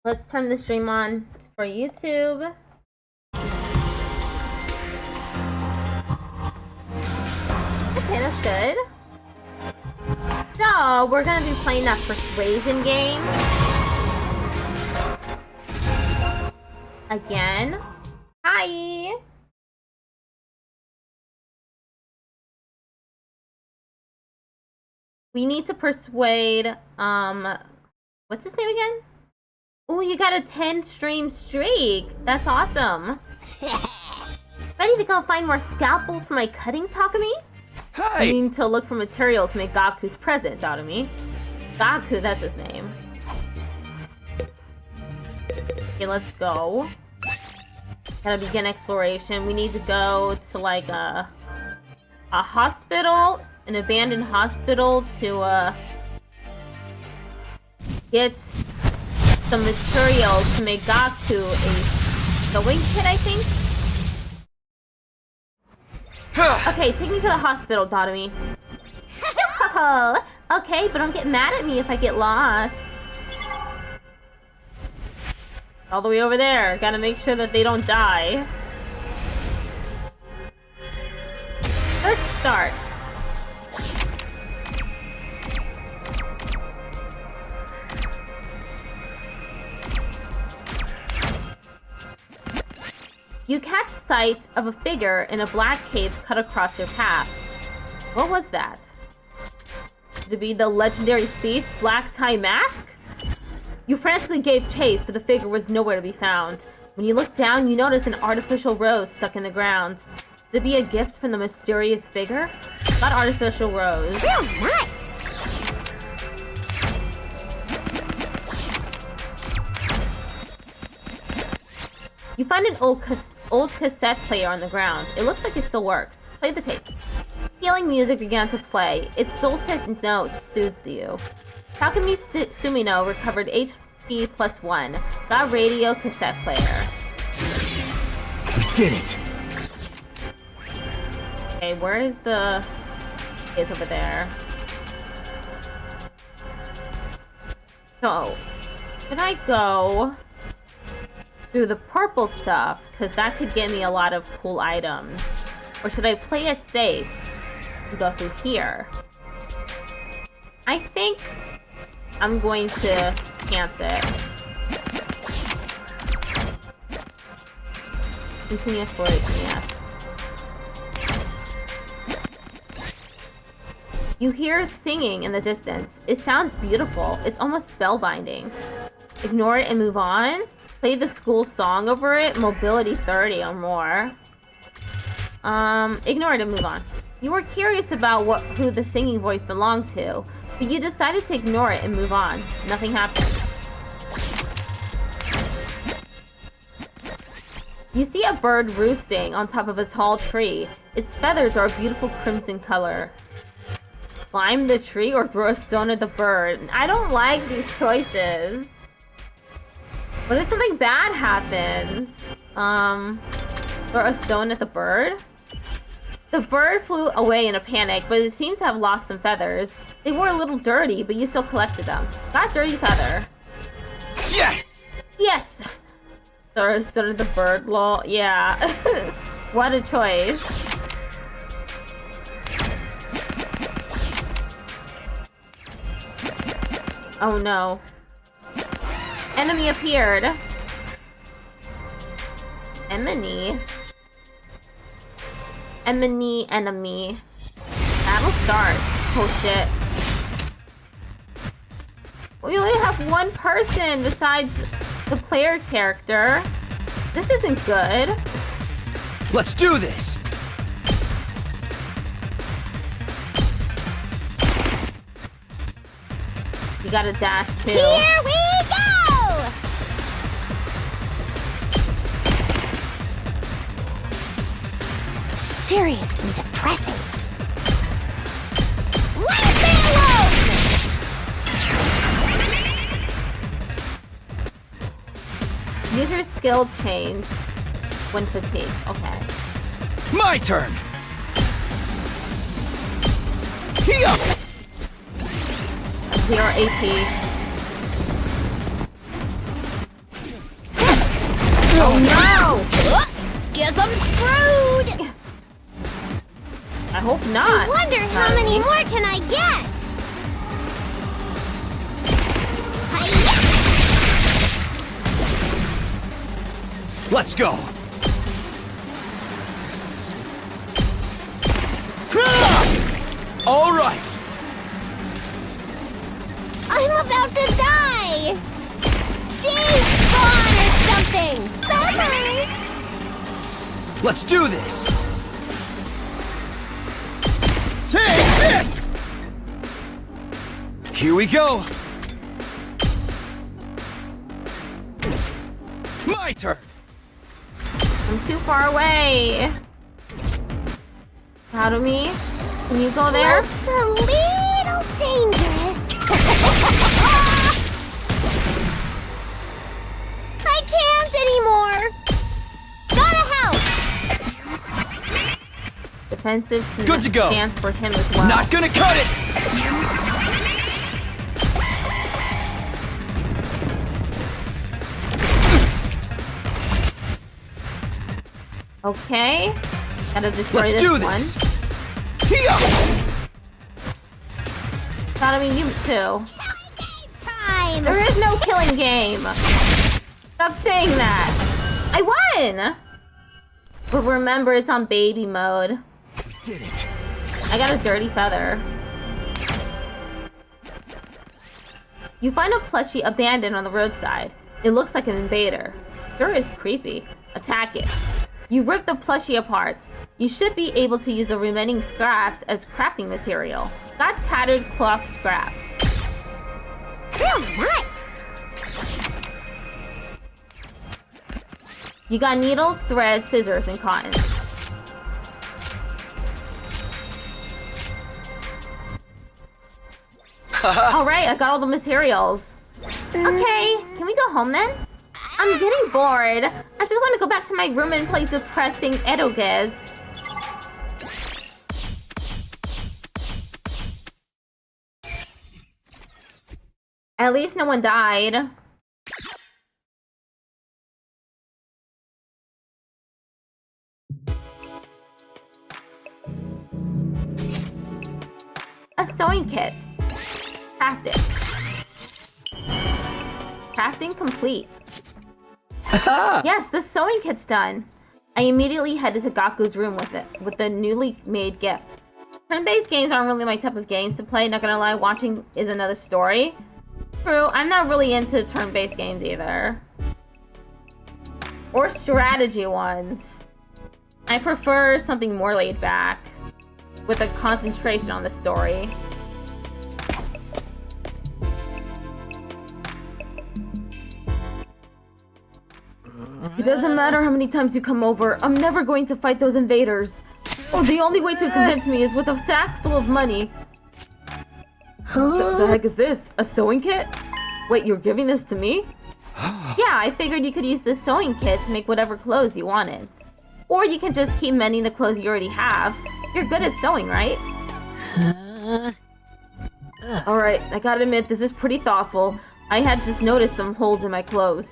Let's turn the stream on for YouTube. Okay, that's good. So, we're gonna be playing that persuasion game. Again. Hi! We need to persuade, what's his name again? Oh, you got a 10 stream streak. That's awesome. Ready to go find more scalpels for my cutting, Takumi? Hi! You need to look for materials to make Gaku's present, Takumi. Gaku, that's his name. Okay, let's go. Gotta begin exploration. We need to go to like a hospital, an abandoned hospital to get some materials to make Gaku a sewing kit, I think. Okay, take me to the hospital, Takumi. Okay, but don't get mad at me if I get lost. All the way over there. Gotta make sure that they don't die. Search start. You catch sight of a figure in a black cape cut across your path. What was that? Could it be the legendary thief Black Tie Mask? You frantically gave chase, but the figure was nowhere to be found. When you look down, you notice an artificial rose stuck in the ground. Could it be a gift from the mysterious figure? That artificial rose. Real nice! You find an old cassette player on the ground. It looks like it still works. Play the tape. Healing music began to play. Its dulcet notes soothed you. Takumi Sumino recovered HP +1. Got radio cassette player. We did it! Okay, where is the... It's over there. So, should I go through the purple stuff? Because that could get me a lot of cool items. Or should I play it safe and go through here? I think I'm going to chance it. Continue exploration, yes. You hear singing in the distance. It sounds beautiful. It's almost spellbinding. Ignore it and move on. Play the school song over it. Mobility 30 or more. Ignore it and move on. You were curious about who the singing voice belonged to, but you decided to ignore it and move on. Nothing happened. You see a bird roosting on top of a tall tree. Its feathers are a beautiful crimson color. Climb the tree or throw a stone at the bird. I don't like these choices. What if something bad happens? Throw a stone at the bird? The bird flew away in a panic, but it seemed to have lost some feathers. They were a little dirty, but you still collected them. Got dirty feather. Yes! Yes! Throw a stone at the bird, lol. Yeah. What a choice. Oh no. Enemy appeared. Enemy. Enemy. Battle start. Oh shit. We only have one person besides the player character. This isn't good. Let's do this! You gotta dash too. Here we go! Seriously depressing. Leave me alone! User skill change when fatigued. Okay. My turn! Here! 0 AP. No! Guess I'm screwed! I hope not. I wonder how many more can I get? Hi-ya! Let's go. All right. I'm about to die! Despawn or something! Bye-bye! Let's do this. Take this. Here we go. My turn. I'm too far away. Out of me. Can you go there? Looks a little dangerous. I can't anymore! Gotta help! Defensive Good to go. stance for him as well. Not gonna cut it. Okay. Gotta destroy Let's this do one. this. Here. Out of me, you too. Killing game time! There is no killing game. Stop saying that. I won! But remember, it's on baby mode. Did it. I got a dirty feather. You find a plushie abandoned on the roadside. It looks like an invader. Sure is creepy. Attack it. You rip the plushie apart. You should be able to use the remaining scraps as crafting material. Got tattered cloth scrap. Real nice! You got needles, thread, scissors, and cotton. Alright, I got all the materials. Okay, can we go home then? I'm getting bored. I just want to go back to my room and play depressing eroges. At least no one died. A sewing kit. Craft it. Crafting complete. Yes, the sewing kit's done. I immediately headed to Gaku's room with the newly made gift. Turn-based games aren't really my type of games to play, not gonna lie, watching is another story. True, I'm not really into turn-based games either. Or strategy ones. I prefer something more laid back, with a concentration on the story. It doesn't matter how many times you come over, I'm never going to fight those invaders. Oh, the only way to convince me is with a sack full of money. The heck is this? A sewing kit? Wait, you're giving this to me? Yeah, I figured you could use this sewing kit to make whatever clothes you wanted. Or you can just keep mending the clothes you already have. You're good at sewing, right? Alright, I gotta admit, this is pretty thoughtful. I had just noticed some holes in my clothes.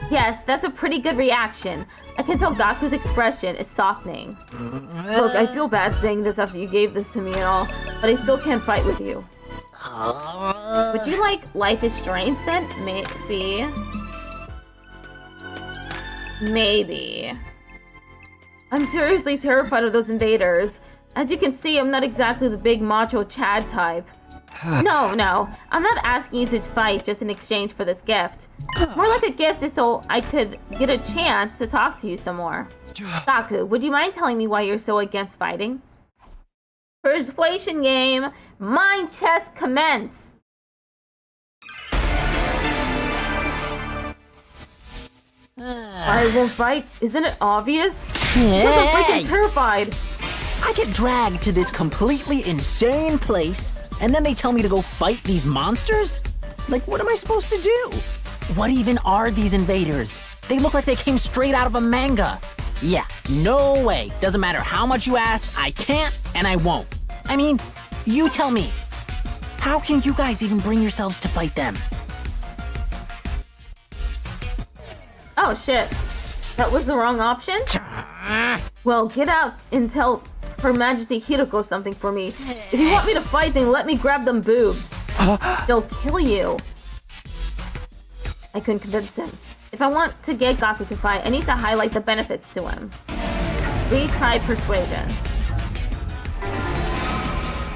Yes, that's a pretty good reaction. I can tell Gaku's expression is softening. Look, I feel bad saying this after you gave this to me and all, but I still can't fight with you. Would you like Life is Strange then? Maybe. Maybe. I'm seriously terrified of those invaders. As you can see, I'm not exactly the big macho Chad type. No, I'm not asking you to fight just in exchange for this gift. More like a gift is so I could get a chance to talk to you some more. Gaku, would you mind telling me why you're so against fighting? Persuasion game! Mind chess commence! I won't fight? Isn't it obvious? I'm so freaking terrified! I get dragged to this completely insane place, and then they tell me to go fight these monsters? Like, what am I supposed to do? What even are these invaders? They look like they came straight out of a manga. Yeah, no way. Doesn't matter how much you ask, I can't and I won't. I mean, you tell me. How can you guys even bring yourselves to fight them? Oh shit. That was the wrong option? Well, get out and tell Her Majesty Hiroko something for me. If you want me to fight, then let me grab them boobs. They'll kill you. I couldn't convince him. If I want to get Gaku to fight, I need to highlight the benefits to him. Retry persuasion.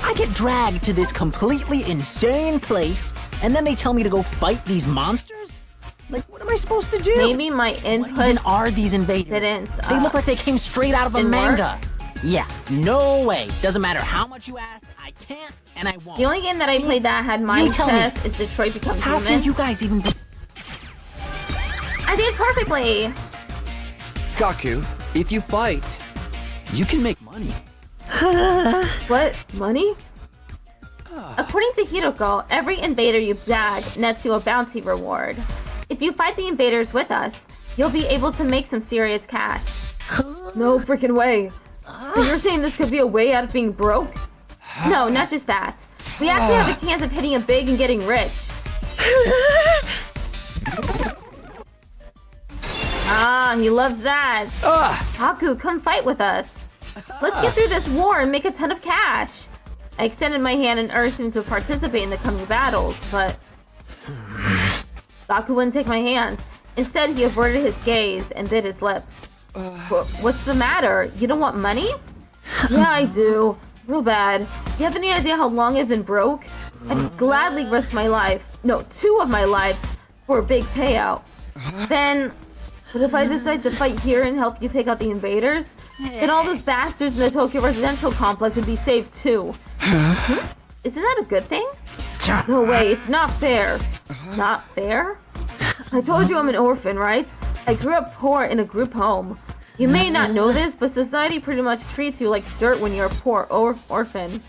I get dragged to this completely insane place, and then they tell me to go fight these monsters? Like, what am I supposed to do? Maybe my What input even are these invaders? didn't, They look like they came straight out of a didn't work? manga. Yeah, no way. Doesn't matter how much you ask, I can't and I won't. The only game that I played that had mind tell me, test is Detroit Become How Human. can you guys even... I did perfectly! Gaku, if you fight, you can make money. What? Money? According to Hiroko, every invader you bag nets you a bounty reward. If you fight the invaders with us, you'll be able to make some serious cash. No freaking way. So you're saying this could be a way out of being broke? No, not just that. We actually have a chance of hitting it big and getting rich. Ah, he loves that. Haku, come fight with us. Let's get through this war and make a ton of cash. I extended my hand and urged him to participate in the coming battles, but Gaku wouldn't take my hand. Instead, he averted his gaze and bit his lip. What's the matter? You don't want money? Yeah, I do. Real bad. You have any idea how long I've been broke? I'd gladly risk my life, no, 2 of my lives, for a big payout. Then, what if I decide to fight here and help you take out the invaders? Then all those bastards in the Tokyo residential complex would be saved too. Isn't that a good thing? No way, it's not fair. Not fair? I told you I'm an orphan, right? I grew up poor in a group home. You may not know this, but society pretty much treats you like dirt when you're a poor orphan.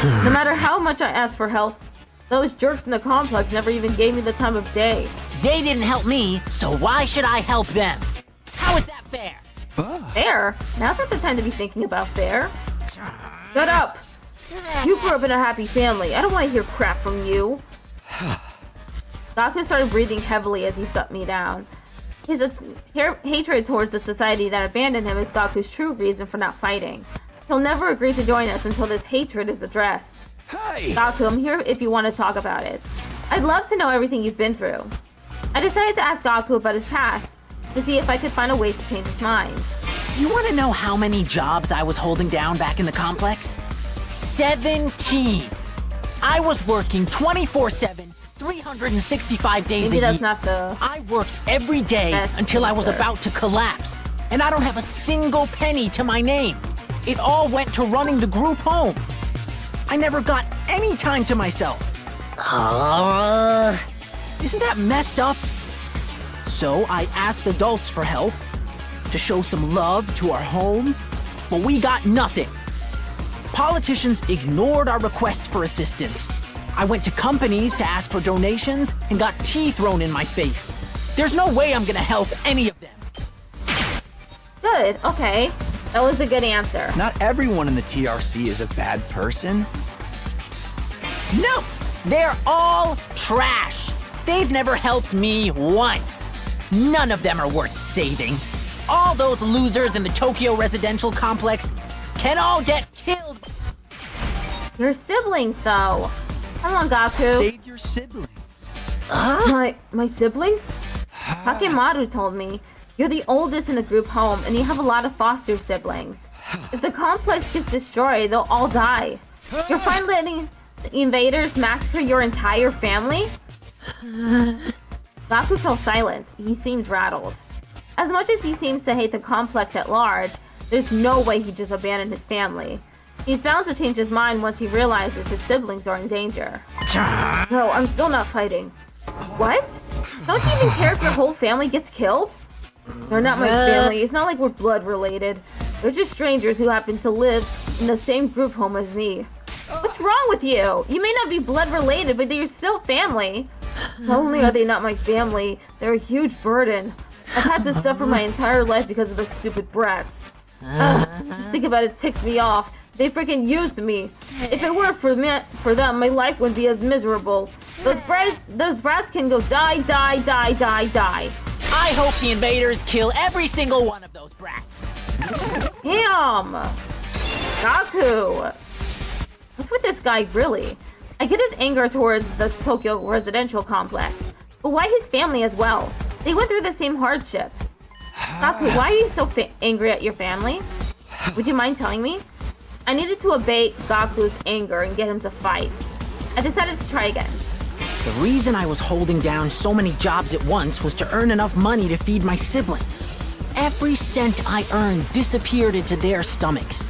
No matter how much I asked for help, those jerks in the complex never even gave me the time of day. They didn't help me, so why should I help them? How is that fair? Fair? Now's not the time to be thinking about fair. Shut up! You grew up in a happy family. I don't want to hear crap from you. Gaku started breathing heavily as he shut me down. His hatred towards the society that abandoned him is Gaku's true reason for not fighting. He'll never agree to join us until this hatred is addressed. Hey! Gaku, I'm here if you want to talk about it. I'd love to know everything you've been through. I decided to ask Gaku about his past, to see if I could find a way to change his mind. You want to know how many jobs I was holding down back in the complex? 17! I was working 24/7, 365 days Maybe a that's year. not the... I worked every day Best until I was answer. about to collapse, and I don't have a single penny to my name. It all went to running the group home. I never got any time to myself. Isn't that messed up? So I asked adults for help, to show some love to our home, but we got nothing. Politicians ignored our request for assistance. I went to companies to ask for donations and got tea thrown in my face. There's no way I'm gonna help any of them. Good, okay. That was a good answer. Not everyone in the TRC is a bad person. No, they're all trash. They've never helped me once. None of them are worth saving. All those losers in the Tokyo residential complex can all get killed. Your siblings, though. Come on, Gaku. Save your siblings. My siblings? Takemaru told me. You're the oldest in the group home, and you have a lot of foster siblings. If the complex gets destroyed, they'll all die. You're fine letting the invaders massacre your entire family? Gaku fell silent. He seems rattled. As much as he seems to hate the complex at large, there's no way he just abandoned his family. He's bound to change his mind once he realizes his siblings are in danger. No, I'm still not fighting. What? Don't you even care if your whole family gets killed? They're not my family. It's not like we're blood related. They're just strangers who happen to live in the same group home as me. What's wrong with you? You may not be blood related, but you're still family. Not only are they not my family, they're a huge burden. I've had to suffer my entire life because of those stupid brats. Just think about it, ticks me off. They freaking used me. If it weren't for them, my life wouldn't be as miserable. Those brats can go die. I hope the invaders kill every single one of those brats. Damn! Gaku! What's with this guy, really? I get his anger towards the Tokyo residential complex, but why his family as well? They went through the same hardships. Gaku, why are you so angry at your family? Would you mind telling me? I needed to abate Gaku's anger and get him to fight. I decided to try again. The reason I was holding down so many jobs at once was to earn enough money to feed my siblings. Every cent I earned disappeared into their stomachs.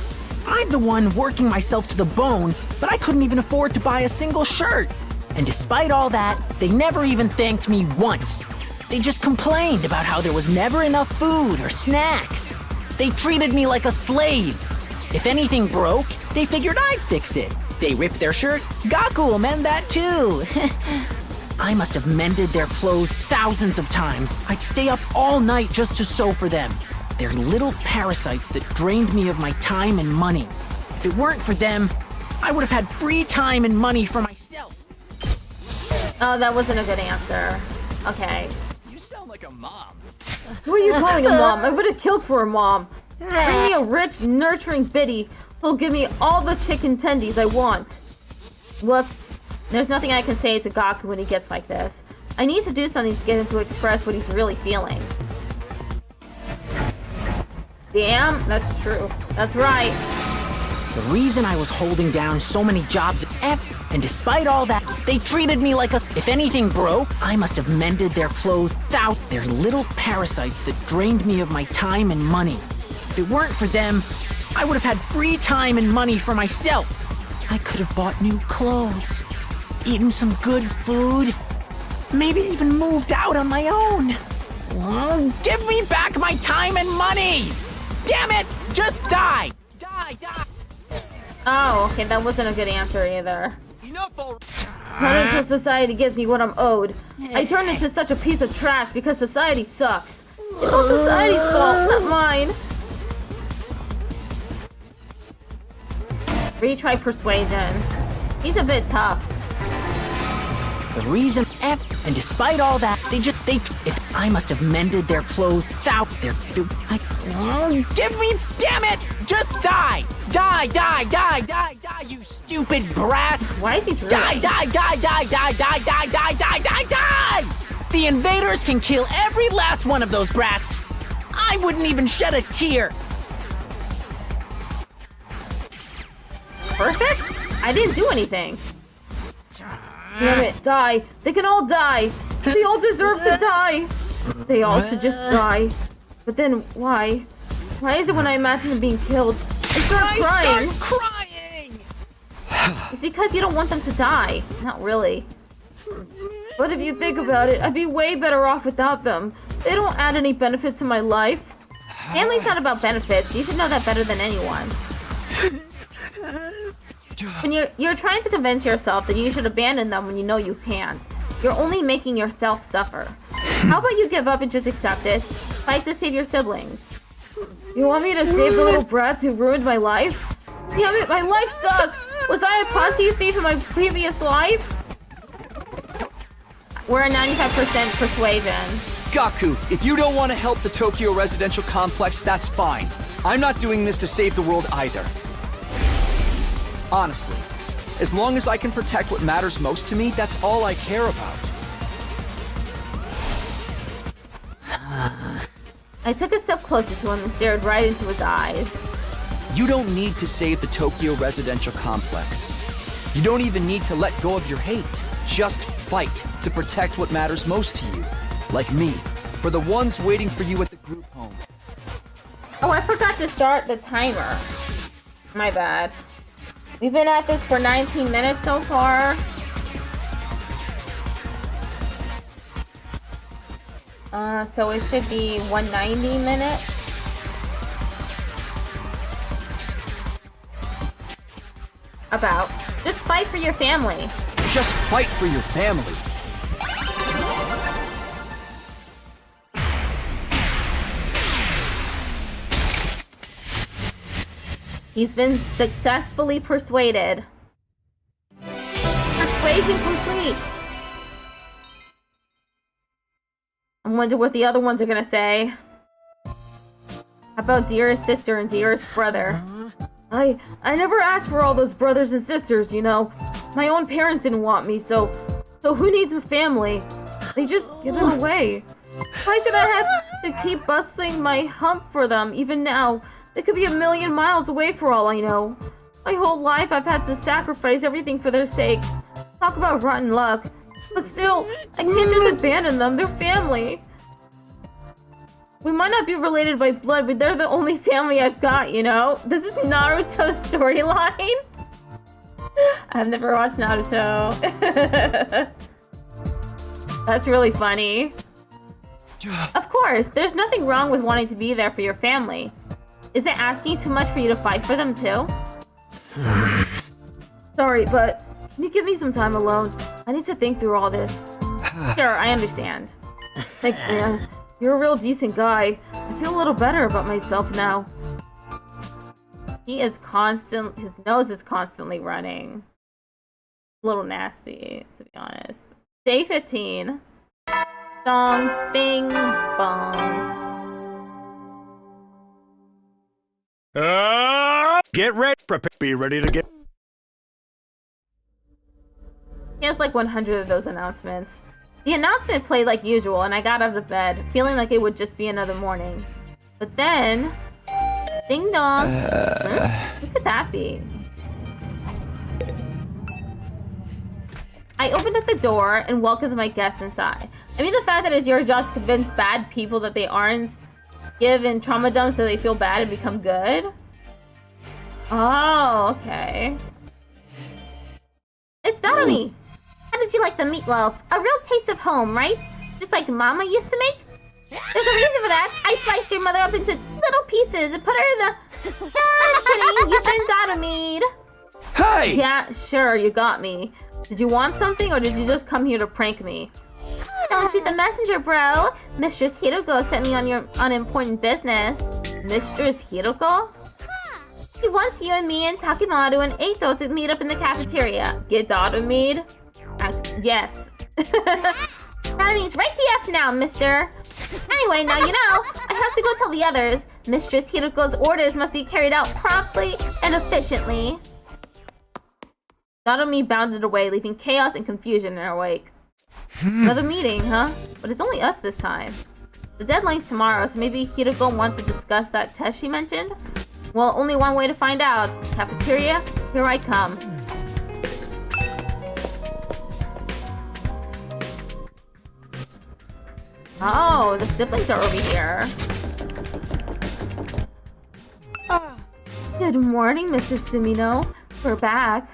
I'm the one working myself to the bone, but I couldn't even afford to buy a single shirt. And despite all that, they never even thanked me once. They just complained about how there was never enough food or snacks. They treated me like a slave. If anything broke, they figured I'd fix it. They ripped their shirt, Gaku will mend that too. I must have mended their clothes thousands of times. I'd stay up all night just to sew for them. They're little parasites that drained me of my time and money. If it weren't for them, I would have had free time and money for myself. Oh, that wasn't a good answer. Okay. You sound like a mom. Who are you calling a mom? I would have killed for a mom. Bring me a rich, nurturing biddy who'll give me all the chicken tendies I want. Whoops. There's nothing I can say to Gaku when he gets like this. I need to do something to get him to express what he's really feeling. Damn, that's true. That's right. The reason I was holding down so many jobs and despite all that, they treated me like a... If anything broke, I must have mended their clothes out. They're little parasites that drained me of my time and money. If it weren't for them, I would have had free time and money for myself. I could have bought new clothes, eaten some good food, maybe even moved out on my own. Give me back my time and money! Damn it! Just die! Die! Oh, okay, that wasn't a good answer either. Enough already. Not until society gives me what I'm owed. I turned into such a piece of trash because society sucks. It's all society's fault, not mine. Retry persuasion. He's a bit tough. The reason and despite all that, if I must have mended their clothes out their give me, damn it! Just die! Die, you stupid brats! Why is he drilling? Die! The invaders can kill every last one of those brats. I wouldn't even shed a tear. Perfect? I didn't do anything. Damn it, die. They can all die. They all deserve to die. They all should just die. But then, why? Why is it when I imagine them being killed, I start crying? It's because you don't want them to die. Not really. But if you think about it, I'd be way better off without them. They don't add any benefit to my life. Family's not about benefits. You should know that better than anyone. When you're trying to convince yourself that you should abandon them when you know you can't, you're only making yourself suffer. How about you give up and just accept it? Fight to save your siblings. You want me to save the little brats who ruined my life? Damn it, my life sucks! Was I a pussy thief in my previous life? We're at 95% persuasion. Gaku, if you don't want to help the Tokyo residential complex, that's fine. I'm not doing this to save the world either. Honestly, as long as I can protect what matters most to me, that's all I care about. I took a step closer to him and stared right into his eyes. You don't need to save the Tokyo residential complex. You don't even need to let go of your hate. Just fight to protect what matters most to you. Like me, for the ones waiting for you at the group home. Oh, I forgot to start the timer. My bad. We've been at this for 19 minutes so far. So it should be 190 minutes. About. Just fight for your family. Just fight for your family. He's been successfully persuaded. Persuasion complete. I wonder what the other ones are gonna say. How about dearest sister and dearest brother? I never asked for all those brothers and sisters, you know. My own parents didn't want me, so who needs a family? They just give it away. Why should I have to keep busting my hump for them, even now? They could be a million miles away for all I know. My whole life I've had to sacrifice everything for their sakes. Talk about rotten luck. But still, I can't just abandon them. They're family. We might not be related by blood, but they're the only family I've got, you know? This is Naruto's storyline. I've never watched Naruto. That's really funny. Of course, there's nothing wrong with wanting to be there for your family. Is it asking too much for you to fight for them too? Sorry, but can you give me some time alone? I need to think through all this. Sure, I understand. Thanks, man. You're a real decent guy. I feel a little better about myself now. His nose is constantly running. A little nasty, to be honest. Day 15. Dong, bing, bong. Get ready. Be ready to get. He has like 100 of those announcements. The announcement played like usual, and I got out of bed, feeling like it would just be another morning. But then... Ding dong! What could that be? I opened up the door and welcomed my guests inside. I mean, the fact that it's your job to convince bad people that they aren't given trauma dumps so they feel bad and become good? Oh, okay. It's Donnie! How did you like the meatloaf? A real taste of home, right? Just like Mama used to make? There's a reason for that. I sliced your mother up into little pieces and put her in the... Just kidding, you've been Ganymede. Hey! Yeah, sure, you got me. Did you want something, or did you just come here to prank me? Don't shoot the messenger, bro. Mistress Hiroko sent me on your unimportant business. Mistress Hiroko? She wants you and me and Takimaru and Eito to meet up in the cafeteria. Get daughter mead? Yes. That means right the F now, mister. Anyway, now you know. I have to go tell the others. Mistress Hiroko's orders must be carried out promptly and efficiently. Naomi bounded away, leaving chaos and confusion in her wake. Another meeting, huh? But it's only us this time. The deadline's tomorrow, so maybe Hiroko wants to discuss that test she mentioned? Well, only one way to find out. Cafeteria, here I come. Oh, the siblings are over here. Good morning, Mr. Sumino. We're back.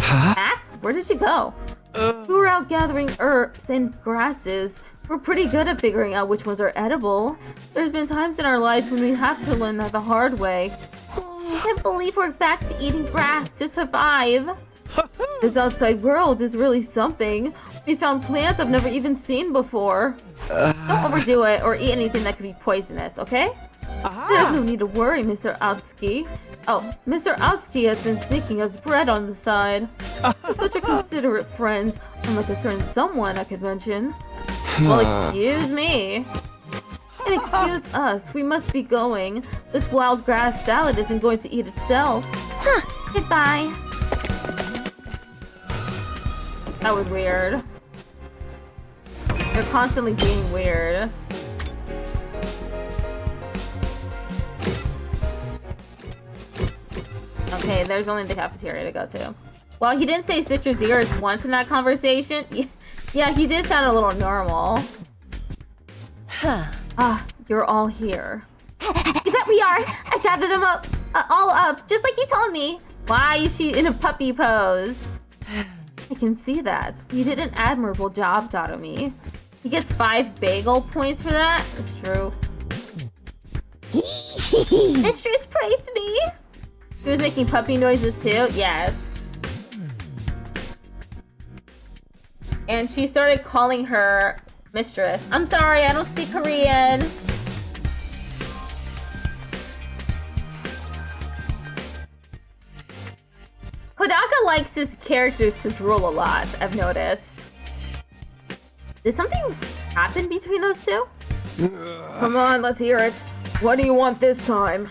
Huh? Back? Where did you go? We were out gathering herbs and grasses. We're pretty good at figuring out which ones are edible. There's been times in our lives when we have to learn that the hard way. I can't believe we're back to eating grass to survive. This outside world is really something. We found plants I've never even seen before. Don't overdo it or eat anything that could be poisonous, okay? There's no need to worry, Mr. Outski. Oh, Mr. Outski has been sneaking us bread on the side. You're such a considerate friend, unlike a certain someone I could mention. Well, excuse me. And excuse us, we must be going. This wild grass salad isn't going to eat itself. Goodbye. That was weird. They're constantly being weird. Okay, there's only the cafeteria to go to. Well, he didn't say Sister Dearest once in that conversation. Yeah, he did sound a little normal. You're all here. You bet we are! I gathered them up, all up, just like you told me. Why is she in a puppy pose? I can see that. You did an admirable job, Dadomi. He gets 5 bagel points for that. That's true. Mistress praised me! He was making puppy noises too? Yes. And she started calling her mistress. I'm sorry, I don't speak Korean. Kodaka likes his characters to drool a lot, I've noticed. Did something happened between those two? Come on, let's hear it. What do you want this time?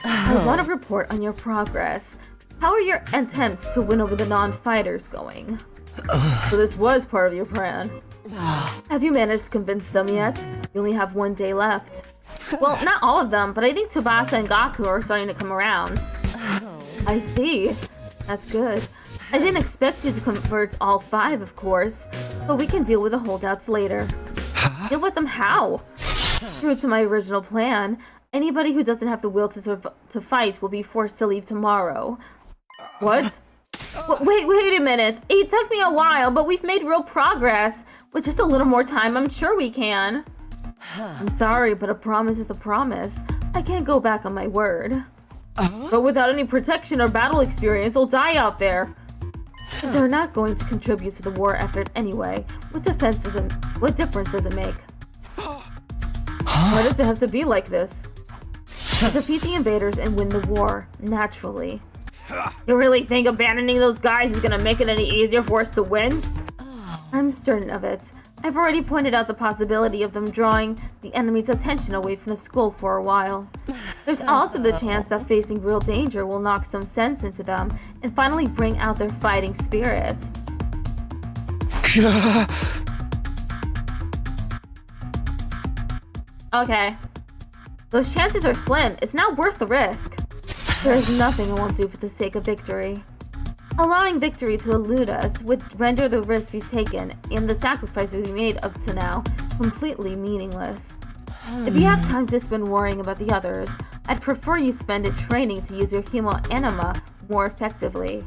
I want to report on your progress. How are your attempts to win over the non-fighters going? So this was part of your plan. Have you managed to convince them yet? You only have 1 day left. Well, not all of them, but I think Tsubasa and Gaku are starting to come around. I see. That's good. I didn't expect you to convert all 5, of course, but we can deal with the holdouts later. Deal with them how? True to my original plan, anybody who doesn't have the will to fight will be forced to leave tomorrow. What? Wait a minute. It took me a while, but we've made real progress. With just a little more time, I'm sure we can. I'm sorry, but a promise is a promise. I can't go back on my word. But without any protection or battle experience, they'll die out there. They're not going to contribute to the war effort anyway. What difference does it make? Why does it have to be like this? Defeat the invaders and win the war, naturally. You really think abandoning those guys is gonna make it any easier for us to win? I'm certain of it. I've already pointed out the possibility of them drawing the enemy's attention away from the school for a while. There's also the chance that facing real danger will knock some sense into them and finally bring out their fighting spirit. Okay. Those chances are slim. It's not worth the risk. There is nothing I won't do for the sake of victory. Allowing victory to elude us would render the risk we've taken and the sacrifices we made up to now completely meaningless. If you have time to spend worrying about the others, I'd prefer you spend it training to use your human anima more effectively.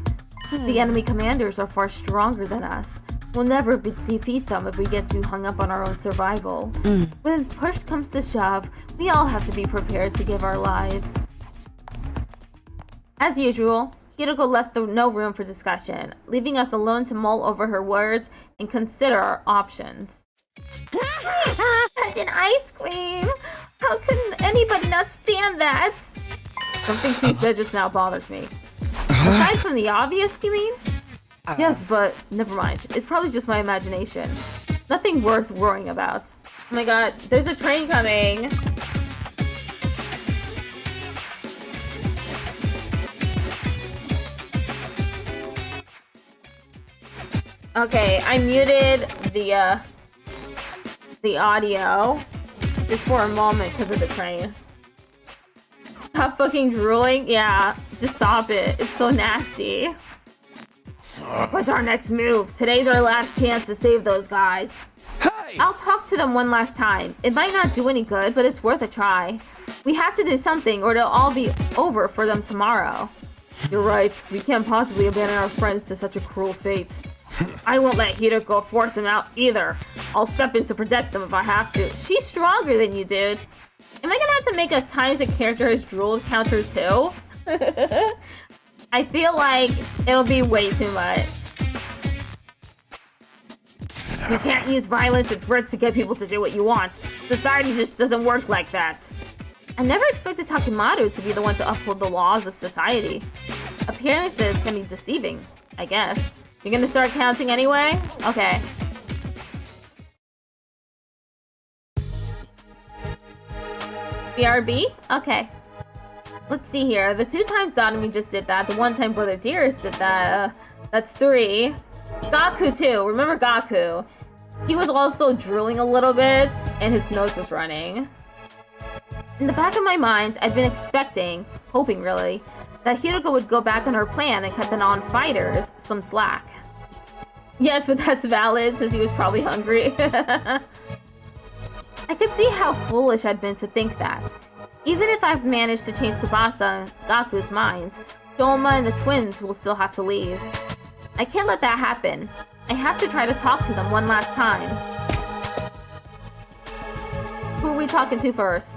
The enemy commanders are far stronger than us. We'll never defeat them if we get too hung up on our own survival. When push comes to shove, we all have to be prepared to give our lives. As usual, Hiroko left no room for discussion, leaving us alone to mull over her words and consider our options. Such an ice cream! How can anybody not stand that? Something she said just now bothers me. Aside from the obvious, you mean? Yes, but never mind. It's probably just my imagination. Nothing worth worrying about. Oh my god, there's a train coming! Okay, I muted the audio just for a moment because of the train. Stop fucking drooling? Yeah, just stop it. It's so nasty. What's our next move? Today's our last chance to save those guys. Hey! I'll talk to them one last time. It might not do any good, but it's worth a try. We have to do something or it'll all be over for them tomorrow. You're right. We can't possibly abandon our friends to such a cruel fate. I won't let Hiroko force him out either. I'll step in to protect them if I have to. She's stronger than you, dude. Am I gonna have to make a times a character has drooled counter too? I feel like it'll be way too much. You can't use violence and threats to get people to do what you want. Society just doesn't work like that. I never expected Takimaru to be the one to uphold the laws of society. Appearances can be deceiving, I guess. You're gonna start counting anyway? Okay. BRB? Okay. Let's see here. The 2 times Donomi just did that. The 1 time Brother Dearest did that. That's 3. Gaku too. Remember Gaku? He was also drooling a little bit, and his nose was running. In the back of my mind, I've been expecting, hoping really, that Hiroko would go back on her plan and cut the non-fighters some slack. Yes, but that's valid, since he was probably hungry. I could see how foolish I'd been to think that. Even if I've managed to change Tsubasa and Gaku's minds, Doma and the twins will still have to leave. I can't let that happen. I have to try to talk to them one last time. Who are we talking to first?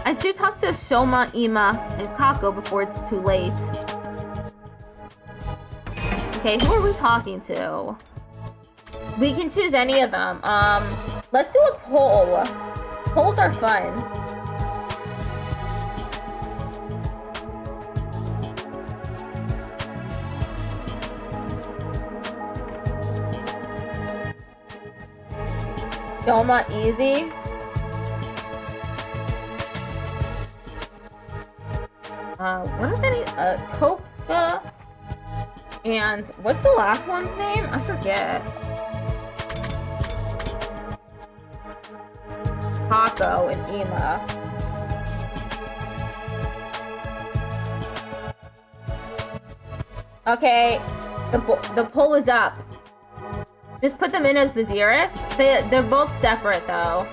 I should talk to Shoma, Ima, and Kako before it's too late. Okay, who are we talking to? We can choose any of them. Let's do a poll. Polls are fun. Doma easy. What is any Koka? And what's the last one's name? I forget. Kako and Ima. Okay, the poll is up. Just put them in as the dearest. They're both separate though.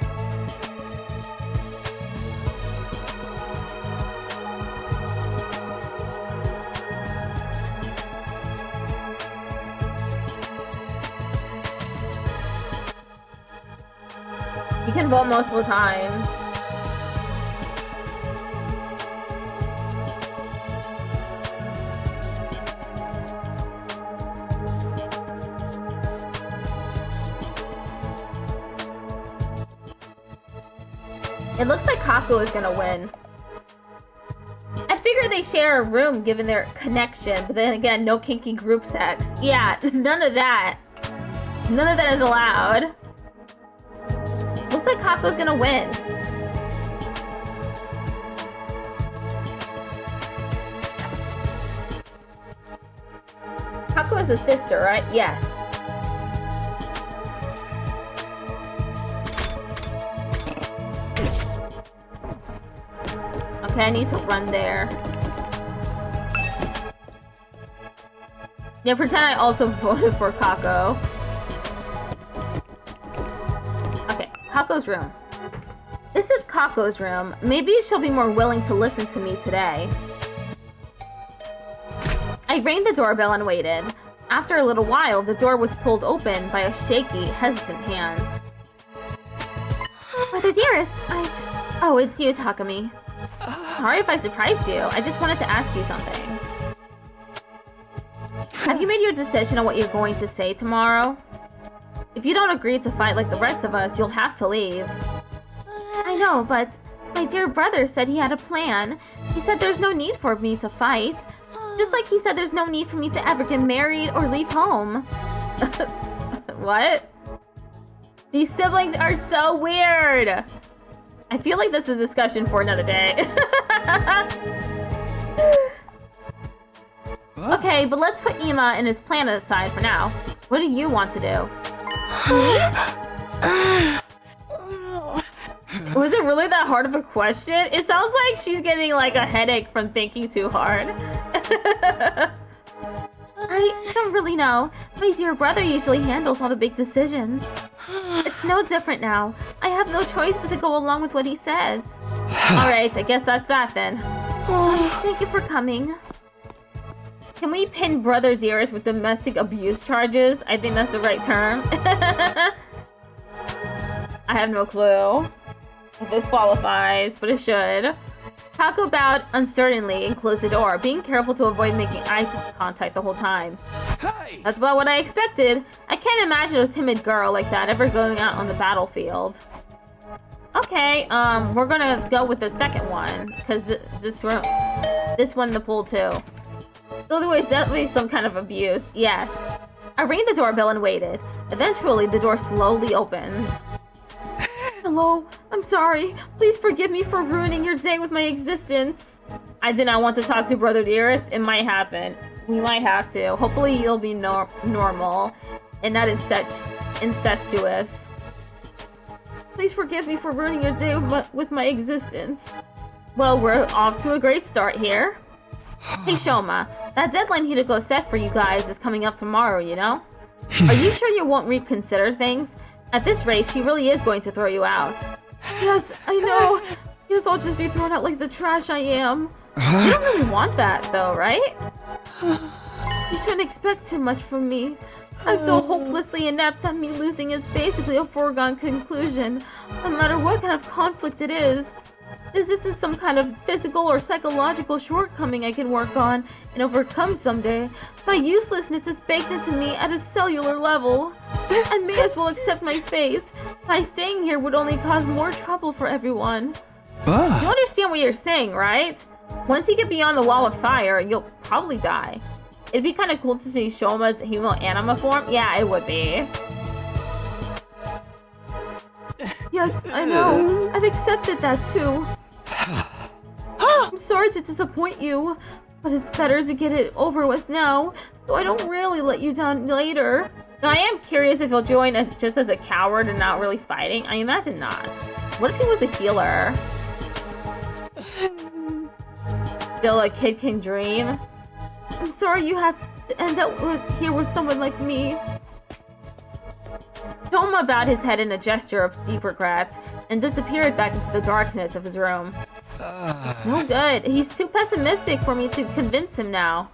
You can vote multiple times. It looks like Kako is gonna win. I figure they share a room given their connection, but then again, no kinky group sex. Yeah, none of that. None of that is allowed. Looks like Kako's gonna win. Kako is a sister, right? Yes. Okay, I need to run there. Yeah, pretend I also voted for Kako. Okay, Kako's room. This is Kako's room. Maybe she'll be more willing to listen to me today. I rang the doorbell and waited. After a little while, the door was pulled open by a shaky, hesitant hand. Mother dearest, Oh, it's you, Takumi. Sorry if I surprised you. I just wanted to ask you something. Have you made your decision on what you're going to say tomorrow? If you don't agree to fight like the rest of us, you'll have to leave. I know, but my dear brother said he had a plan. He said there's no need for me to fight. Just like he said there's no need for me to ever get married or leave home. What? These siblings are so weird! I feel like this is a discussion for another day. Okay, but let's put Ima and his plan aside for now. What do you want to do? Was it really that hard of a question? It sounds like she's getting like a headache from thinking too hard. I don't really know. My dear brother usually handles all the big decisions. It's no different now. I have no choice but to go along with what he says. Alright, I guess that's that then. Thank you for coming. Can we pin Brother Dearest with domestic abuse charges? I think that's the right term. I have no clue if this qualifies, but it should. Kako bowed uncertainly and closed the door, being careful to avoid making eye contact the whole time. Hey! That's about what I expected. I can't imagine a timid girl like that ever going out on the battlefield. Okay, we're gonna go with the second one, because this one in the pool too. So there was definitely some kind of abuse, yes. I rang the doorbell and waited. Eventually, the door slowly opened. Hello, I'm sorry. Please forgive me for ruining your day with my existence. I did not want to talk to Brother Dearest. It might happen. We might have to. Hopefully you'll be normal and not incestuous. Please forgive me for ruining your day with my existence. Well, we're off to a great start here. Hey Shoma, that deadline Hideko set for you guys is coming up tomorrow, you know? Are you sure you won't reconsider things? At this rate, she really is going to throw you out. Yes, I know. Guess I'll just be thrown out like the trash I am. You don't really want that, though, right? You shouldn't expect too much from me. I'm so hopelessly inept that me losing is basically a foregone conclusion, no matter what kind of conflict it is. This is some kind of physical or psychological shortcoming I can work on and overcome someday. My uselessness is baked into me at a cellular level. I may as well accept my fate. My staying here would only cause more trouble for everyone. You understand what you're saying, right? Once you get beyond the wall of fire, you'll probably die. It'd be kind of cool to see Shoma's human anima form. Yeah, it would be. Yes, I know. I've accepted that too. I'm sorry to disappoint you, but it's better to get it over with now, so I don't really let you down later. Now, I am curious if he'll join us just as a coward and not really fighting. I imagine not. What if he was a healer? Still a kid can dream. I'm sorry you have to end up here with someone like me. Toma bowed his head in a gesture of deep regret and disappeared back into the darkness of his room. It's no good. He's too pessimistic for me to convince him now.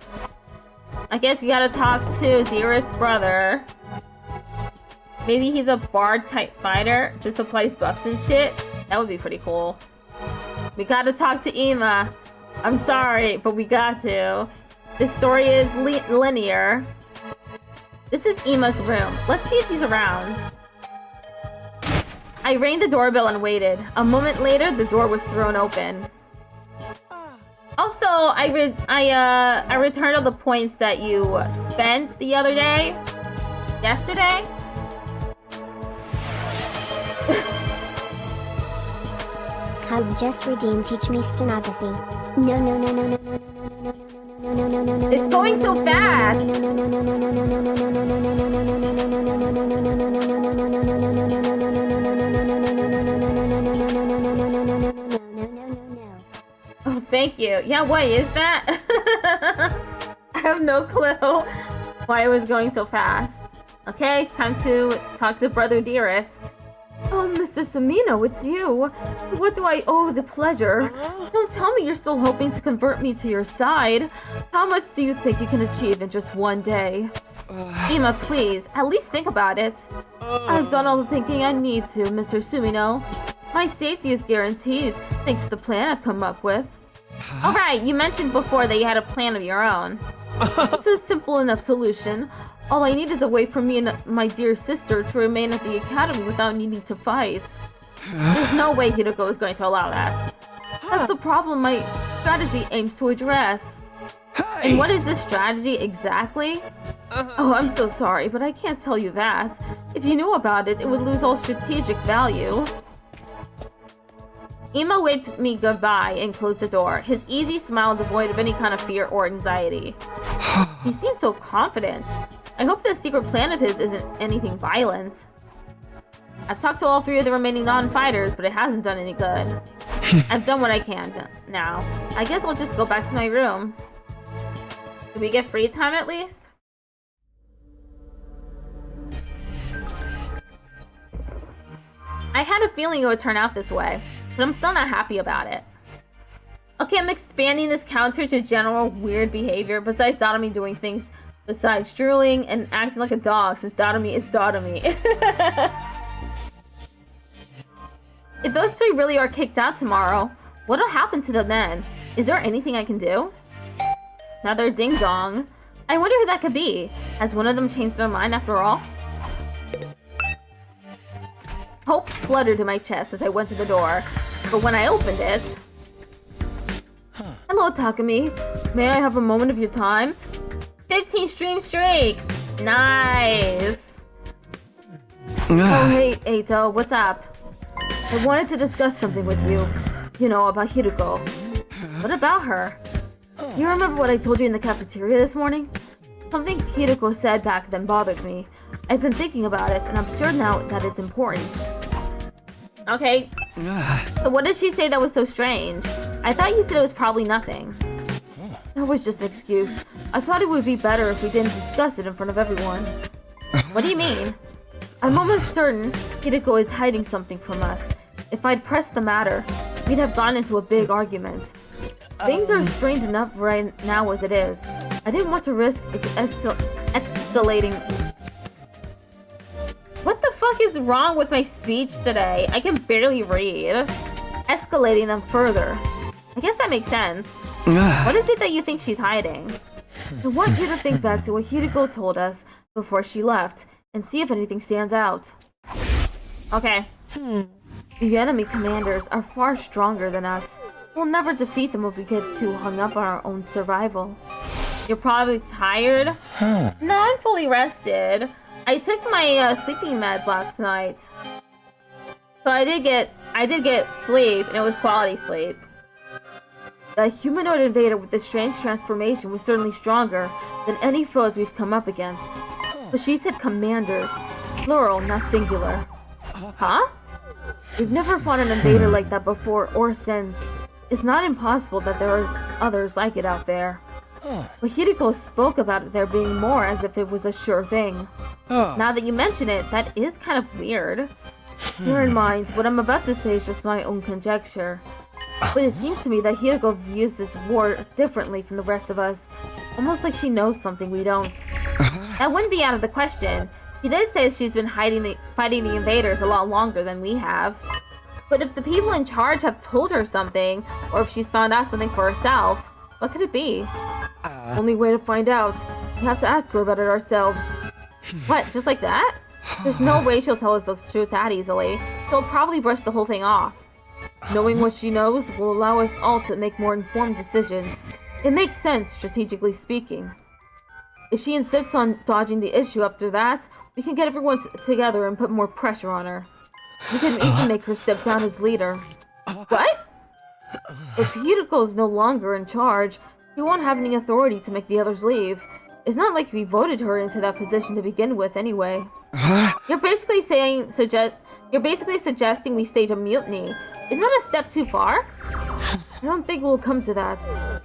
I guess we gotta talk to dearest brother. Maybe he's a bard type fighter, just applies buffs and shit. That would be pretty cool. We gotta talk to Ima. I'm sorry, but we got to. This story is linear. This is Ima's room. Let's see if he's around. I rang the doorbell and waited. A moment later, the door was thrown open. Also, I returned all the points that you spent the other day. Yesterday? I've just redeemed Teach Me Stenography. No. It's going so fast. Oh, thank you. Yeah, what is that? I have no clue why it was going so fast. Okay, it's time to talk to Brother Dearest. Oh, Mr. Sumino, it's you. What do I owe the pleasure? Don't tell me you're still hoping to convert me to your side. How much do you think you can achieve in just one day? Ima, please, at least think about it. I've done all the thinking I need to, Mr. Sumino. My safety is guaranteed, thanks to the plan I've come up with. Alright, you mentioned before that you had a plan of your own. It's a simple enough solution. All I need is a way for me and my dear sister to remain at the academy without needing to fight. There's no way Hideko is going to allow that. That's the problem my strategy aims to address. And what is this strategy exactly? Oh, I'm so sorry, but I can't tell you that. If you knew about it, it would lose all strategic value. Ima waved me goodbye and closed the door, his easy smile devoid of any kind of fear or anxiety. He seems so confident. I hope this secret plan of his isn't anything violent. I've talked to all three of the remaining non-fighters, but it hasn't done any good. I've done what I can now. I guess I'll just go back to my room. Do we get free time at least? I had a feeling it would turn out this way, but I'm still not happy about it. Okay, I'm expanding this counter to general weird behavior besides Dotomi doing things besides drooling and acting like a dog, since Dotomi is Dotomi. If those three really are kicked out tomorrow, what'll happen to them then? Is there anything I can do? Another ding-dong. I wonder who that could be. Has one of them changed their mind after all? Hope fluttered in my chest as I went to the door, but when I opened it... Hello, Takumi. May I have a moment of your time? 15 stream streak! Nice! Oh, hey, Eito, what's up? I wanted to discuss something with you. You know, about Hideko. What about her? You remember what I told you in the cafeteria this morning? Something Hideko said back then bothered me. I've been thinking about it, and I'm sure now that it's important. Okay. So what did she say that was so strange? I thought you said it was probably nothing. That was just an excuse. I thought it would be better if we didn't discuss it in front of everyone. What do you mean? I'm almost certain Hideko is hiding something from us. If I'd pressed the matter, we'd have gone into a big argument. Things are strained enough right now as it is. I didn't want to risk escalating. What the fuck is wrong with my speech today? I can barely read. Escalating them further. I guess that makes sense. What is it that you think she's hiding? I want you to think back to what Hideko told us before she left and see if anything stands out. Okay. The enemy commanders are far stronger than us. We'll never defeat them if we get too hung up on our own survival. You're probably tired? No, I'm fully rested. I took my sleeping meds last night. So I did get sleep, and it was quality sleep. The humanoid invader with the strange transformation was certainly stronger than any foes we've come up against. But she said commanders, plural, not singular. Huh? We've never fought an invader like that before or since. It's not impossible that there are others like it out there. But Hideko spoke about there being more as if it was a sure thing. Now that you mention it, that is kind of weird. Bear in mind, what I'm about to say is just my own conjecture. But it seems to me that Hideko views this war differently from the rest of us. Almost like she knows something we don't. That wouldn't be out of the question. She did say she's been fighting the invaders a lot longer than we have. But if the people in charge have told her something, or if she's found out something for herself, what could it be? Only way to find out. We have to ask her about it ourselves. What, just like that? There's no way she'll tell us the truth that easily. She'll probably brush the whole thing off. Knowing what she knows will allow us all to make more informed decisions. It makes sense, strategically speaking. If she insists on dodging the issue after that, we can get everyone together and put more pressure on her. We can even make her step down as leader. What? If Hideko is no longer in charge, she won't have any authority to make the others leave. It's not like we voted her into that position to begin with anyway. You're basically suggesting we stage a mutiny. Isn't that a step too far? I don't think we'll come to that.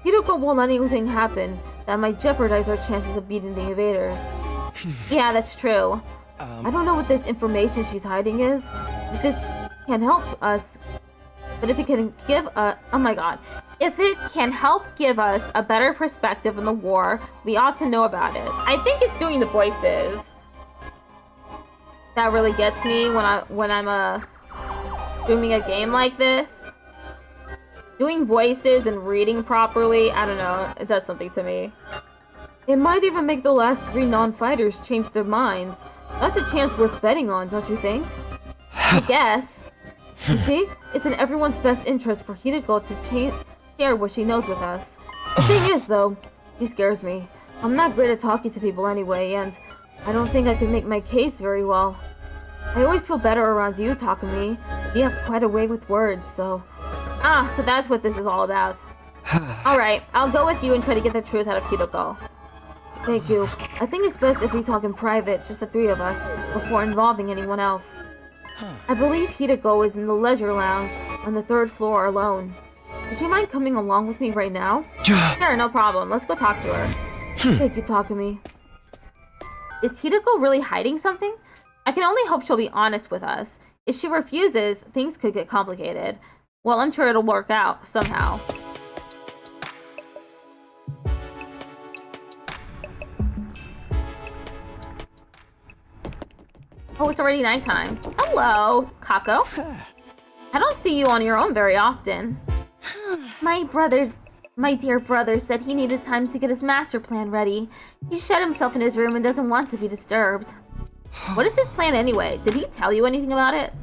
Hideko won't let anything happen that might jeopardize our chances of beating the invaders. Yeah, that's true. I don't know what this information she's hiding is. If it can help us, but if it can give if it can help give us a better perspective on the war, we ought to know about it. I think it's doing the voices that really gets me when I'm doing a game like this. Doing voices and reading properly, I don't know, it does something to me. It might even make the last 3 non-fighters change their minds. That's a chance worth betting on, don't you think? I guess. You see, it's in everyone's best interest for Hideko to share what she knows with us. The thing is, though, she scares me. I'm not great at talking to people anyway, and I don't think I can make my case very well. I always feel better around you, Takumi. You have quite a way with words, so... So that's what this is all about. Alright, I'll go with you and try to get the truth out of Hideko. Thank you. I think it's best if we talk in private, just the 3 of us, before involving anyone else. I believe Hideko is in the leisure lounge on the 3rd floor alone. Would you mind coming along with me right now? Sure, no problem. Let's go talk to her. Thank you, Takumi. Is Hideko really hiding something? I can only hope she'll be honest with us. If she refuses, things could get complicated. Well, I'm sure it'll work out, somehow. Oh, it's already nighttime. Hello, Kako. I don't see you on your own very often. My dear brother said he needed time to get his master plan ready. He shut himself in his room and doesn't want to be disturbed. What is his plan anyway? Did he tell you anything about it?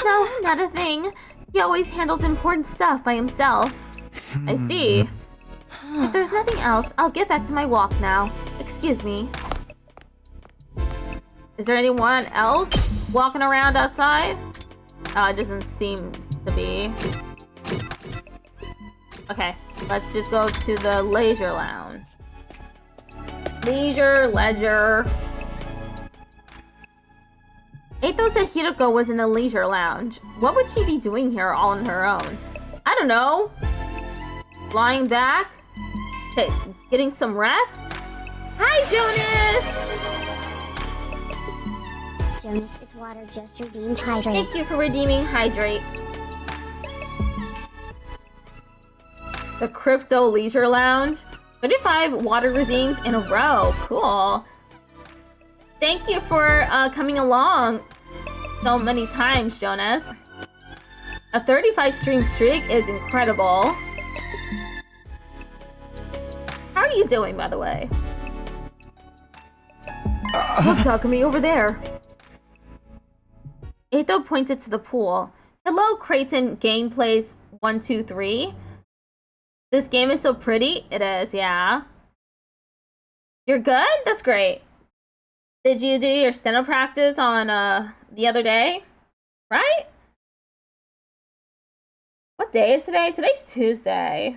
No, not a thing. He always handles important stuff by himself. I see. If there's nothing else, I'll get back to my walk now. Excuse me. Is there anyone else walking around outside? It doesn't seem to be. Okay, let's just go to the leisure lounge. Leisure. Eito said Hideko was in the leisure lounge. What would she be doing here all on her own? I don't know. Lying back? Getting some rest? Hi, Jonas! Jonas is water just redeemed hydrate. Thank you for redeeming hydrate. The Crypto Leisure Lounge. 35 water redeems in a row. Cool. Thank you for coming along so many times, Jonas. A 35 stream streak is incredible. How are you doing, by the way? Look, Takumi, over there. Eito pointed to the pool. Hello, Creighton Gameplays 123. This game is so pretty. It is, yeah. You're good? That's great. Did you do your steno practice on the other day? Right? What day is today? Today's Tuesday.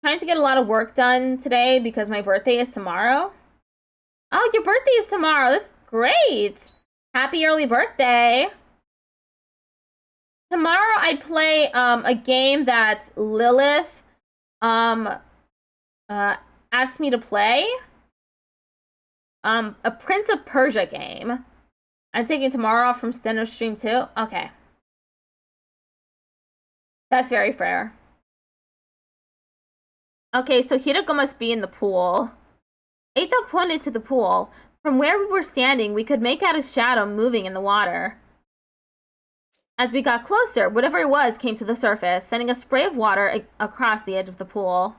Trying to get a lot of work done today because my birthday is tomorrow. Oh, your birthday is tomorrow. That's great. Happy early birthday. Tomorrow I play a game that Lilith asked me to play. A Prince of Persia game. I'm taking tomorrow off from Steno stream too. Okay. That's very fair. Okay, so Hiroko must be in the pool. Eito pointed to the pool. From where we were standing, we could make out a shadow moving in the water. As we got closer, whatever it was came to the surface, sending a spray of water across the edge of the pool.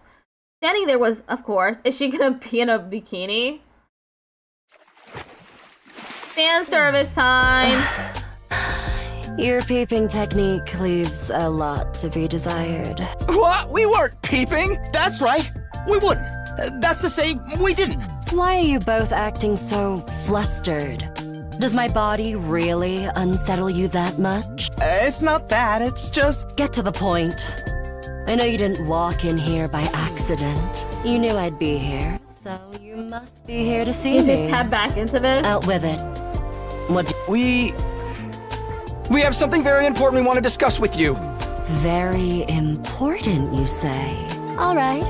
Standing there was, of course, is she gonna be in a bikini? Fan service time! Your peeping technique leaves a lot to be desired. What? We weren't peeping! That's right. We wouldn't. That's to say, we didn't. Why are you both acting so flustered? Does my body really unsettle you that much? It's not that, it's just... Get to the point. I know you didn't walk in here by accident. You knew I'd be here, so you must be here to see You me. just tap back into this? Out with it. We have something very important we want to discuss with you. Very important, you say? All right.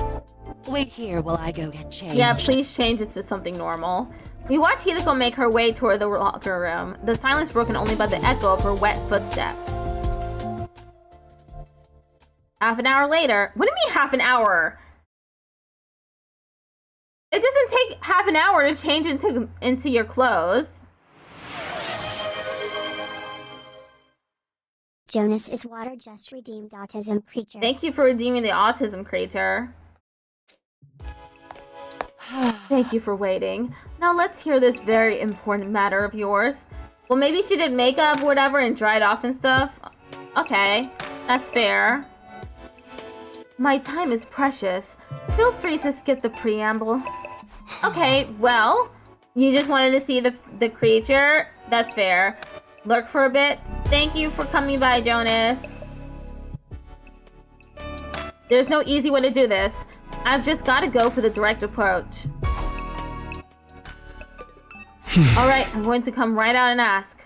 Wait here while I go get changed. Yeah, please change it to something normal. We watch Hiroko make her way toward the locker room, the silence broken only by the echo of her wet footsteps. Half an hour later. What do you mean half an hour? It doesn't take half an hour to change into your clothes. Jonas is water just redeemed autism creature. Thank you for redeeming the autism creature. Thank you for waiting. Now let's hear this very important matter of yours. Well, maybe she did makeup or whatever and dried off and stuff. Okay, that's fair. My time is precious. Feel free to skip the preamble. Okay, well, you just wanted to see the creature. That's fair. Lurk for a bit. Thank you for coming by, Jonas. There's no easy way to do this. I've just got to go for the direct approach. Alright, I'm going to come right out and ask.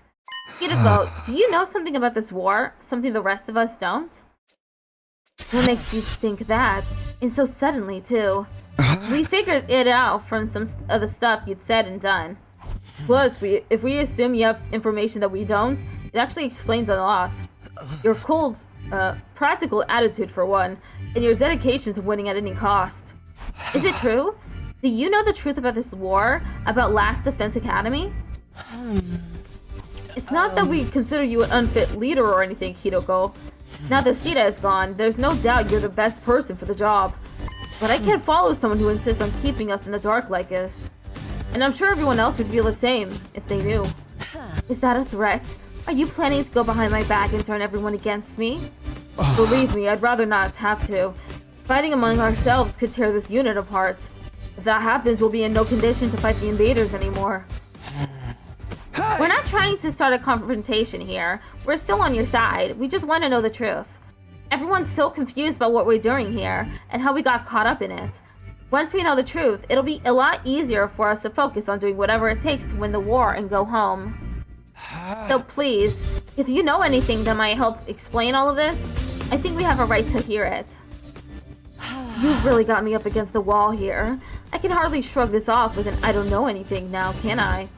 Hiroko, do you know something about this war? Something the rest of us don't? What makes you think that? And so suddenly, too. We figured it out from some of the stuff you'd said and done. Plus, if we assume you have information that we don't, it actually explains a lot. Your cold, practical attitude for one, and your dedication to winning at any cost. Is it true? Do you know the truth about this war? About Last Defense Academy? It's not that we consider you an unfit leader or anything, Hiroko. Now that Sita is gone, there's no doubt you're the best person for the job. But I can't follow someone who insists on keeping us in the dark like this. And I'm sure everyone else would feel the same, if they knew. Is that a threat? Are you planning to go behind my back and turn everyone against me? Believe me, I'd rather not have to. Fighting among ourselves could tear this unit apart. If that happens, we'll be in no condition to fight the invaders anymore. We're not trying to start a confrontation here. We're still on your side. We just want to know the truth. Everyone's so confused about what we're doing here, and how we got caught up in it. Once we know the truth, it'll be a lot easier for us to focus on doing whatever it takes to win the war and go home. So please, if you know anything that might help explain all of this, I think we have a right to hear it. You've really got me up against the wall here. I can hardly shrug this off with an I don't know anything now, can I?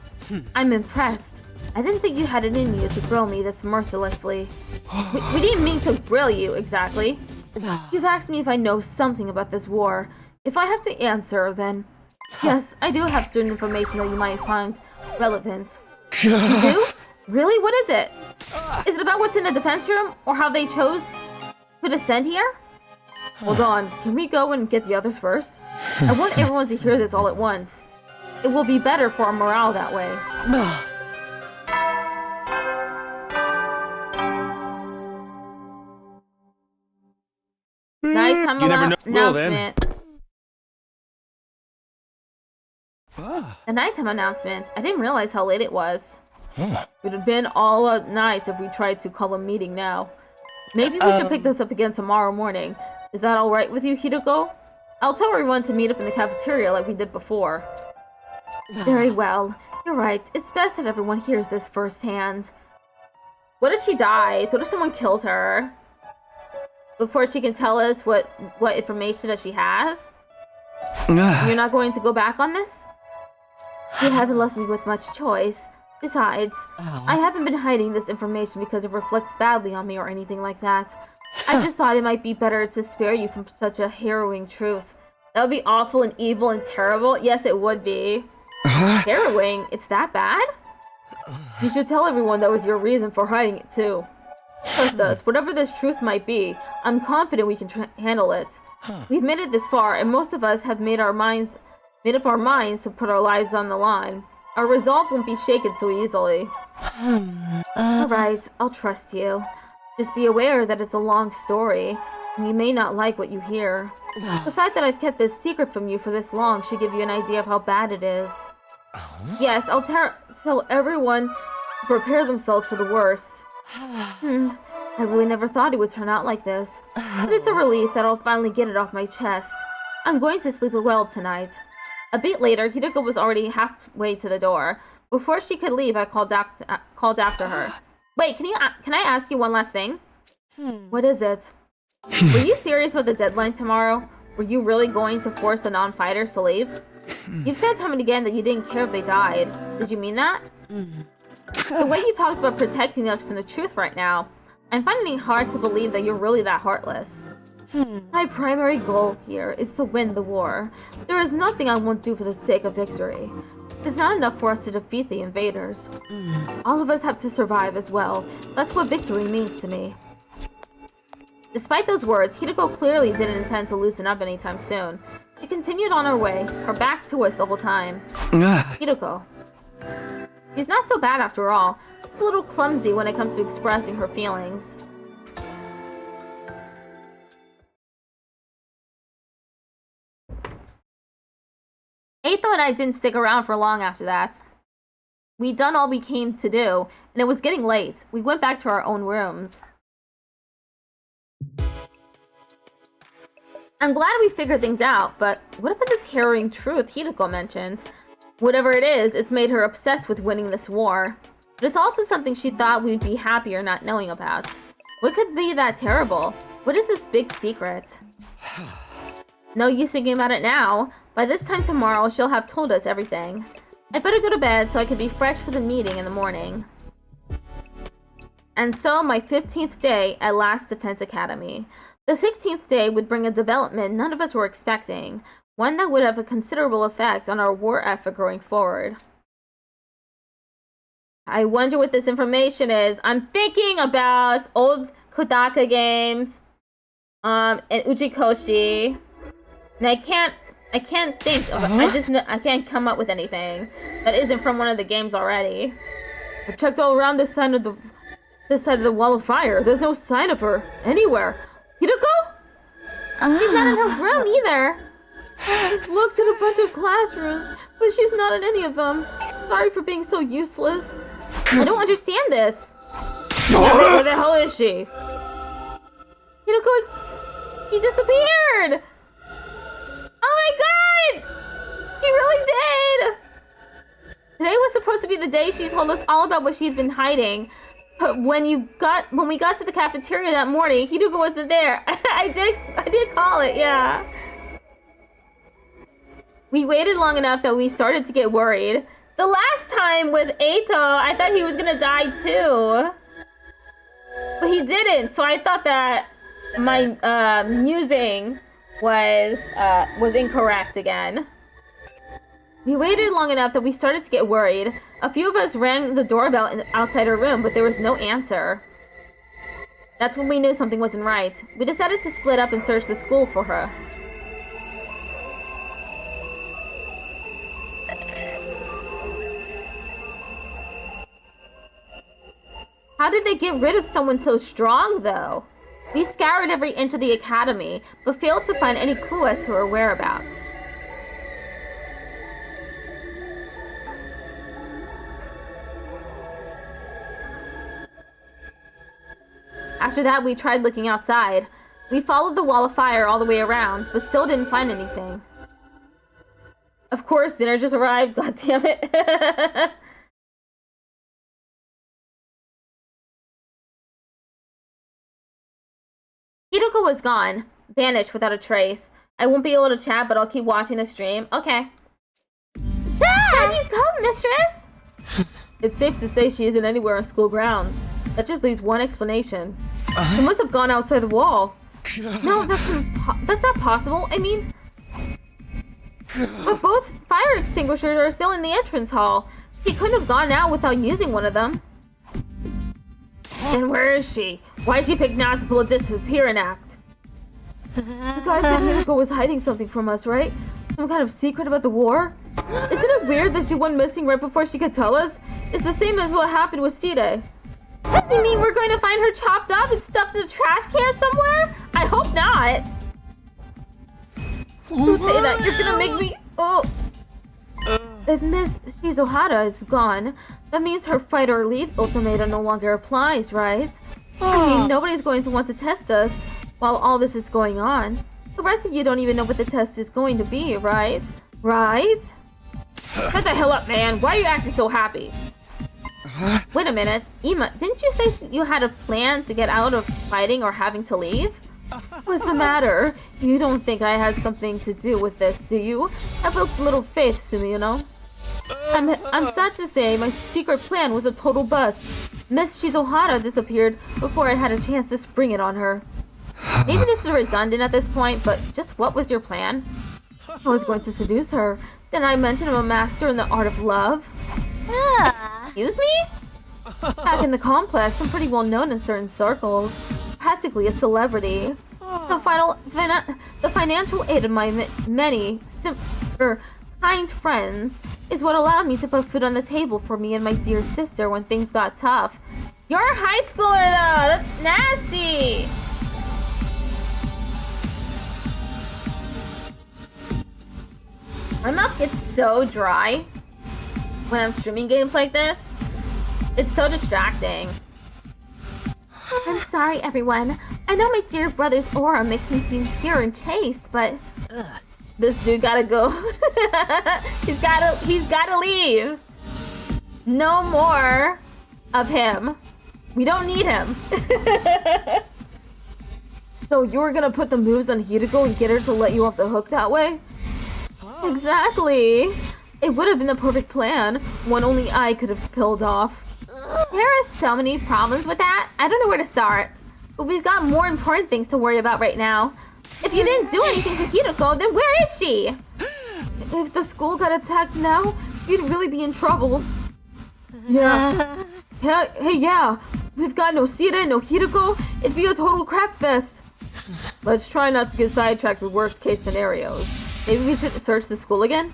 I'm impressed. I didn't think you had it in you to grill me this mercilessly. We didn't mean to grill you, exactly. You've asked me if I know something about this war. If I have to answer, then... Yes, I do have certain information that you might find relevant. You do? Really? What is it? Is it about what's in the defense room? Or how they chose to descend here? Hold on, can we go and get the others first? I want everyone to hear this all at once. It will be better for our morale that way. Nighttime You never know. Well, then. announcement. A nighttime announcement. I didn't realize how late it was. It would have been all night if we tried to call a meeting now. Maybe we should pick this up again tomorrow morning. Is that alright with you, Hideko? I'll tell everyone to meet up in the cafeteria like we did before. Very well. You're right. It's best that everyone hears this firsthand. What if she dies? What if someone kills her? Before she can tell us what information that she has? You're not going to go back on this? You haven't left me with much choice. Besides, I haven't been hiding this information because it reflects badly on me or anything like that. I just thought it might be better to spare you from such a harrowing truth. That would be awful and evil and terrible. Yes, it would be. Harrowing? It's that bad? You should tell everyone that was your reason for hiding it too. Trust us, whatever this truth might be, I'm confident we can handle it. We've made it this far, and most of us have made up our minds to put our lives on the line. Our resolve won't be shaken so easily. Alright, I'll trust you. Just be aware that it's a long story, and you may not like what you hear. The fact that I've kept this secret from you for this long should give you an idea of how bad it is. Yes, I'll tell everyone to prepare themselves for the worst. I really never thought it would turn out like this, but it's a relief that I'll finally get it off my chest. I'm going to sleep well tonight. A bit later, Hideko was already halfway to the door. Before she could leave, I called after her. Wait, can I ask you one last thing? What is it? Were you serious with the deadline tomorrow? Were you really going to force the non-fighters to leave? You've said time and again that you didn't care if they died. Did you mean that? The way you talked about protecting us from the truth right now, I'm finding it hard to believe that you're really that heartless. My primary goal here is to win the war. There is nothing I won't do for the sake of victory. It's not enough for us to defeat the invaders. All of us have to survive as well. That's what victory means to me. Despite those words, Hideko clearly didn't intend to loosen up anytime soon. She continued on her way, her back to us the whole time. Hideko. She's not so bad after all. She's a little clumsy when it comes to expressing her feelings. Eito and I didn't stick around for long after that. We'd done all we came to do, and it was getting late. We went back to our own rooms. I'm glad we figured things out, but what about this harrowing truth Hideko mentioned? Whatever it is, it's made her obsessed with winning this war. But it's also something she thought we'd be happier not knowing about. What could be that terrible? What is this big secret? No use thinking about it now. By this time tomorrow, she'll have told us everything. I'd better go to bed so I can be fresh for the meeting in the morning. And so, my 15th day at Last Defense Academy. The 16th day would bring a development none of us were expecting, one that would have a considerable effect on our war effort going forward. I wonder what this information is. I'm thinking about old Kodaka games, and Ujikoshi, and I can't think of it. I can't come up with anything that isn't from one of the games already. I checked all around this side of the wall of fire. There's no sign of her anywhere. Hideko? She's not in her room either. I've looked at a bunch of classrooms, but she's not in any of them. Sorry for being so useless. I don't understand this. Where the hell is she? He disappeared! Oh my god! He really did! Today was supposed to be the day she told us all about what she'd been hiding. But when we got to the cafeteria that morning, Hideko wasn't there. I did call it, yeah. We waited long enough that we started to get worried. The last time with Eito, I thought he was gonna die too. But he didn't, so I thought that my musing was incorrect again. We waited long enough that we started to get worried. A few of us rang the doorbell outside her room, but there was no answer. That's when we knew something wasn't right. We decided to split up and search the school for her. How did they get rid of someone so strong, though? We scoured every inch of the academy, but failed to find any clue as to her whereabouts. After that, we tried looking outside. We followed the wall of fire all the way around, but still didn't find anything. Of course, dinner just arrived. God damn it. Hideko was gone. Vanished without a trace. I won't be able to chat, but I'll keep watching the stream. Okay. Where you go, mistress? It's safe to say she isn't anywhere on school grounds. That just leaves one explanation. She must have gone outside the wall. No, that's not possible. I mean... But both fire extinguishers are still in the entrance hall. She couldn't have gone out without using one of them. Then where is she? Why did she pick now to pull a disappearing act? You guys said Hideko was hiding something from us, right? Some kind of secret about the war? Isn't it weird that she went missing right before she could tell us? It's the same as what happened with Side. You mean we're going to find her chopped up and stuffed in a trash can somewhere? I hope not. You say that, you're gonna make me... Oh. If Miss Shizuhara is gone, that means her fight or leave ultimatum no longer applies, right? I mean, nobody's going to want to test us while all this is going on. The rest of you don't even know what the test is going to be, right? Right? Shut the hell up, man. Why are you acting so happy? Wait a minute. Ima, didn't you say you had a plan to get out of fighting or having to leave? What's the matter? You don't think I had something to do with this, do you? Have a little faith, Sumino. I'm sad to say my secret plan was a total bust. Miss Shizuhara disappeared before I had a chance to spring it on her. Maybe this is redundant at this point, but just what was your plan? I was going to seduce her. Then I mentioned I'm a master in the art of love. Excuse me? Back in the complex, I'm pretty well known in certain circles. Practically a celebrity. The financial aid of my many kind friends is what allowed me to put food on the table for me and my dear sister when things got tough. You're a high schooler though! That's nasty! My mouth gets so dry when I'm streaming games like this. It's so distracting. I'm sorry, everyone. I know my dear brother's aura makes him seem pure and chaste, but this dude gotta go. he's gotta leave. No more of him. We don't need him. So you were gonna put the moves on Hideko and get her to let you off the hook that way? Exactly. It would have been the perfect plan. One only I could have pulled off. There are so many problems with that. I don't know where to start. But we've got more important things to worry about right now. If you didn't do anything to Hideko, then where is she? If the school got attacked now, you'd really be in trouble. Yeah. Hey, yeah. We've got no Sida, no Hideko. It'd be a total crap fest. Let's try not to get sidetracked with worst case scenarios. Maybe we should search the school again?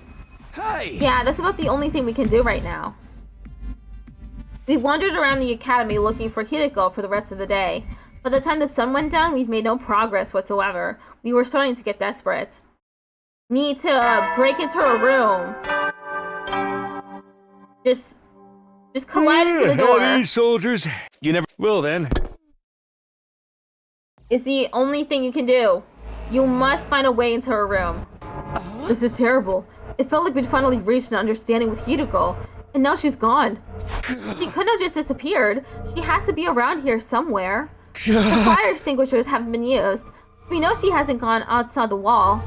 Hey! Yeah, that's about the only thing we can do right now. We wandered around the academy looking for Hideko for the rest of the day. By the time the sun went down, we've made no progress whatsoever. We were starting to get desperate. Need to break into her room. Just collide into the door. Howdy, soldiers. You never will then. It's the only thing you can do. You must find a way into her room. This is terrible. It felt like we'd finally reached an understanding with Hideko, and now she's gone. She couldn't have just disappeared. She has to be around here somewhere. The fire extinguishers haven't been used. We know she hasn't gone outside the wall.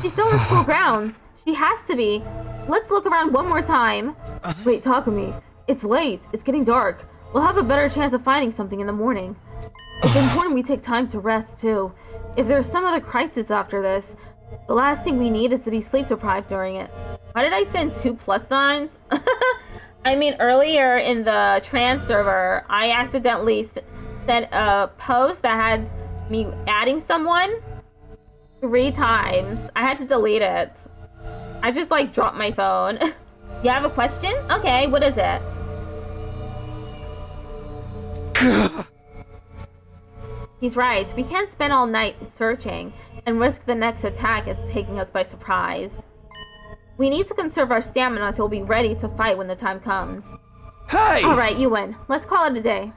She's still in school grounds. She has to be. Let's look around one more time. Wait, Takumi. It's late. It's getting dark. We'll have a better chance of finding something in the morning. It's important we take time to rest, too. If there's some other crisis after this, the last thing we need is to be sleep deprived during it. Why did I send 2 plus signs? I mean, earlier in the trans server, I accidentally sent a post that had me adding someone 3 times. I had to delete it. I just, like, dropped my phone. You have a question? Okay, what is it? He's right. We can't spend all night searching and risk the next attack taking us by surprise. We need to conserve our stamina so we'll be ready to fight when the time comes. Hey! Alright, you win. Let's call it a day.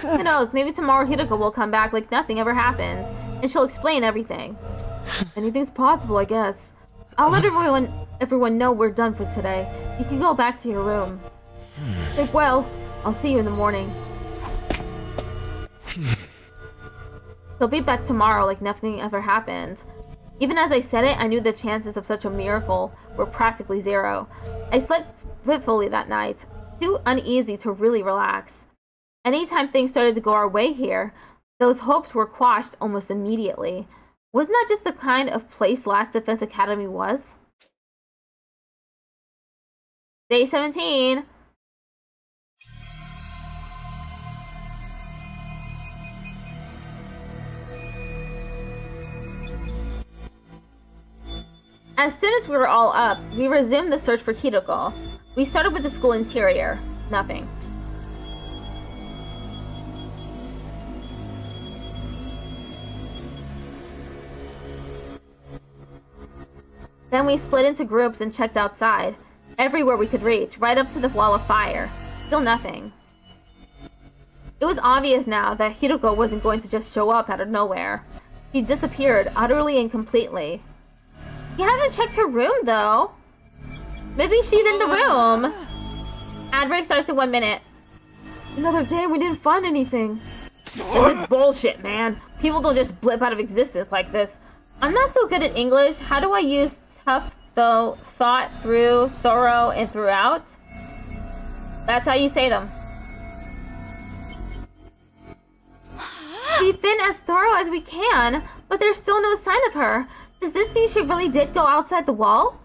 Who knows, maybe tomorrow Hideko will come back like nothing ever happened, and she'll explain everything. Anything's possible, I guess. I'll let everyone know we're done for today. You can go back to your room. Sleep well. I'll see you in the morning. He'll be back tomorrow like nothing ever happened. Even as I said it, I knew the chances of such a miracle were practically zero. I slept fitfully that night, too uneasy to really relax. Anytime things started to go our way here, those hopes were quashed almost immediately. Wasn't that just the kind of place Last Defense Academy was? Day 17. As soon as we were all up, we resumed the search for Hideko. We started with the school interior. Nothing. Then we split into groups and checked outside. Everywhere we could reach, right up to the wall of fire. Still nothing. It was obvious now that Hideko wasn't going to just show up out of nowhere. She disappeared utterly and completely. You haven't checked her room, though. Maybe she's in the room. Ad break starts in 1 minute. Another day we didn't find anything. This is bullshit, man. People don't just blip out of existence like this. I'm not so good at English. How do I use tough, though, thought, through, thorough, and throughout? That's how you say them. We've been as thorough as we can, but there's still no sign of her. Does this mean she really did go outside the wall?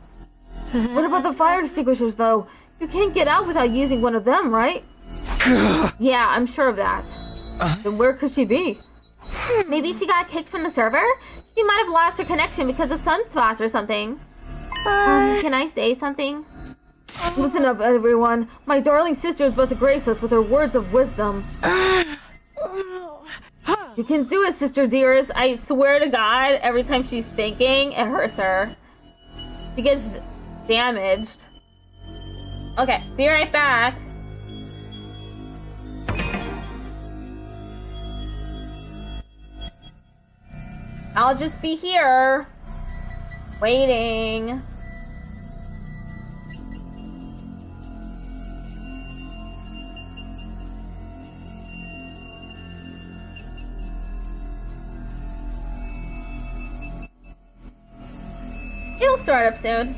What about the fire extinguishers, though? You can't get out without using one of them, right? Yeah, I'm sure of that. Then where could she be? Maybe she got kicked from the server? She might have lost her connection because of sunspots or something. Can I say something? Listen up, everyone. My darling sister is about to grace us with her words of wisdom. You can do it, sister dearest. I swear to God, every time she's thinking, it hurts her. She gets damaged. Okay, be right back. I'll just be here, waiting. It'll start up soon.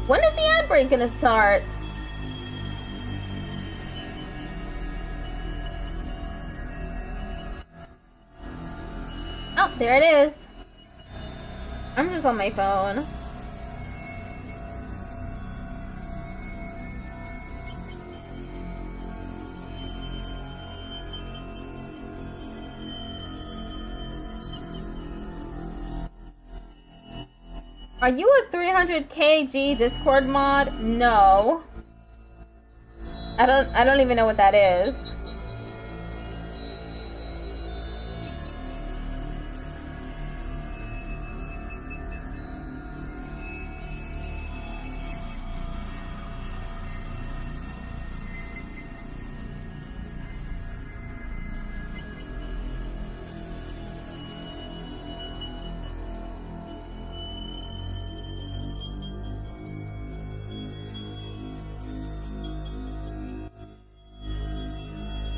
When is the ad break gonna start? Oh, there it is. I'm just on my phone. Are you a 300 kg Discord mod? No. I don't even know what that is.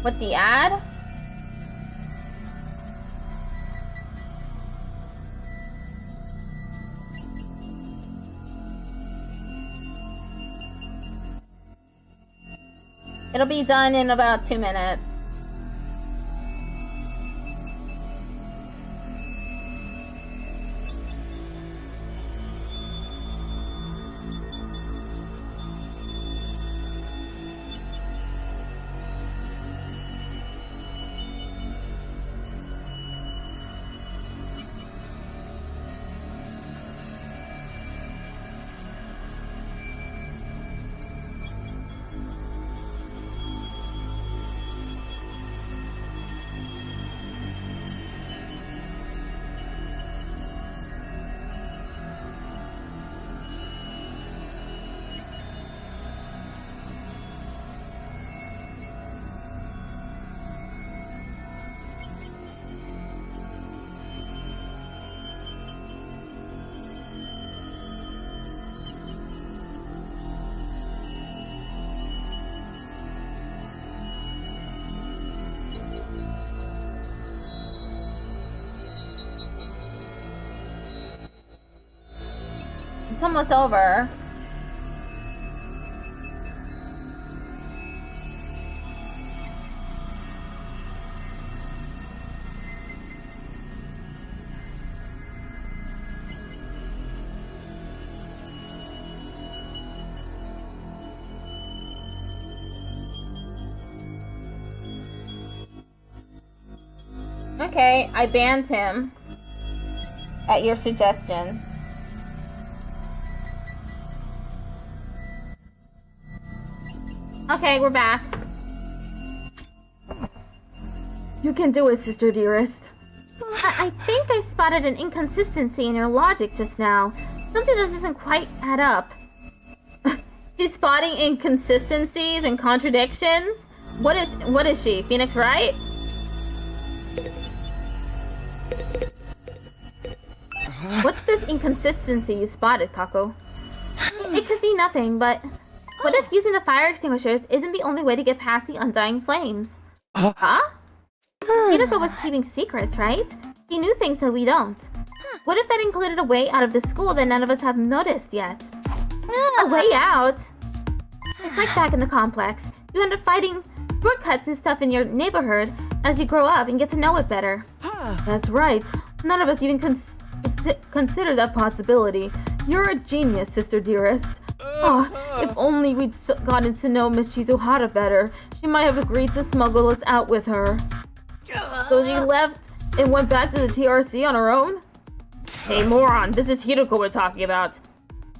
What, the ad? It'll be done in about 2 minutes. It's almost over. Okay, I banned him at your suggestion. Okay, we're back. You can do it, sister dearest. I think I spotted an inconsistency in your logic just now. Something that doesn't quite add up. She's spotting inconsistencies and contradictions? What is she? Phoenix Wright? What's this inconsistency you spotted, Kako? It could be nothing, but what if using the fire extinguishers isn't the only way to get past the undying flames? Huh? Hideko was keeping secrets, right? He knew things that we don't. What if that included a way out of the school that none of us have noticed yet? A way out? It's like back in the complex. You end up fighting shortcuts and stuff in your neighborhood as you grow up and get to know it better. That's right. None of us even consider that possibility. You're a genius, sister dearest. Oh, if only we'd gotten to know Miss Shizuhara better, she might have agreed to smuggle us out with her. So she left and went back to the TRC on her own? Hey moron, this is Hideko we're talking about.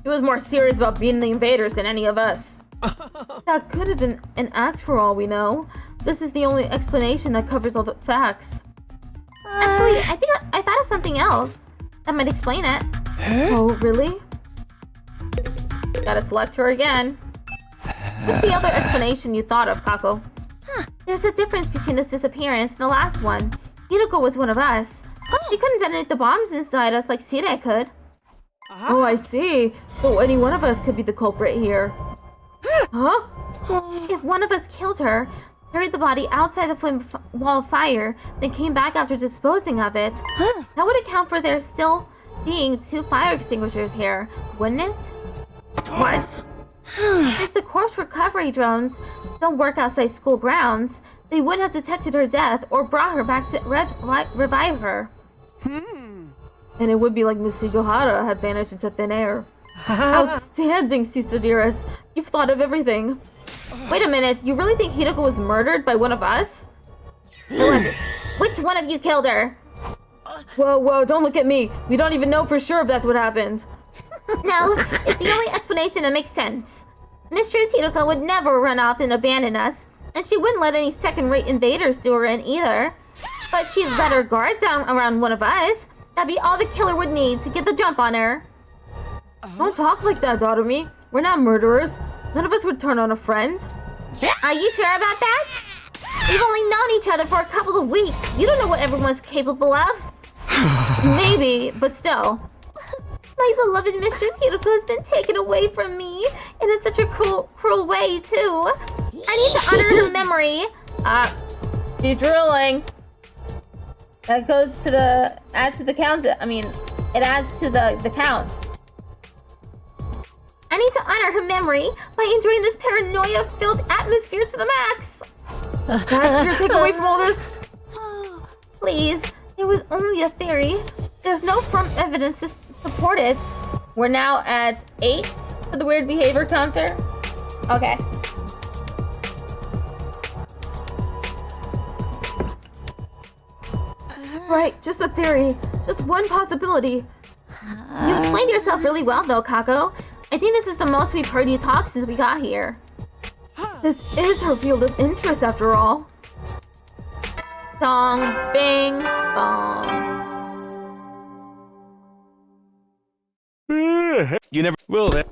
He was more serious about beating the invaders than any of us. That could have been an act for all we know. This is the only explanation that covers all the facts. Actually, I think I thought of something else that might explain it. Oh, really? Gotta select her again. What's the other explanation you thought of, Kako? There's a difference between this disappearance and the last one. Hideko was one of us. She couldn't detonate the bombs inside us like Sire could. Oh, I see. So any one of us could be the culprit here. Huh? If one of us killed her, carried the body outside the flame wall of fire, then came back after disposing of it, that would account for there still being 2 fire extinguishers here, wouldn't it? What? Since the corpse recovery drones don't work outside school grounds, they would have detected her death or brought her back to revive her. And it would be like Miss Shizuhara had vanished into thin air. Outstanding, sister dearest. You've thought of everything. Wait a minute, you really think Hideko was murdered by one of us? Who was it? Which one of you killed her? Whoa, don't look at me. We don't even know for sure if that's what happened. No, it's the only explanation that makes sense. Mistress Hideko would never run off and abandon us, and she wouldn't let any second-rate invaders do her in either. But she'd let her guard down around one of us. That'd be all the killer would need to get the jump on her. Don't talk like that, Dotomi. We're not murderers. None of us would turn on a friend. Are you sure about that? We've only known each other for a couple of weeks. You don't know what everyone's capable of. Maybe, but still. My beloved Mistress Hideko has been taken away from me. And in such a cruel way, too. I need to honor her memory. She's drooling. That goes to the... adds to the count. I mean, it adds to the count. I need to honor her memory by enjoying this paranoia-filled atmosphere to the max. That's your takeaway from all this? Please, it was only a theory. There's no firm evidence to support it. We're now at 8 for the weird behavior counter. Okay. Right, just a theory. Just one possibility. You explained yourself really well though, Kako. I think this is the most we've heard you talk since we got here. This is her field of interest after all. Dong, bing, bong. You never will then.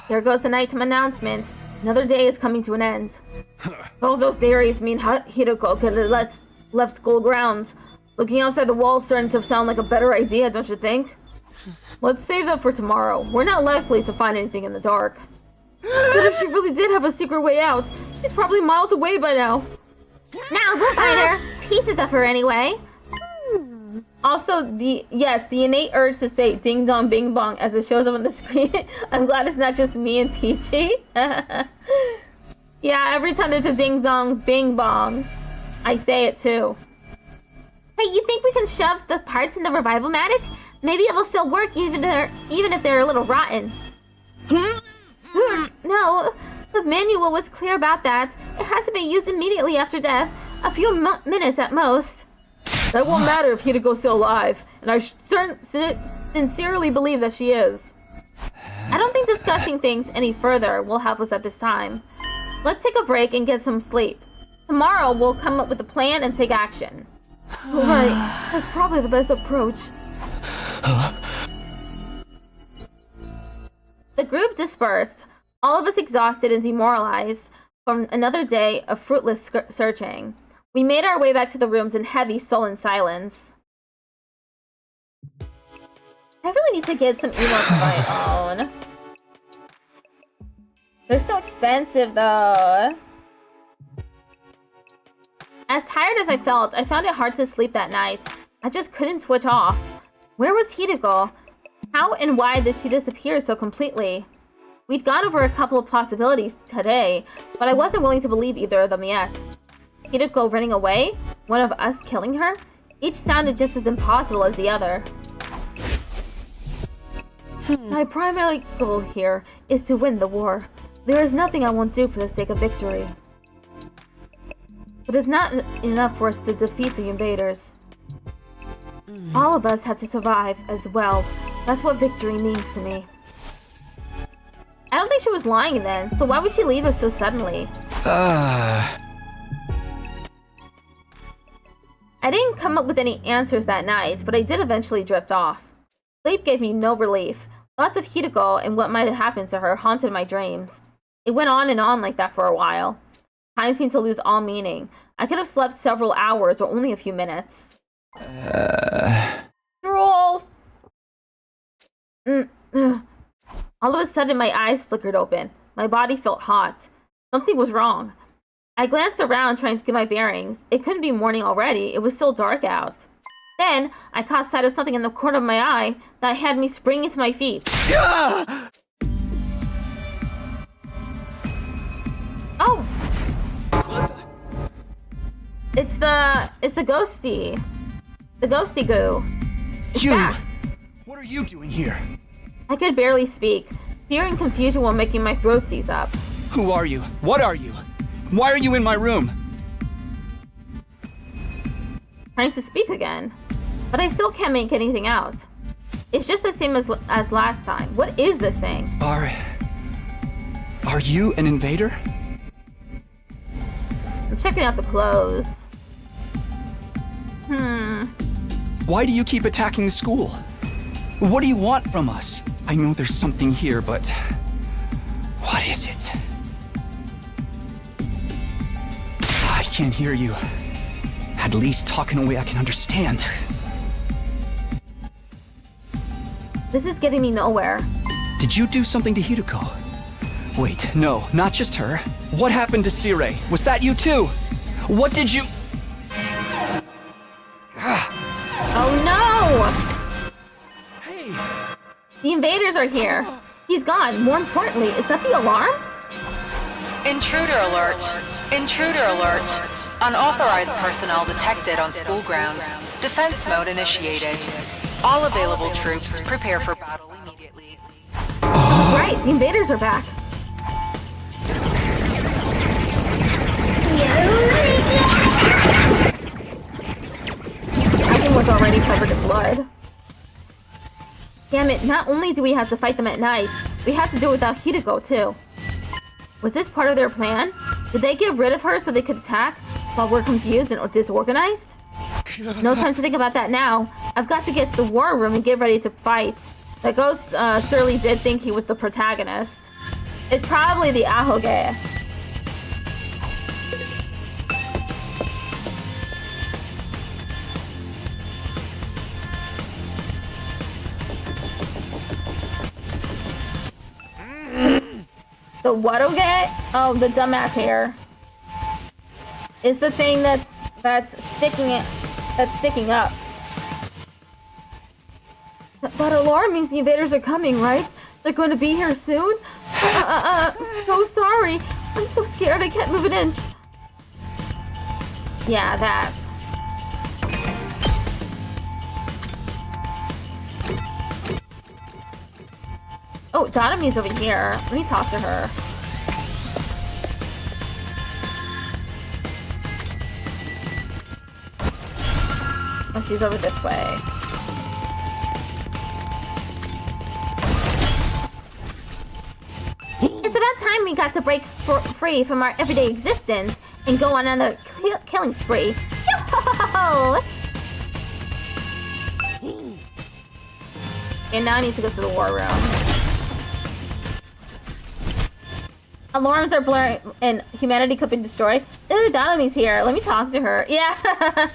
There goes the nighttime announcement. Another day is coming to an end. All those theories mean Hideko could have left school grounds. Looking outside the walls starting to sound like a better idea, don't you think? Let's save that for tomorrow. We're not likely to find anything in the dark. But if she really did have a secret way out, she's probably miles away by now. Now we'll find her. Pieces of her anyway. Also, the innate urge to say ding dong bing bong as it shows up on the screen. I'm glad it's not just me and Peachy. Yeah, every time there's a ding dong bing bong, I say it too. Hey, you think we can shove the parts in the revival-matic? Maybe it'll still work even if they're a little rotten. No, the manual was clear about that. It has to be used immediately after death, a few minutes at most. That won't matter if Hidiko's still alive, and I sincerely believe that she is. I don't think discussing things any further will help us at this time. Let's take a break and get some sleep. Tomorrow we'll come up with a plan and take action. Right, that's probably the best approach. The group dispersed, all of us exhausted and demoralized from another day of fruitless searching. We made our way back to the rooms in heavy, sullen silence. I really need to get some emotes of my own. They're so expensive, though. As tired as I felt, I found it hard to sleep that night. I just couldn't switch off. Where was Hideko? How and why did she disappear so completely? We'd gone over a couple of possibilities today, but I wasn't willing to believe either of them yet. Hideko running away? One of us killing her? Each sounded just as impossible as the other. My primary goal here is to win the war. There is nothing I won't do for the sake of victory. But it's not enough for us to defeat the invaders. All of us have to survive as well. That's what victory means to me. I don't think she was lying then, so why would she leave us so suddenly? I didn't come up with any answers that night, but I did eventually drift off. Sleep gave me no relief. Thoughts of Hideko and what might have happened to her haunted my dreams. It went on and on like that for a while. Time seemed to lose all meaning. I could have slept several hours or only a few minutes. Drool! All of a sudden, my eyes flickered open. My body felt hot. Something was wrong. I glanced around trying to get my bearings. It couldn't be morning already. It was still dark out. Then, I caught sight of something in the corner of my eye that had me springing to my feet. Oh! It's the ghosty. The ghosty goo. It's back. What are you doing here? I could barely speak. Fear and confusion were making my throat seize up. Who are you? What are you? Why are you in my room? Trying to speak again. But I still can't make anything out. It's just the same as last time. What is this thing? Are you an invader? I'm checking out the clothes. Why do you keep attacking the school? What do you want from us? I know there's something here, but what is it? I can't hear you. At least talk in a way I can understand. This is getting me nowhere. Did you do something to Hideko? Wait, no, not just her. What happened to Sirei? Was that you too? What did you... Oh no! Hey! The invaders are here. He's gone. More importantly, is that the alarm? Intruder alert! Intruder alert! Unauthorized personnel detected on school grounds. Defense mode initiated. All available troops prepare for battle immediately. Right, the invaders are back. Everyone was already covered in blood. Damn it, not only do we have to fight them at night, we have to do it without Hideko too. Was this part of their plan? Did they get rid of her so they could attack while we're confused and disorganized? No time to think about that now. I've got to get to the war room and get ready to fight. The ghost surely did think he was the protagonist. It's probably the Ahoge. The what-oge? Oh, the dumbass hair. It's the thing that's sticking up. That alarm means the invaders are coming, right? They're going to be here soon? So sorry. I'm so scared I can't move an inch. Yeah, that. Oh, Donami's over here. Let me talk to her. Oh, she's over this way. It's about time we got to break free from our everyday existence and go on another killing spree. Yo-ho-ho-ho! And now I need to go to the war room. Alarms are blaring and humanity could be destroyed. Ooh, Donami's here. Let me talk to her. Yeah.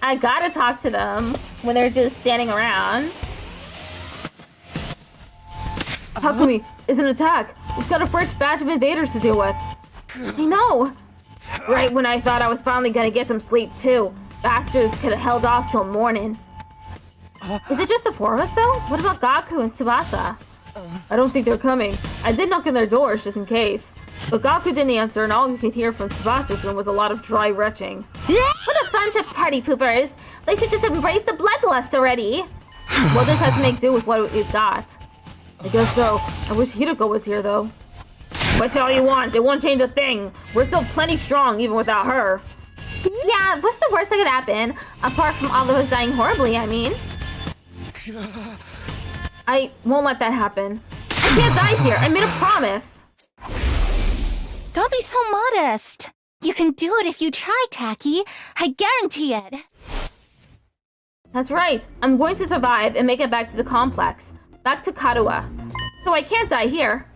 I gotta talk to them when they're just standing around. Takumi, it's an attack. We've got a fresh batch of invaders to deal with. I know. Right when I thought I was finally gonna get some sleep too. Bastards could have held off till morning. Is it just the four of us though? What about Gaku and Tsubasa? I don't think they're coming. I did knock on their doors just in case. But Gaku didn't answer and all you could hear from Tsubasa's room was a lot of dry retching. What a bunch of party poopers! They should just embrace the bloodlust already! We'll just have to make do with what we've got. I guess so. I wish Hiroko was here though. Wish all you want, it won't change a thing. We're still plenty strong even without her. Yeah, what's the worst that could happen? Apart from all of us dying horribly, I mean. I won't let that happen. I can't die here. I made a promise. Don't be so modest. You can do it if you try, Taki. I guarantee it. That's right. I'm going to survive and make it back to the complex. Back to Karuwa. So I can't die here.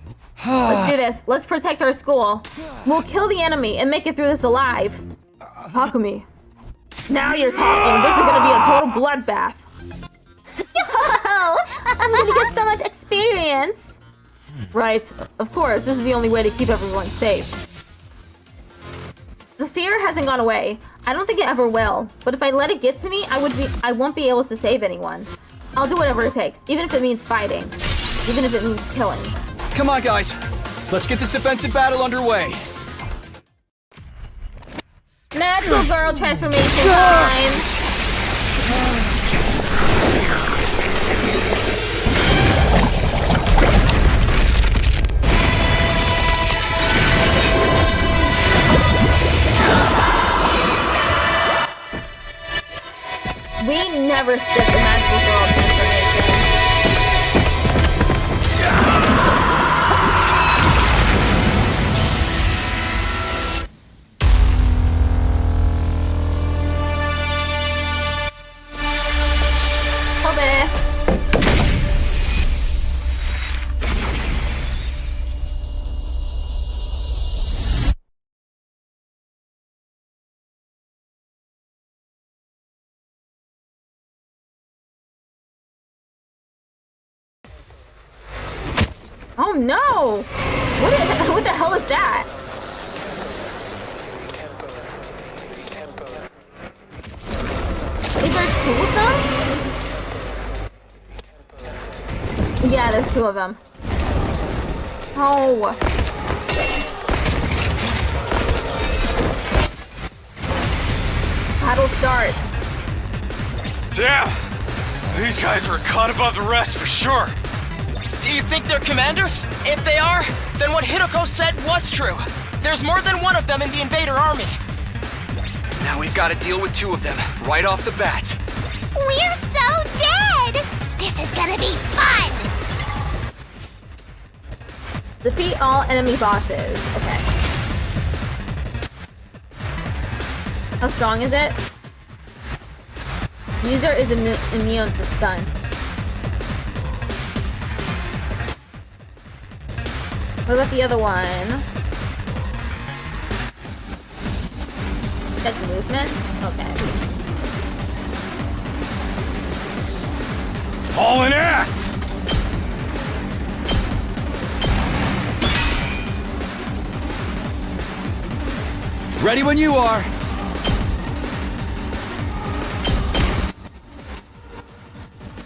Let's do this. Let's protect our school. We'll kill the enemy and make it through this alive. Takumi. Now you're talking. This is gonna be a total bloodbath. Yo! I'm gonna get so much experience! Right, of course, this is the only way to keep everyone safe. The fear hasn't gone away. I don't think it ever will. But if I let it get to me, I won't be able to save anyone. I'll do whatever it takes, even if it means fighting. Even if it means killing. Come on, guys. Let's get this defensive battle underway. Natural girl transformation time! We never skip the magical girl transformation. Kobe. Oh no! What the hell is that? Is there two of them? Yeah, there's two of them. Oh. Battle start. Damn! These guys are a cut above the rest for sure. Do you think they're commanders? If they are, then what Hiroko said was true. There's more than one of them in the invader army. Now we've got to deal with two of them, right off the bat. We're so dead! This is gonna be fun! Defeat all enemy bosses. Okay. How strong is it? User is immune to stun. What about the other one? That's movement? Okay. Hauling ass! Ready when you are.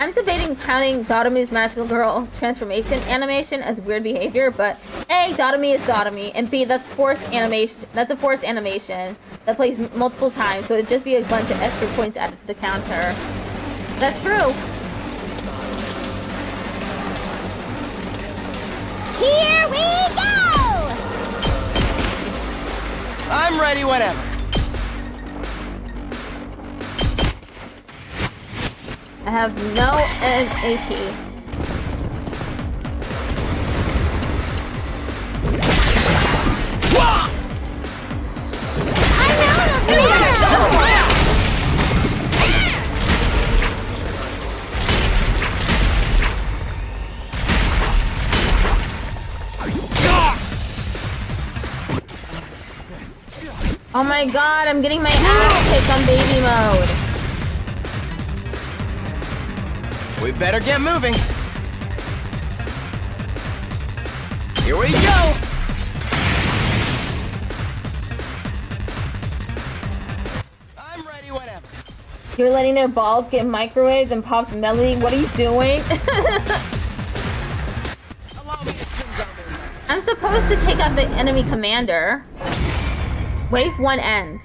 I'm debating counting Dotomi's magical girl transformation animation as weird behavior, but A, Dotomi is Dotomi, and B, that's forced animation. That's a forced animation that plays multiple times, so it'd just be a bunch of extra points added to the counter. That's true. Here we go! I'm ready whenever. I have no NAP. Oh my god, I'm getting my ass kicked on baby mode. We better get moving. Here we go! I'm ready whenever. You're letting their balls get microwaved and popped. Melody, what are you doing? I'm supposed to take out the enemy commander. Wave 1 ends.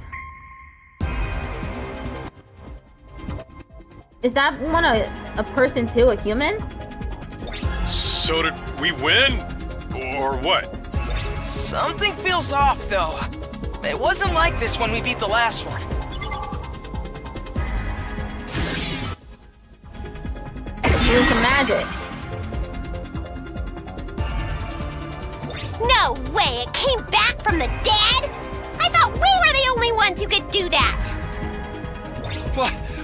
Is that one a person too, a human? So did we win? Or what? Something feels off, though. It wasn't like this when we beat the last one. Use some magic. No way! It came back from the dead? I thought we were the only ones who could do that!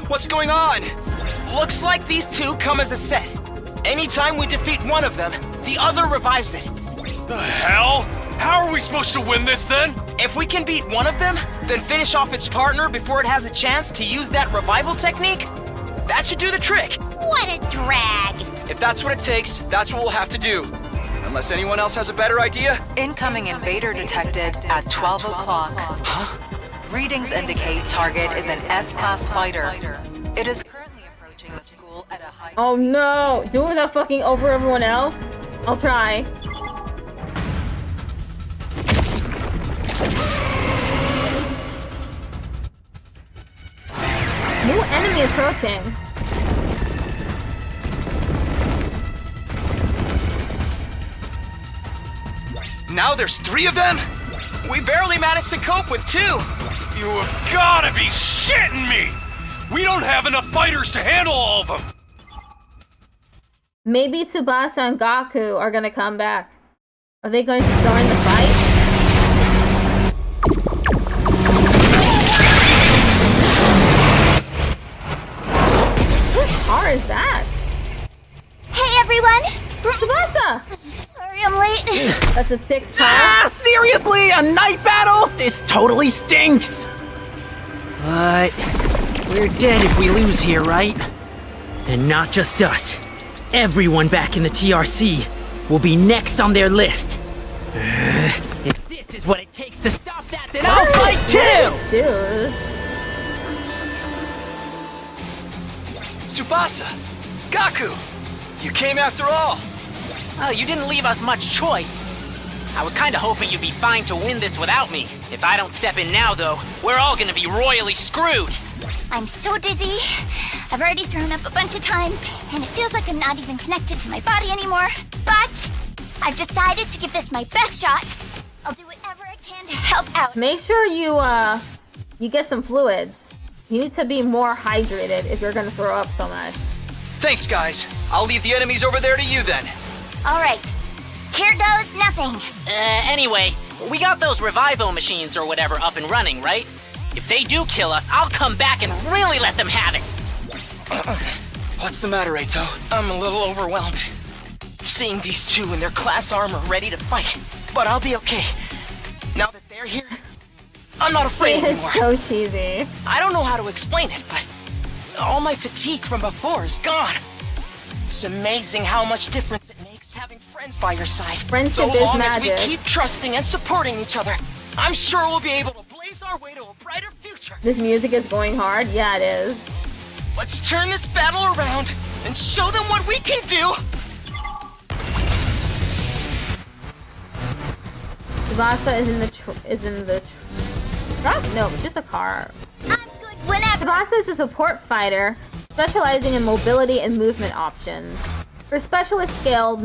What's going on? Looks like these two come as a set. Anytime we defeat one of them, the other revives it. The hell? How are we supposed to win this then? If we can beat one of them, then finish off its partner before it has a chance to use that revival technique, that should do the trick. What a drag! If that's what it takes, that's what we'll have to do. Unless anyone else has a better idea? Incoming invader detected at 12 o'clock. Huh? Readings indicate target is an S-class fighter. It is currently approaching the school at a high speed. Oh no! Do it without fucking over everyone else? I'll try. New enemy approaching. Now there's 3 of them? We barely managed to cope with 2. You have gotta be shitting me! We don't have enough fighters to handle all of them! Maybe Tsubasa and Gaku are gonna come back. Are they going to join the fight? Whose car is that? Hey everyone! Tsubasa! Sorry I'm late. That's a sick car. Ah, seriously? A night battle? This totally stinks! But we're dead if we lose here, right? And not just us. Everyone back in the TRC will be next on their list. If this is what it takes to stop that, then I'll fight too! Dude. Tsubasa! Gaku! You came after all! Well, you didn't leave us much choice. I was kinda hoping you'd be fine to win this without me. If I don't step in now, though, we're all gonna be royally screwed. I'm so dizzy. I've already thrown up a bunch of times, and it feels like I'm not even connected to my body anymore. But I've decided to give this my best shot. I'll do whatever I can to help out. Make sure you get some fluids. You need to be more hydrated if you're gonna throw up so much. Thanks, guys. I'll leave the enemies over there to you then. All right. Here goes nothing. Anyway, we got those Revivo machines or whatever up and running, right? If they do kill us, I'll come back and really let them have it. What's the matter, Eito? I'm a little overwhelmed. Seeing these two in their class armor ready to fight. But I'll be okay. Now that they're here, I'm not afraid anymore. It's so cheesy. I don't know how to explain it, but all my fatigue from before is gone. It's amazing how much difference it makes having friends by your side. Friendship so is long magic. as we keep trusting and supporting each other, I'm sure we'll be able to blaze our way to a brighter future. This music is going hard. Yeah, it is. Let's turn this battle around and show them what we can do! Tsubasa is in the truck? No, just a car. I'm good whenever. Tsubasa is a support fighter, specializing in mobility and movement options. Her specialist skill,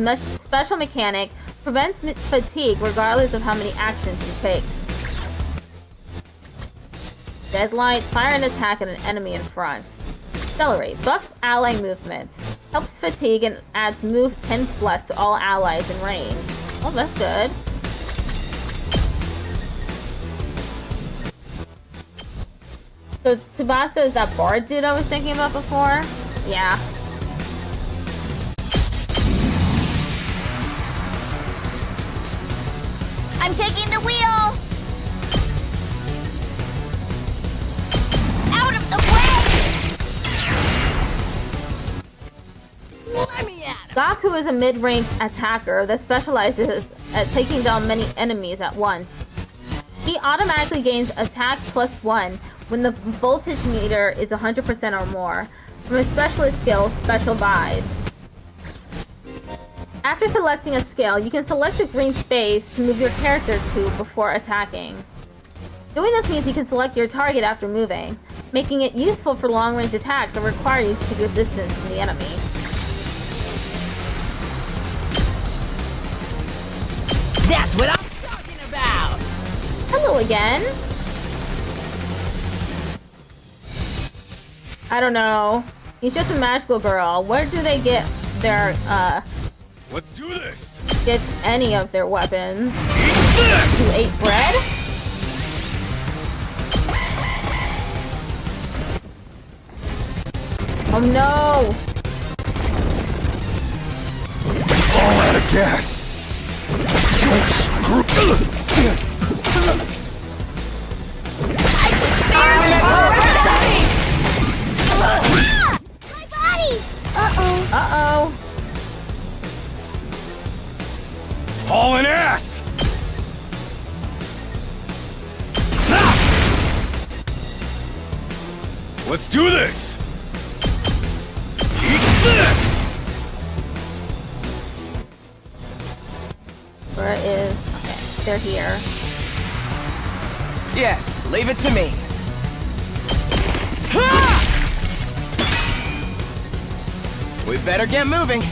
special mechanic, prevents fatigue regardless of how many actions she takes. Deadlight, fire an attack at an enemy in front. Accelerate, buffs ally movement. Helps fatigue and adds move 10+ to all allies in range. Oh, that's good. So Tsubasa is that bard dude I was thinking about before? Yeah. I'm taking the wheel! Out of the way! Let me at him! Gaku is a mid-range attacker that specializes at taking down many enemies at once. He automatically gains attack +1 when the voltage meter is 100% or more from his specialist skill, Special Vibes. After selecting a skill, you can select a green space to move your character to before attacking. Doing this means you can select your target after moving, making it useful for long-range attacks that require you to keep your distance from the enemy. That's what I'm talking about! Hello again. I don't know. He's just a magical girl. Where do they get their, Let's do this! get any of their weapons? Eat this! You ate bread? Oh no! All out of gas! Don't screw... My body! Uh-oh. Uh-oh. Hauling ass! Let's do this! Eat this! Where is... Okay, they're here. Yes, leave it to me. We better get moving.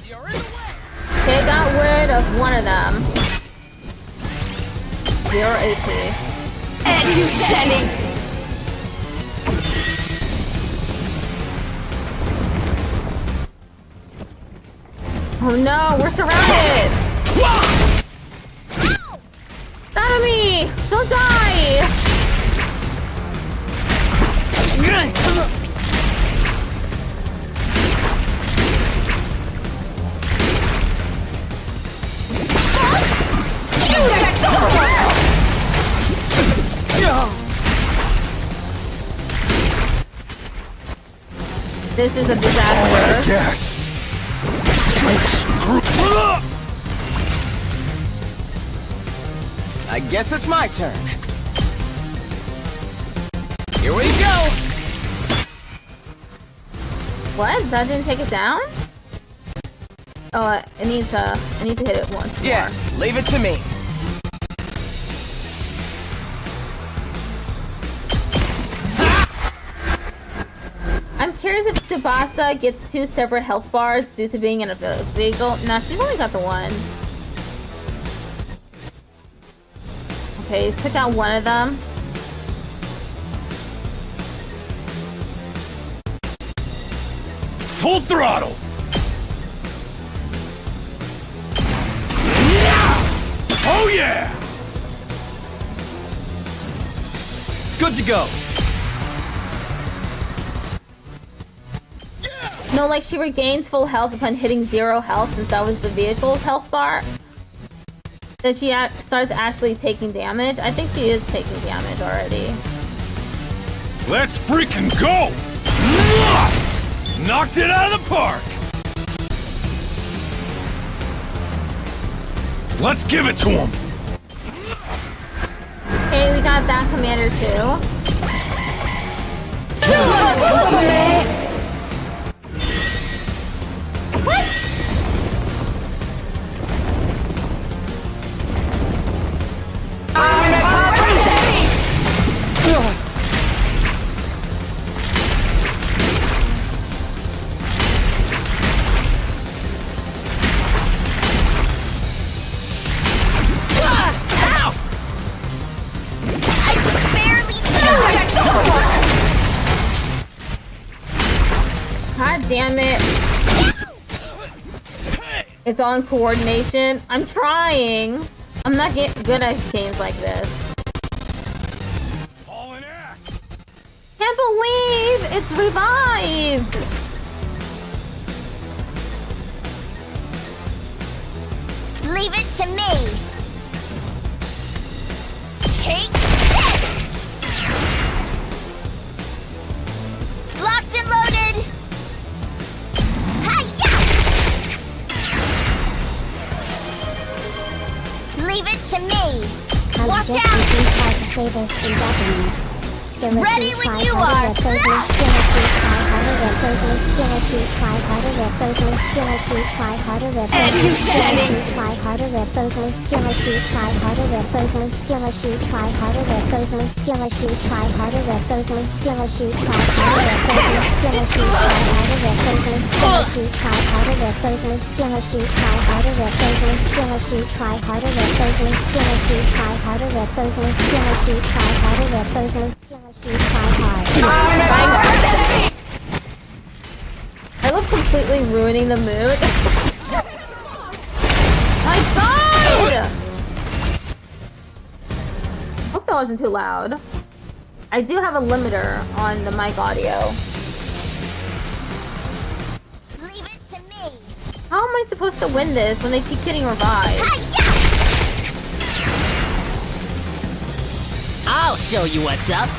You're in the way. They got rid of one of them. 0 AP. And you sending. Oh no, we're surrounded! Enemy! Don't die! This is a disaster. Gas! Don't screw... I guess it's my turn. Here we go! What? That didn't take it down? Oh, I need to hit it once more. Yes, leave it to me. I'm curious if Tsubasa gets 2 separate health bars due to being in a vehicle. Nah, she's only got the one. Okay, took out one of them. Full throttle! Oh yeah! Good to go. No, like she regains full health upon hitting 0 health since that was the vehicle's health bar. Then she starts actually taking damage. I think she is taking damage already. Let's freaking go! Knocked it out of the park! Let's give it to him! Okay, we got that commander too. It's all in coordination. I'm trying. I'm not good at games like this. Hauling ass! Can't believe it's revived! Leave it to me. Take this! Locked and loaded. Hi-ya! Leave it to me. Watch out! Try to say this in Japanese. Ready when you are. Try harder, rip those skiller shoot, try harder, rip those skiller shoot, try harder, rip those skiller shoot, try harder, rip those skiller shoot, try harder, rip those skiller shoot, try harder, rip those skiller shoot, try harder, rip those skiller shoot, try harder, rip those skiller shoot, try harder, rip those skiller shoot, try harder, rip those skiller shoot, try harder, rip those skiller shoot, try harder, rip those skiller shoot, try harder, rip those skiller shoot, try hard. I love completely ruining the mood. My God! Hope that wasn't too loud. I do have a limiter on the mic audio. Leave it to me. How am I supposed to win this when they keep getting revived? I'll show you what's up.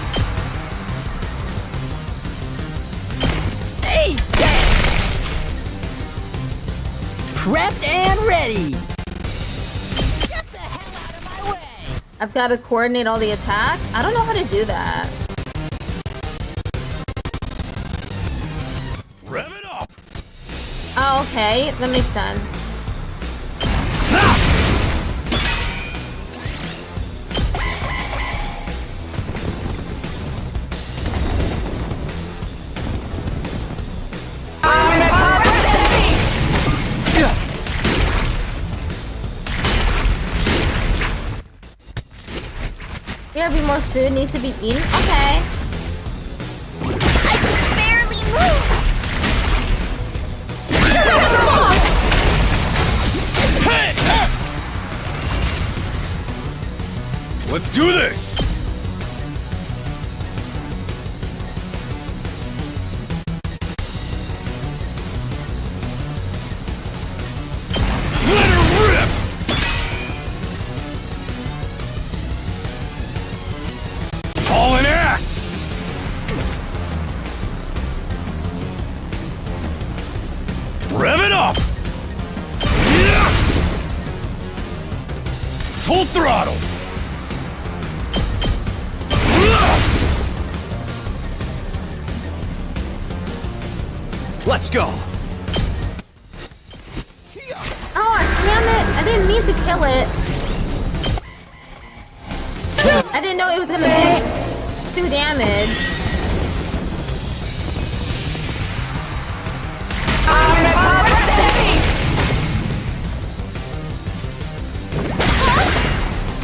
Hey, prepped and ready. Get the hell out of my way. I've got to coordinate all the attacks. I don't know how to do that. Rev it up! Oh, okay. That makes sense. Here, be more food needs to be eaten. Okay. I can barely move. Let's do this! Let her rip! Hauling ass! Rev it up! Yeah! Full throttle! Let's go. Oh, damn it! I didn't mean to kill it. I didn't know it was gonna do damage.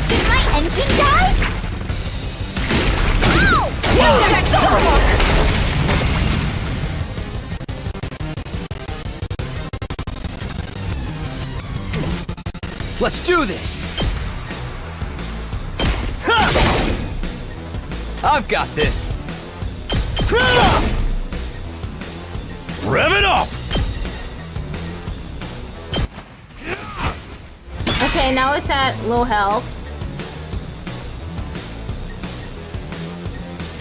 Did my engine die? Ow! Check the Let's do this. I've got this. Rev it up! Okay, now it's at low health.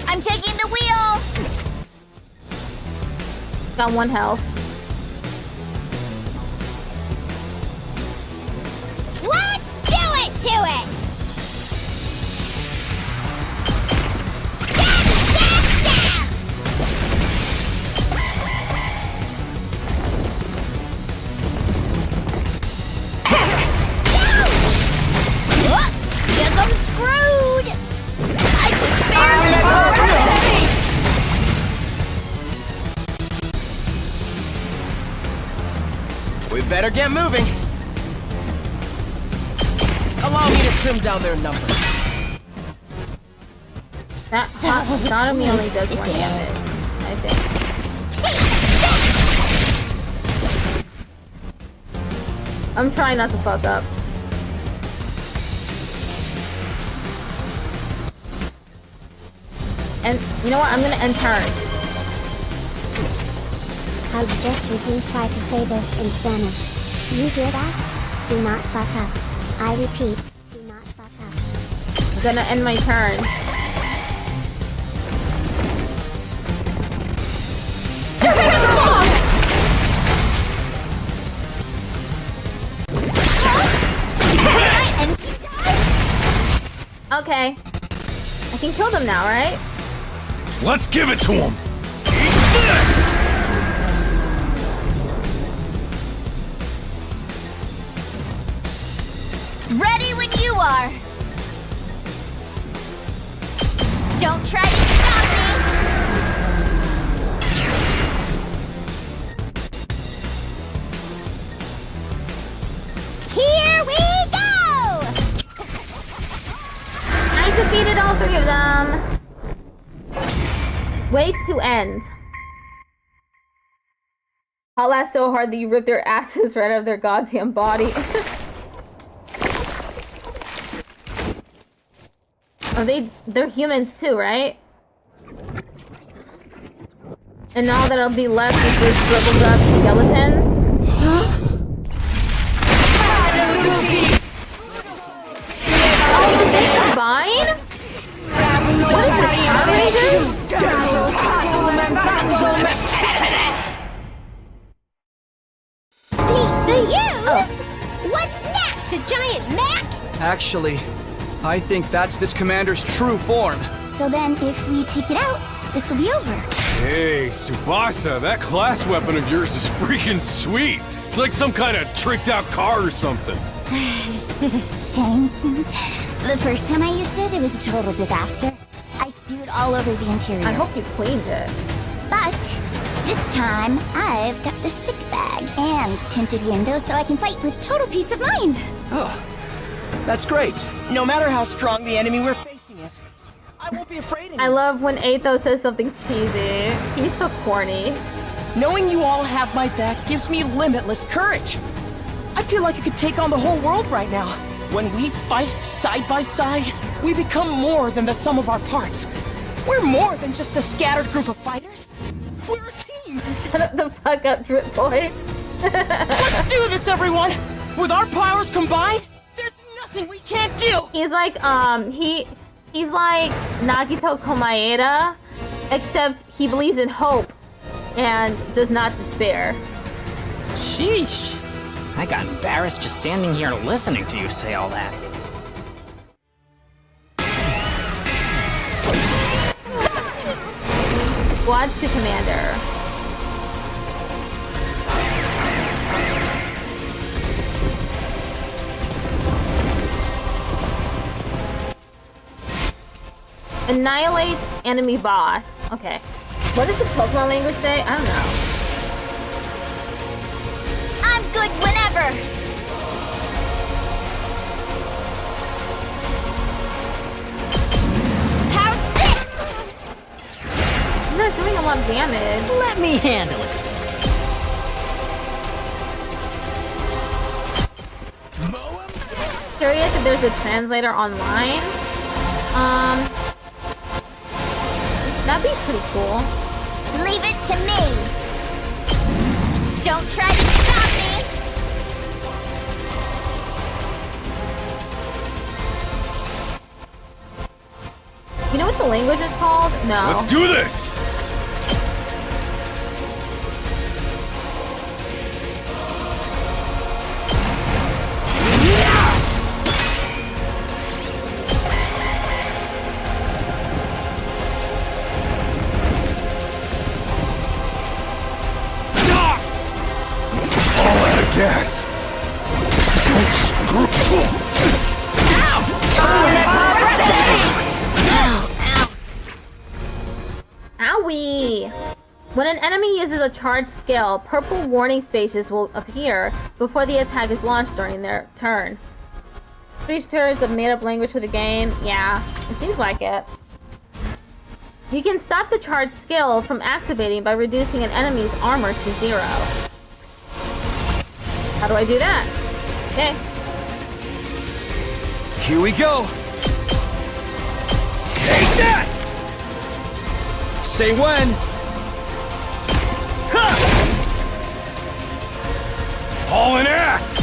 I'm taking the wheel. Got 1 health. Let's do it to it. Stab, stab, stab. Ouch! Guess I'm screwed. I can barely. We better get moving. Allow me to trim down their numbers. That sodomy only does 1 damage, I think. I'm trying not to fuck up. And you know what? I'm gonna end turn. How just you do try to say this in Spanish. You hear that? Do not fuck up. I repeat, do not fuck up. I'm gonna end my turn. Okay. I can kill them now, right? Let's give it to him! Eat this! Ready when you are. Don't try to stop me. Here we go! I defeated all 3 of them. Wave to end. I'll laugh so hard that you rip their asses right out of their goddamn body. Oh, they're humans too, right? And now that I'll be left with these dribbled up skeletons. Oh, they combine? What is this, Power Rangers? The used? What's next? A giant Mac? Actually, I think that's this commander's true form. So then, if we take it out, this will be over. Hey, Tsubasa, that class weapon of yours is freaking sweet. It's like some kind of tricked out car or something. Thanks. The first time I used it, it was a total disaster. I spewed all over the interior. I hope you cleaned it. But this time, I've got the sick bag and tinted windows so I can fight with total peace of mind. Oh, that's great. No matter how strong the enemy we're facing is, I won't be afraid anymore. I love when Athos says something cheesy. He's so corny. Knowing you all have my back gives me limitless courage. I feel like I could take on the whole world right now. When we fight side by side, we become more than the sum of our parts. We're more than just a scattered group of fighters. We're a team. Shut the fuck up, Drip Boy. Let's do this, everyone. With our powers combined, there's nothing we can't do. He's like, he's like Nagito Komaeda, except he believes in hope and does not despair. Sheesh. I got embarrassed just standing here listening to you say all that. Squad to Commander. Annihilate enemy boss. Okay. What does the Pokemon language say? I don't know. I'm good whenever. How's this? He's not doing a lot of damage. Let me handle it. Curious if there's a translator online. That'd be pretty cool. Leave it to me. Don't try to stop me. You know what the language is called? No. Let's do this! Yes. Don't screw. Owie! When an enemy uses a charged skill, purple warning spaces will appear before the attack is launched during their turn. Pretty sure it's a made-up language for the game. Yeah, it seems like it. You can stop the charged skill from activating by reducing an enemy's armor to 0. How do I do that? Okay. Here we go. Take that! Say when. Ha! Hauling ass!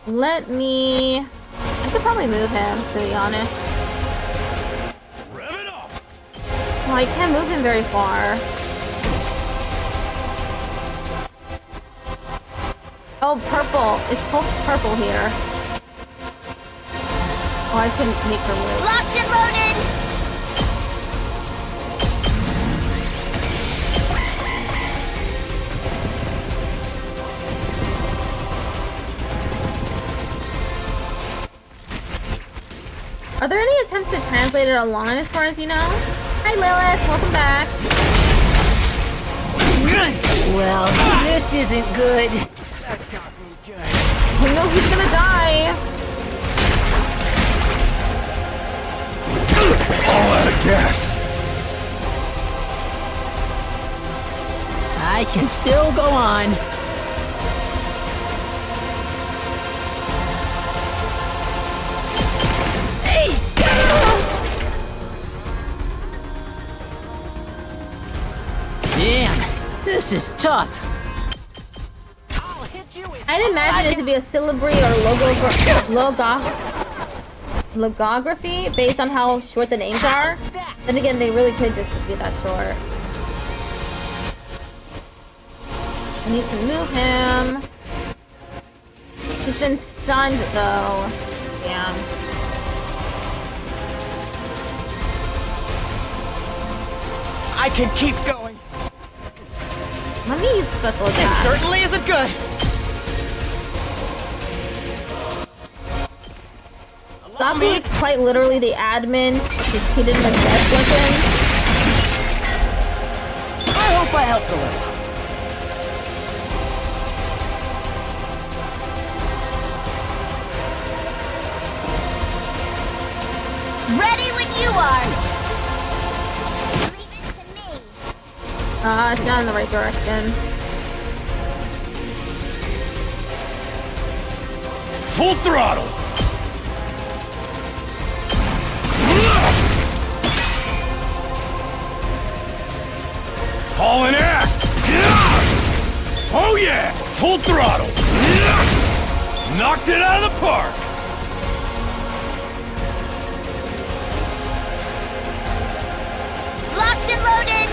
Let me... I could probably move him, to be honest. Rev it up! Well, I can't move him very far. Oh, purple. It's both purple here. Oh, I couldn't make her move. Locked and loaded! Are there any attempts to translate it online as far as you know? Hi Lilith, welcome back. Well, this isn't good. You know he's gonna die. All out of gas! I can still go on. Damn, this is tough. I'll hit you with I didn't imagine it to be a syllabary or logography based on how short the names are. Then again, they really could just be that short. I need to move him. He's been stunned though. Damn. I can keep going. Let me use special This attack. certainly isn't good. Zaku is quite literally the admin. He's treated him as death weapon. I hope I helped a little. Ready when you are! Leave it to me! It's not in the right direction. Full throttle! Hauling ass! Oh yeah! Full throttle! Knocked it out of the park! Locked and loaded!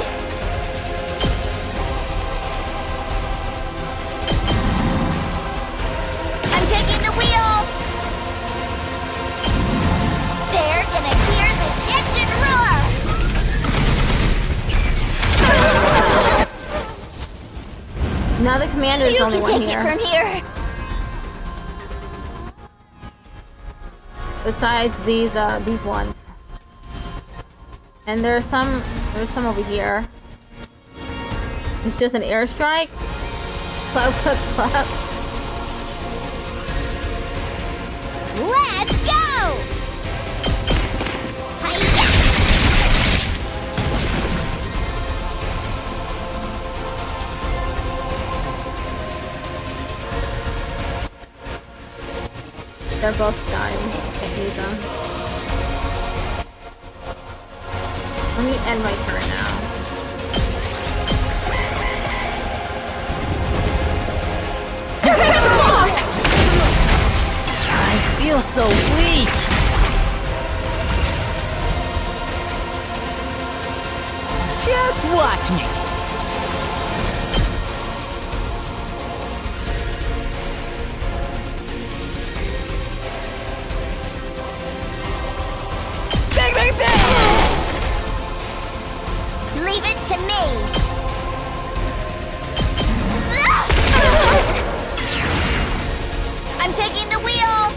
I'm taking the wheel! They're gonna hear this engine roar! Now the commander is the You only can one take here. it from here! Besides these ones. And there's some over here. It's just an airstrike. Clap, clap, clap. Let's go! Hi-ya! They're both dying. Can't use them. Let me end my turn now. I feel so weak. Just watch me. Bang, bang, bang! Leave it to me! I'm taking the wheel!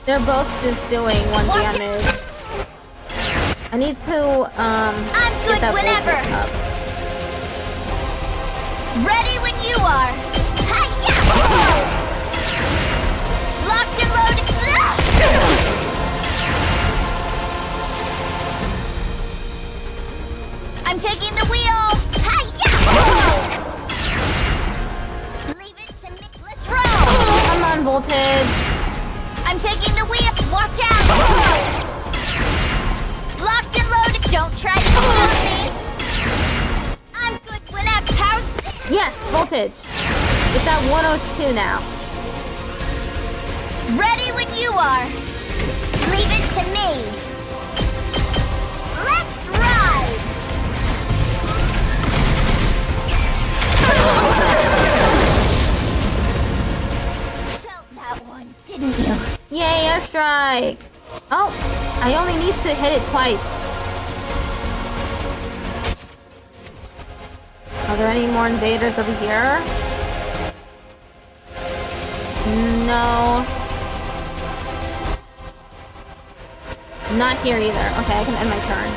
They're both just doing one Watch it. damage. I need to I'm good get that whenever! bullshit up. Ready when you are! Hi-ya! Locked and loaded! I'm I'm taking the wheel! Hi-ya! Leave it to me. Let's roll! Come on, Voltage. I'm taking the wheel! Watch out! Locked and loaded! Don't try to stop me! I'm good when I power stick! Yes, Voltage. It's at 102 now. Ready when you are! Leave it to me! Let's ride! Felt that one, didn't you? Yay, airstrike! Oh, I only need to hit it twice. Are there any more invaders over here? No. Not here either. Okay, I can end my turn.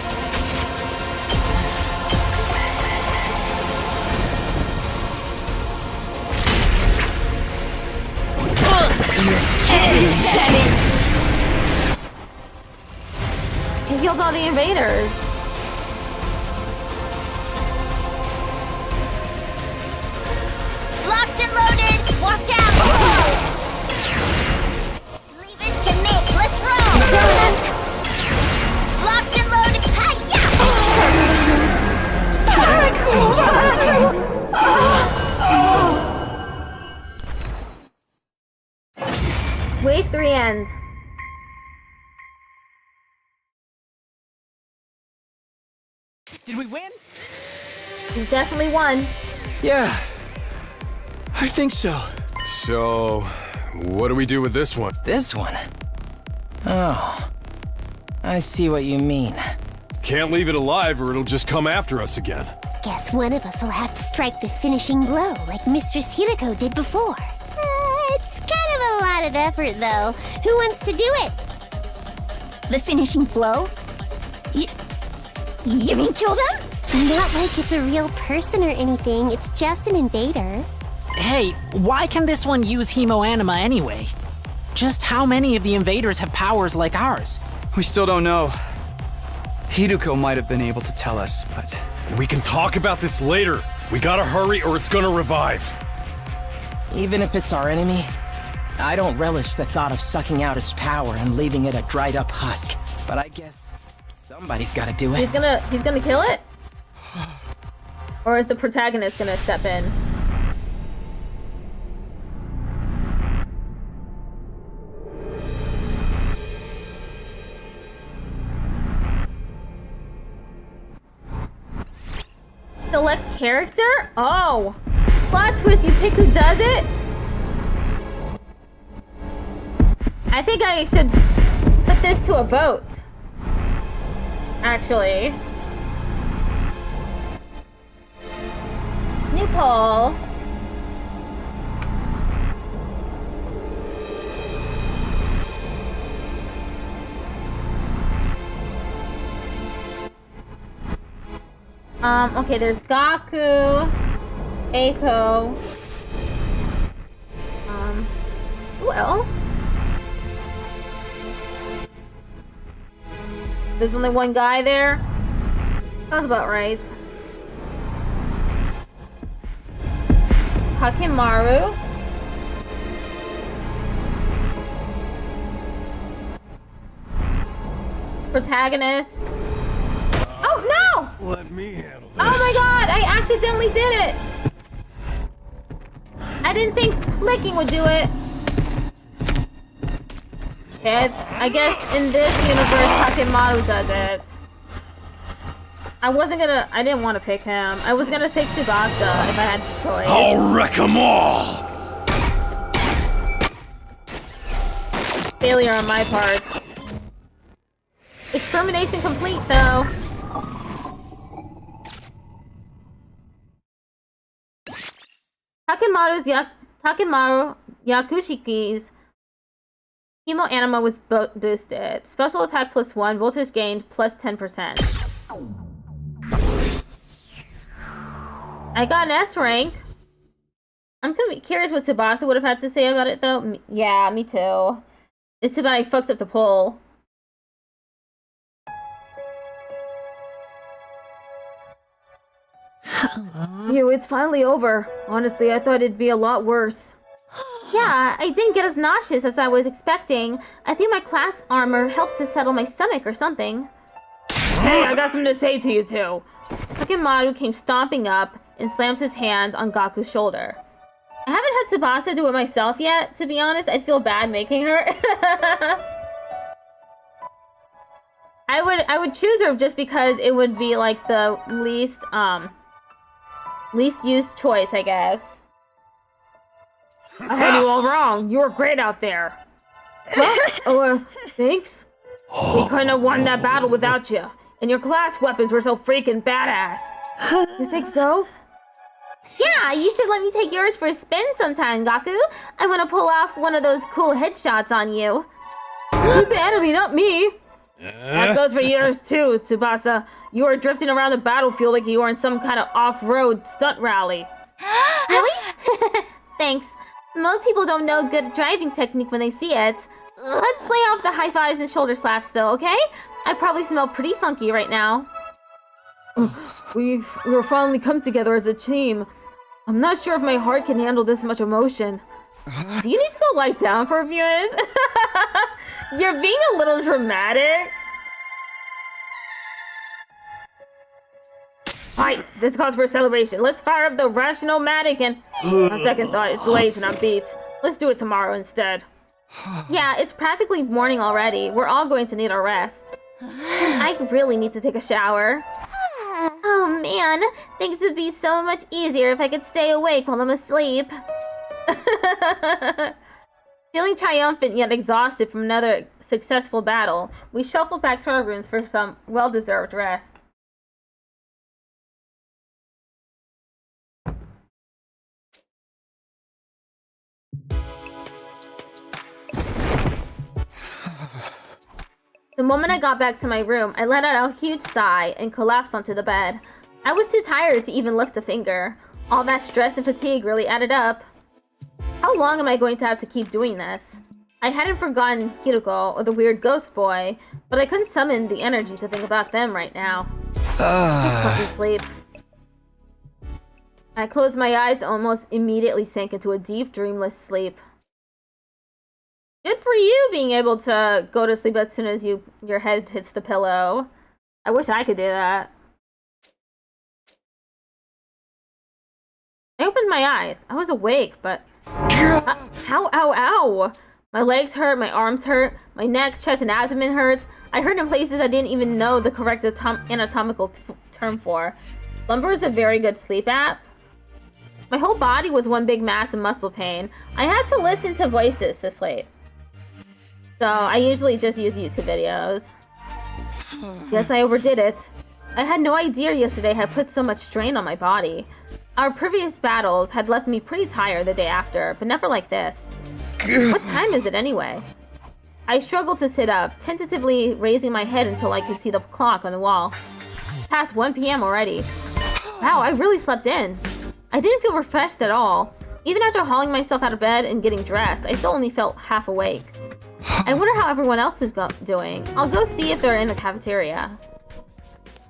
He killed all the invaders. Locked and loaded! Watch out! Leave it to me! Let's roll! Locked and loaded! Hi-ya! Wave 3 end. Did we win? You definitely won. Yeah, I think so. So, what do we do with this one? This one? Oh, I see what you mean. Can't leave it alive or it'll just come after us again. Guess one of us will have to strike the finishing blow like Mistress Hiroko did before. It's kind of a lot of effort, though. Who wants to do it? The finishing blow? You mean kill them? Not like it's a real person or anything. It's just an invader. Hey, why can this one use hemoanima anyway? Just how many of the invaders have powers like ours? We still don't know. Hiruko might have been able to tell us, but... We can talk about this later. We gotta hurry or it's gonna revive. Even if it's our enemy, I don't relish the thought of sucking out its power and leaving it a dried up husk. But I guess somebody's gotta do it. He's gonna kill it? Or is the protagonist gonna step in? Select character? Oh! Plot twist, you pick who does it? I think I should put this to a vote. Actually. New poll. Okay, there's Gaku, Eiko. Who else? There's only one guy there? Sounds about right. Hakimaru. Protagonist. Oh no! Let me handle this. Oh my god, I accidentally did it! I didn't think clicking would do it. Okay, I guess in this universe, Hakimaru does it. I didn't want to pick him. I was gonna pick Tsubasa if I had the choice. I'll wreck 'em all! Failure on my part. Extermination complete, though. Takimaru Yakushiki's hemoanima was boosted. Special attack +1, voltage gained +10%. I got an S rank. I'm curious what Tsubasa would have had to say about it, though. Yeah, me too. It's too bad I fucked up the poll. Phew, it's finally over. Honestly, I thought it'd be a lot worse. Yeah, I didn't get as nauseous as I was expecting. I think my class armor helped to settle my stomach or something. Hey, I got something to say to you two. Takemaru came stomping up and slammed his hand on Gaku's shoulder. I haven't had Tsubasa do it myself yet, to be honest. I'd feel bad making her. I would choose her just because it would be like the least used choice, I guess. I had you all wrong. You were great out there. Well, thanks. We couldn't have won that battle without you. And your class weapons were so freaking badass. You think so? Yeah, you should let me take yours for a spin sometime, Gaku. I want to pull off one of those cool headshots on you. Shoot the enemy, not me. That goes for yours too, Tsubasa. You were drifting around the battlefield like you were in some kind of off-road stunt rally. Really? Thanks. Most people don't know good driving technique when they see it. Let's play off the high fives and shoulder slaps though, okay? I probably smell pretty funky right now. We're finally come together as a team. I'm not sure if my heart can handle this much emotion. Do you need to go lie down for a few minutes? You're being a little dramatic. Right, this calls for a celebration. Let's fire up the rationomatic and... On second thought, it's late and I'm beat. Let's do it tomorrow instead. Yeah, it's practically morning already. We're all going to need a rest. I really need to take a shower. Oh man, things would be so much easier if I could stay awake while I'm asleep. Feeling triumphant yet exhausted from another successful battle, we shuffled back to our rooms for some well-deserved rest. The moment I got back to my room, I let out a huge sigh and collapsed onto the bed. I was too tired to even lift a finger. All that stress and fatigue really added up. How long am I going to have to keep doing this? I hadn't forgotten Hiruko or the weird ghost boy, but I couldn't summon the energy to think about them right now. Just let me sleep. I closed my eyes and almost immediately sank into a deep, dreamless sleep. Good for you being able to go to sleep as soon as your head hits the pillow. I wish I could do that. I opened my eyes. I was awake, but... Ow. My legs hurt, my arms hurt, my neck, chest, and abdomen hurts. I hurt in places I didn't even know the correct anatomical term for. Slumber is a very good sleep app. My whole body was one big mass of muscle pain. I had to listen to voices to sleep. So I usually just use YouTube videos. Guess I overdid it. I had no idea yesterday had put so much strain on my body. Our previous battles had left me pretty tired the day after, but never like this. What time is it anyway? I struggled to sit up, tentatively raising my head until I could see the clock on the wall. It's past 1 p.m. already. Wow, I really slept in. I didn't feel refreshed at all. Even after hauling myself out of bed and getting dressed, I still only felt half awake. I wonder how everyone else is doing. I'll go see if they're in the cafeteria.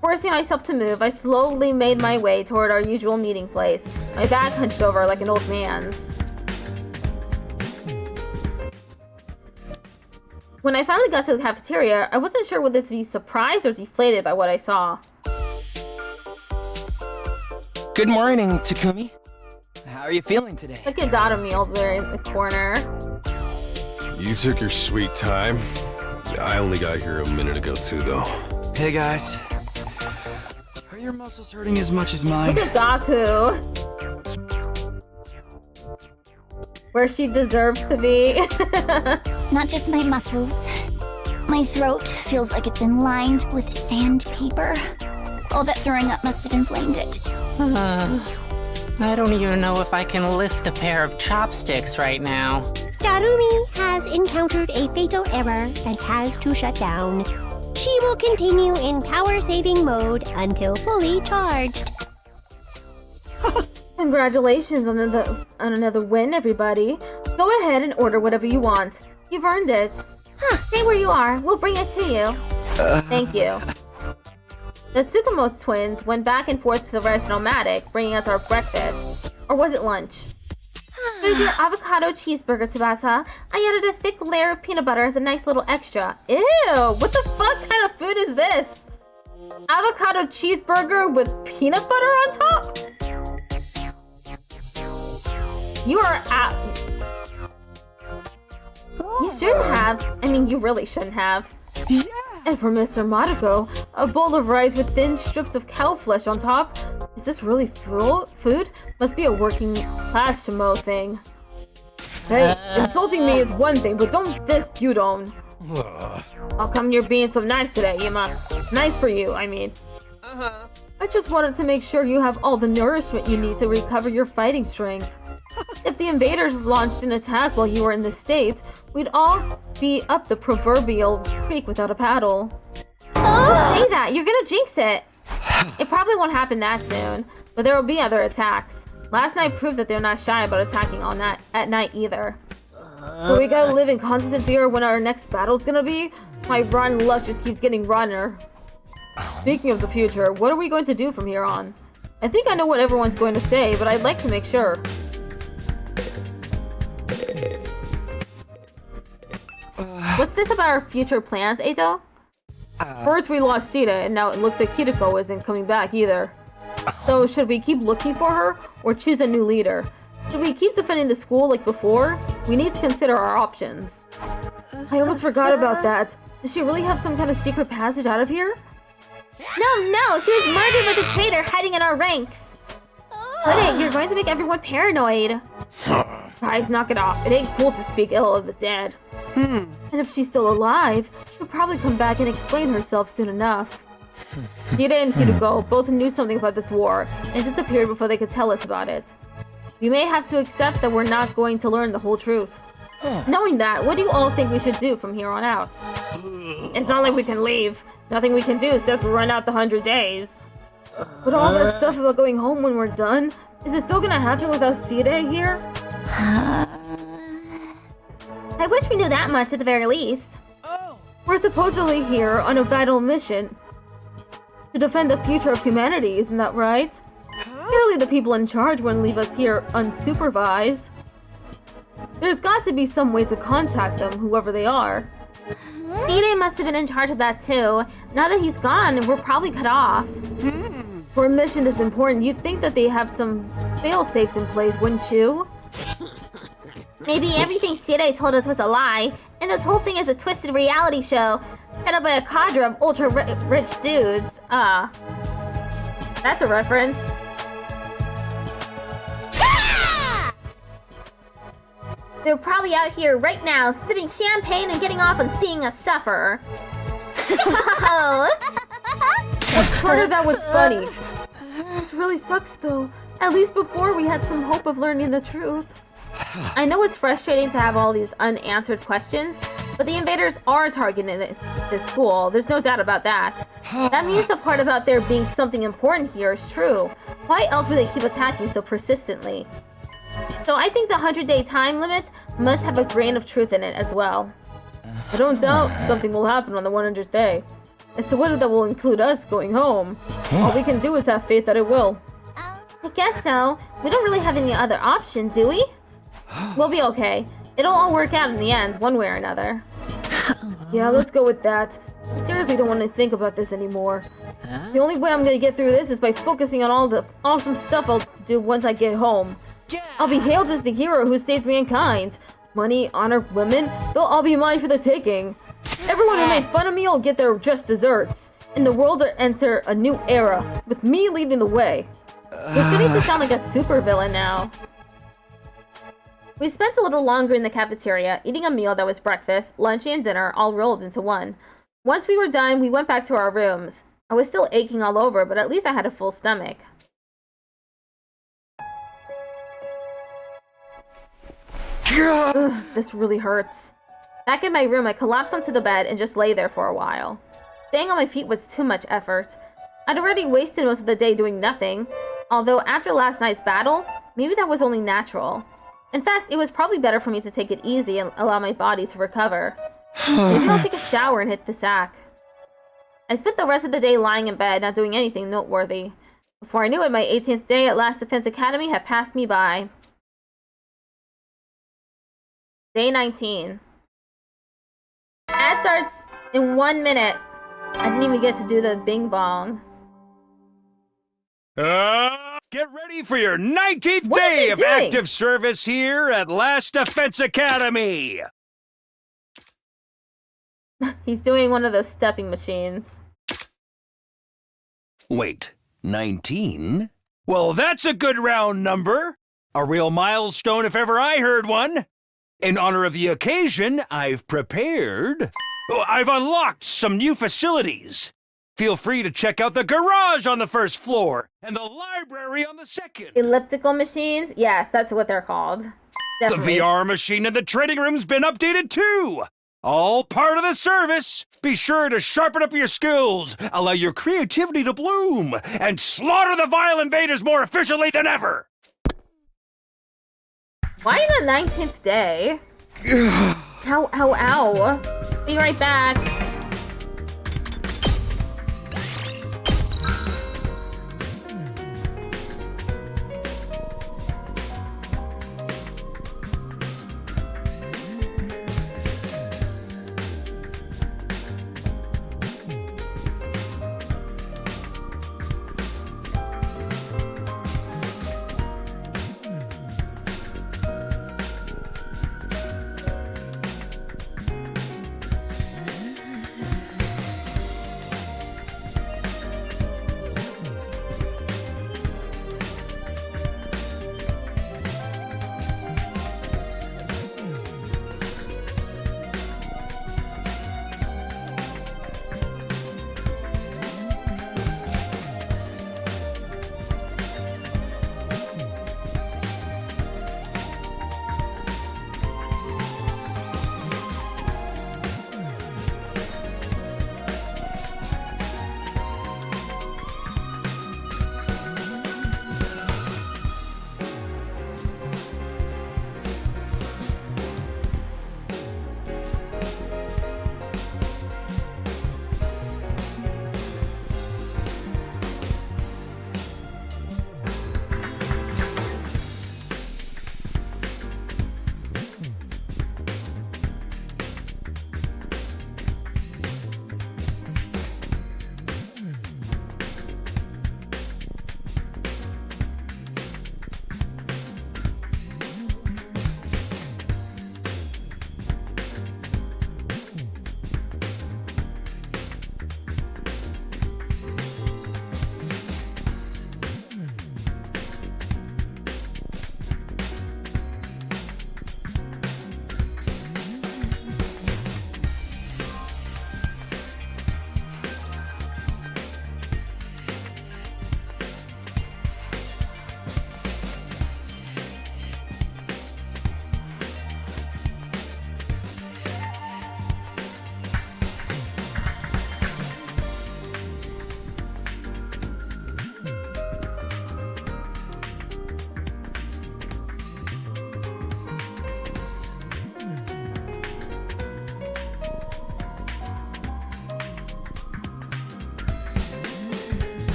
Forcing myself to move, I slowly made my way toward our usual meeting place, my back hunched over like an old man's. When I finally got to the cafeteria, I wasn't sure whether to be surprised or deflated by what I saw. Good morning, Takumi. How are you feeling today? Look at Dotomi over there in the corner. You took your sweet time. I only got here a minute ago too, though. Hey guys. Are your muscles hurting as much as mine? Look at Gaku. Where she deserves to be. Not just my muscles. My throat feels like it's been lined with sandpaper. All that throwing up must have inflamed it. I don't even know if I can lift a pair of chopsticks right now. Darumi has encountered a fatal error and has to shut down. She will continue in power-saving mode until fully charged. Congratulations on another win, everybody. Go ahead and order whatever you want. You've earned it. Stay where you are. We'll bring it to you. Thank you. The Tsukumo twins went back and forth to the restaurant aromantic, bringing us our breakfast. Or was it lunch? Here's your avocado cheeseburger, Tsubasa. I added a thick layer of peanut butter as a nice little extra. Ew! What the fuck kind of food is this? Avocado cheeseburger with peanut butter on top? You are out. You shouldn't have. I mean, you really shouldn't have. Yeah. And for Mr. Madako, a bowl of rice with thin strips of cow flesh on top. Is this really food? Must be a working class Shimo thing. Hey, insulting me is one thing, but don't diss Gyudon. How come you're being so nice today, Yuma? Nice for you, I mean. I just wanted to make sure you have all the nourishment you need to recover your fighting strength. If the invaders launched an attack while you were in this state, we'd all be up the proverbial creek without a paddle. Don't say that, you're gonna jinx it. It probably won't happen that soon, but there will be other attacks. Last night proved that they're not shy about attacking at night either. So we gotta live in constant fear when our next battle's gonna be? My rotten luck just keeps getting rotter. Speaking of the future, what are we going to do from here on? I think I know what everyone's going to say, but I'd like to make sure. What's this about our future plans, Eito? First we lost Sita, and now it looks like Hideko isn't coming back either. So should we keep looking for her, or choose a new leader? Should we keep defending the school like before? We need to consider our options. I almost forgot about that. Does she really have some kind of secret passage out of here? No, she was murdered with a traitor hiding in our ranks. Put it, you're going to make everyone paranoid. Guys, knock it off. It ain't cool to speak ill of the dead. And if she's still alive, she'll probably come back and explain herself soon enough. Hida and Hideko both knew something about this war, and disappeared before they could tell us about it. We may have to accept that we're not going to learn the whole truth. Knowing that, what do you all think we should do from here on out? It's not like we can leave. Nothing we can do except run out the 100 days. But all that stuff about going home when we're done, is it still gonna happen without Sida here? I wish we knew that much at the very least. We're supposedly here on a vital mission to defend the future of humanity, isn't that right? Surely the people in charge wouldn't leave us here unsupervised. There's got to be some way to contact them, whoever they are. Ide must have been in charge of that too. Now that he's gone, we're probably cut off. For a mission this important, you'd think that they have some fail-safes in place, wouldn't you? Maybe everything Side told us was a lie, and this whole thing is a twisted reality show set up by a cadre of ultra-rich dudes. That's a reference. They're probably out here right now, sipping champagne and getting off on seeing us suffer. Part of that was funny. This really sucks though. At least before we had some hope of learning the truth. I know it's frustrating to have all these unanswered questions, but the invaders are targeting this school. There's no doubt about that. That means the part about there being something important here is true. Why else would they keep attacking so persistently? So I think the 100-day time limit must have a grain of truth in it as well. I don't doubt something will happen on the 100th day. As to whether that will include us going home, all we can do is have faith that it will. I guess so. We don't really have any other option, do we? We'll be okay. It'll all work out in the end, one way or another. Yeah, let's go with that. I seriously don't want to think about this anymore. The only way I'm gonna get through this is by focusing on all the awesome stuff I'll do once I get home. I'll be hailed as the hero who saved mankind. Money, honor, women, they'll all be mine for the taking. Everyone who made fun of me will get their just desserts. And the world will enter a new era, with me leading the way. We're starting to sound like a supervillain now. We spent a little longer in the cafeteria, eating a meal that was breakfast, lunch, and dinner all rolled into one. Once we were done, we went back to our rooms. I was still aching all over, but at least I had a full stomach. Ugh, this really hurts. Back in my room, I collapsed onto the bed and just lay there for a while. Staying on my feet was too much effort. I'd already wasted most of the day doing nothing, although after last night's battle, maybe that was only natural. In fact, it was probably better for me to take it easy and allow my body to recover. Maybe I'll take a shower and hit the sack. I spent the rest of the day lying in bed, not doing anything noteworthy. Before I knew it, my 18th day at Last Defense Academy had passed me by. Day 19. Ad starts in 1 minute. I didn't even get to do the bing bong. Get ready for your 19th What is day he of doing? active service here at Last Defense Academy! He's doing one of those stepping machines. Wait, 19? Well, that's a good round number! A real milestone if ever I heard one! In honor of the occasion, I've unlocked some new facilities. Feel free to check out the garage on the first floor and the library on the second. Elliptical machines? Yes, that's what they're called. Definitely. The VR machine in the training room's been updated too. All part of the service. Be sure to sharpen up your skills, allow your creativity to bloom, and slaughter the vile invaders more efficiently than ever. Why the 19th day? Ow, ow, ow. Be right back.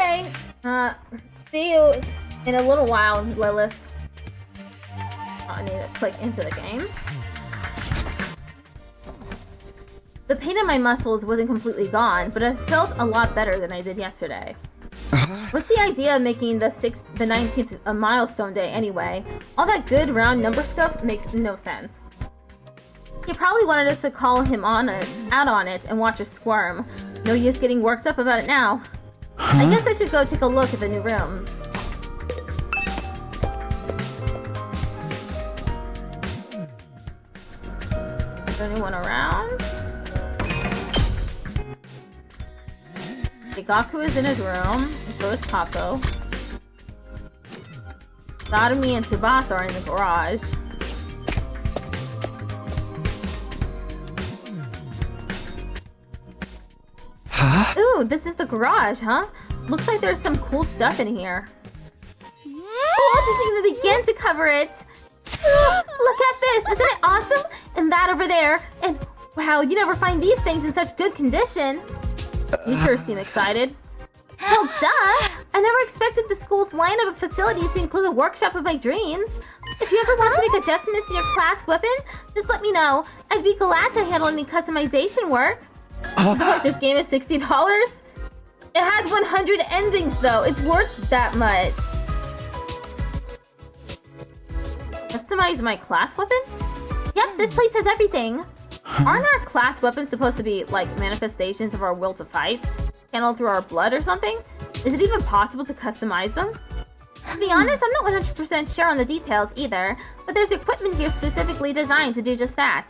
Okay. See you in a little while, Lilith. I need to click into the game. The pain in my muscles wasn't completely gone, but I felt a lot better than I did yesterday. What's the idea of making the 19th a milestone day anyway? All that good round number stuff makes no sense. He probably wanted us to call him out on it and watch us squirm. No use getting worked up about it now. I guess I should go take a look at the new rooms. Is there anyone around? Gaku is in his room, and so is Kako. Sodomy and Tsubasa are in the garage. Ooh, this is the garage, huh? Looks like there's some cool stuff in here. Oh, doesn't even begin to cover it! Look at this! Isn't it awesome? And that over there. And wow, you never find these things in such good condition. You sure seem excited. Well, duh! I never expected the school's lineup of facilities to include the workshop of my dreams. If you ever want to make adjustments to your class weapon, just let me know. I'd be glad to handle any customization work. This game is $60? It has 100 endings though. It's worth that much. Customize my class weapon? Yep, this place has everything. Aren't our class weapons supposed to be like manifestations of our will to fight? Channeled through our blood or something? Is it even possible to customize them? To be honest, I'm not 100% sure on the details either, but there's equipment here specifically designed to do just that.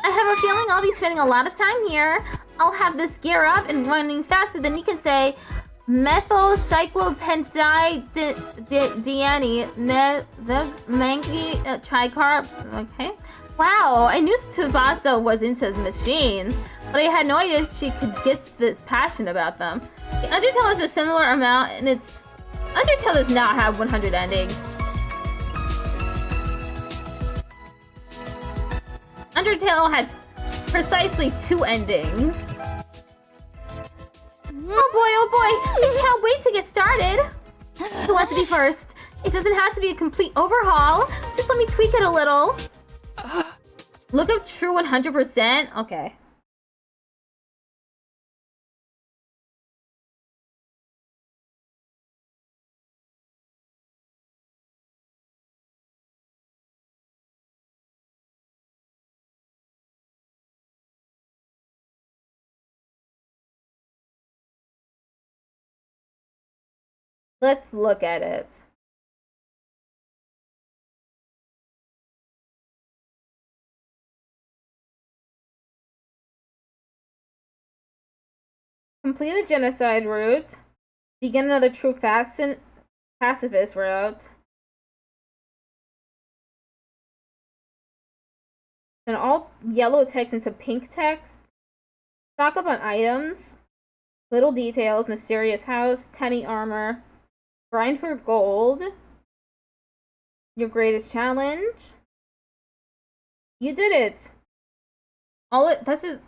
I have a feeling I'll be spending a lot of time here. I'll have this gear up and running faster than you can say methyl cyclopentadiene, the mangy tricarb. Okay. Wow, I knew Tsubasa was into machines, but I had no idea she could get this passionate about them. The Undertale is a similar amount, and Undertale does not have 100 endings. Undertale had precisely 2 endings. Oh boy, I can't wait to get started. Who wants to be first? It doesn't have to be a complete overhaul. Just let me tweak it a little. Look up true 100%? Okay. Let's look at it. Complete a genocide route. Begin another true pacifist route. And all yellow text into pink text. Stock up on items. Little details. Mysterious house. Tiny armor. Grind for gold. Your greatest challenge. You did it. This is.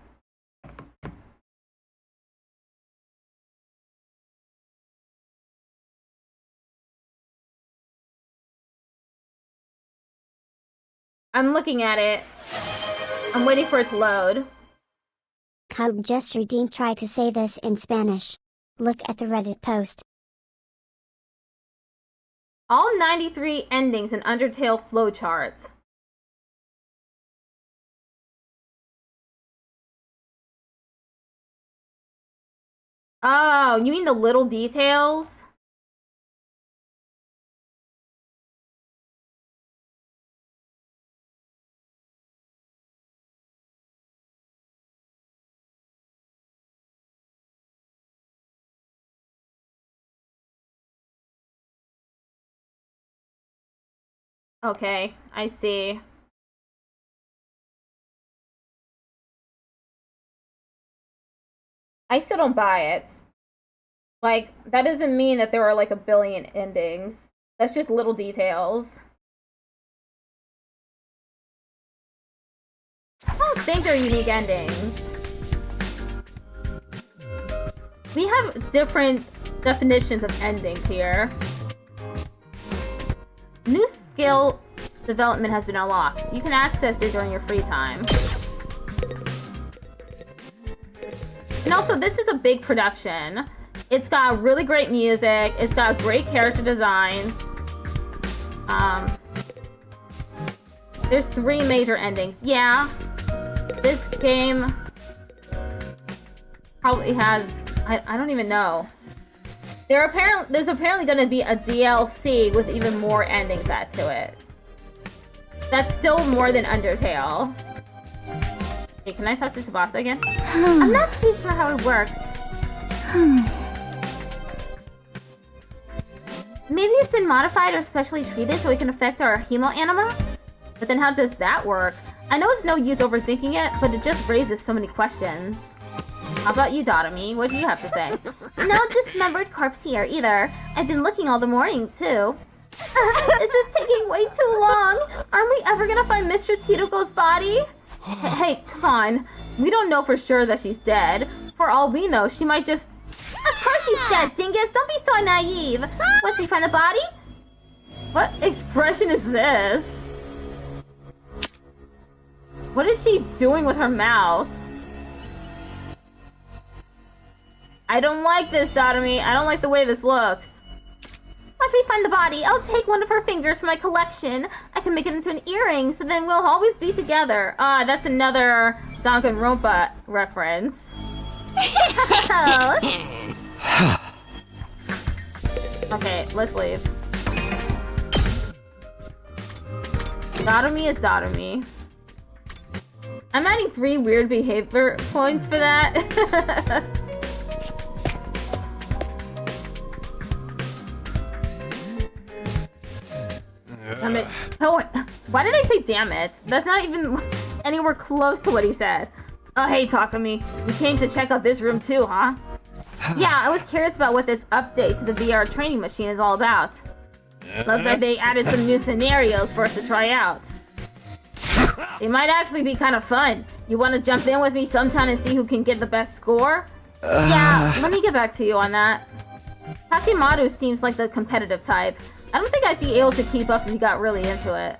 I'm looking at it. I'm waiting for it to load. Cub just redeemed. Try to say this in Spanish. Look at the Reddit post. All 93 endings in Undertale flowchart. Oh, you mean the little details? Okay, I see. I still don't buy it. Like, that doesn't mean that there are like a billion endings. That's just little details. I don't think they're unique endings. We have different definitions of endings here. New skill development has been unlocked. You can access it during your free time. And also, this is a big production. It's got really great music. It's got great character designs. There's 3 major endings. Yeah, this game probably has... I don't even know. There's apparently going to be a DLC with even more endings added to it. That's still more than Undertale. Hey, can I talk to Tsubasa again? I'm not too sure how it works. Maybe it's been modified or specially treated so it can affect our hemo anima? But then how does that work? I know it's no use overthinking it, but it just raises so many questions. How about you, Dotami? What do you have to say? No dismembered corpse here, either. I've been looking all the morning, too. This is taking way too long. Aren't we ever gonna find Mistress Hiruko's body? Hey, come on. We don't know for sure that she's dead. For all we know, she might just... Of course she's dead, dingus! Don't be so naive! Once we find the body? What expression is this? What is she doing with her mouth? I don't like this, Dotami. I don't like the way this looks. Once we find the body, I'll take one of her fingers from my collection. I can make it into an earring, so then we'll always be together. Ah, that's another Danganronpa reference. Okay, let's leave. Dotami is Dotami. I'm adding 3 weird behavior points for that. Damn it. Oh, why did I say damn it? That's not even anywhere close to what he said. Oh, hey, Takumi. You came to check out this room too, huh? Yeah, I was curious about what this update to the VR training machine is all about. Looks like they added some new scenarios for us to try out. They might actually be kind of fun. You want to jump in with me sometime and see who can get the best score? Yeah, let me get back to you on that. Takimaru seems like the competitive type. I don't think I'd be able to keep up if you got really into it.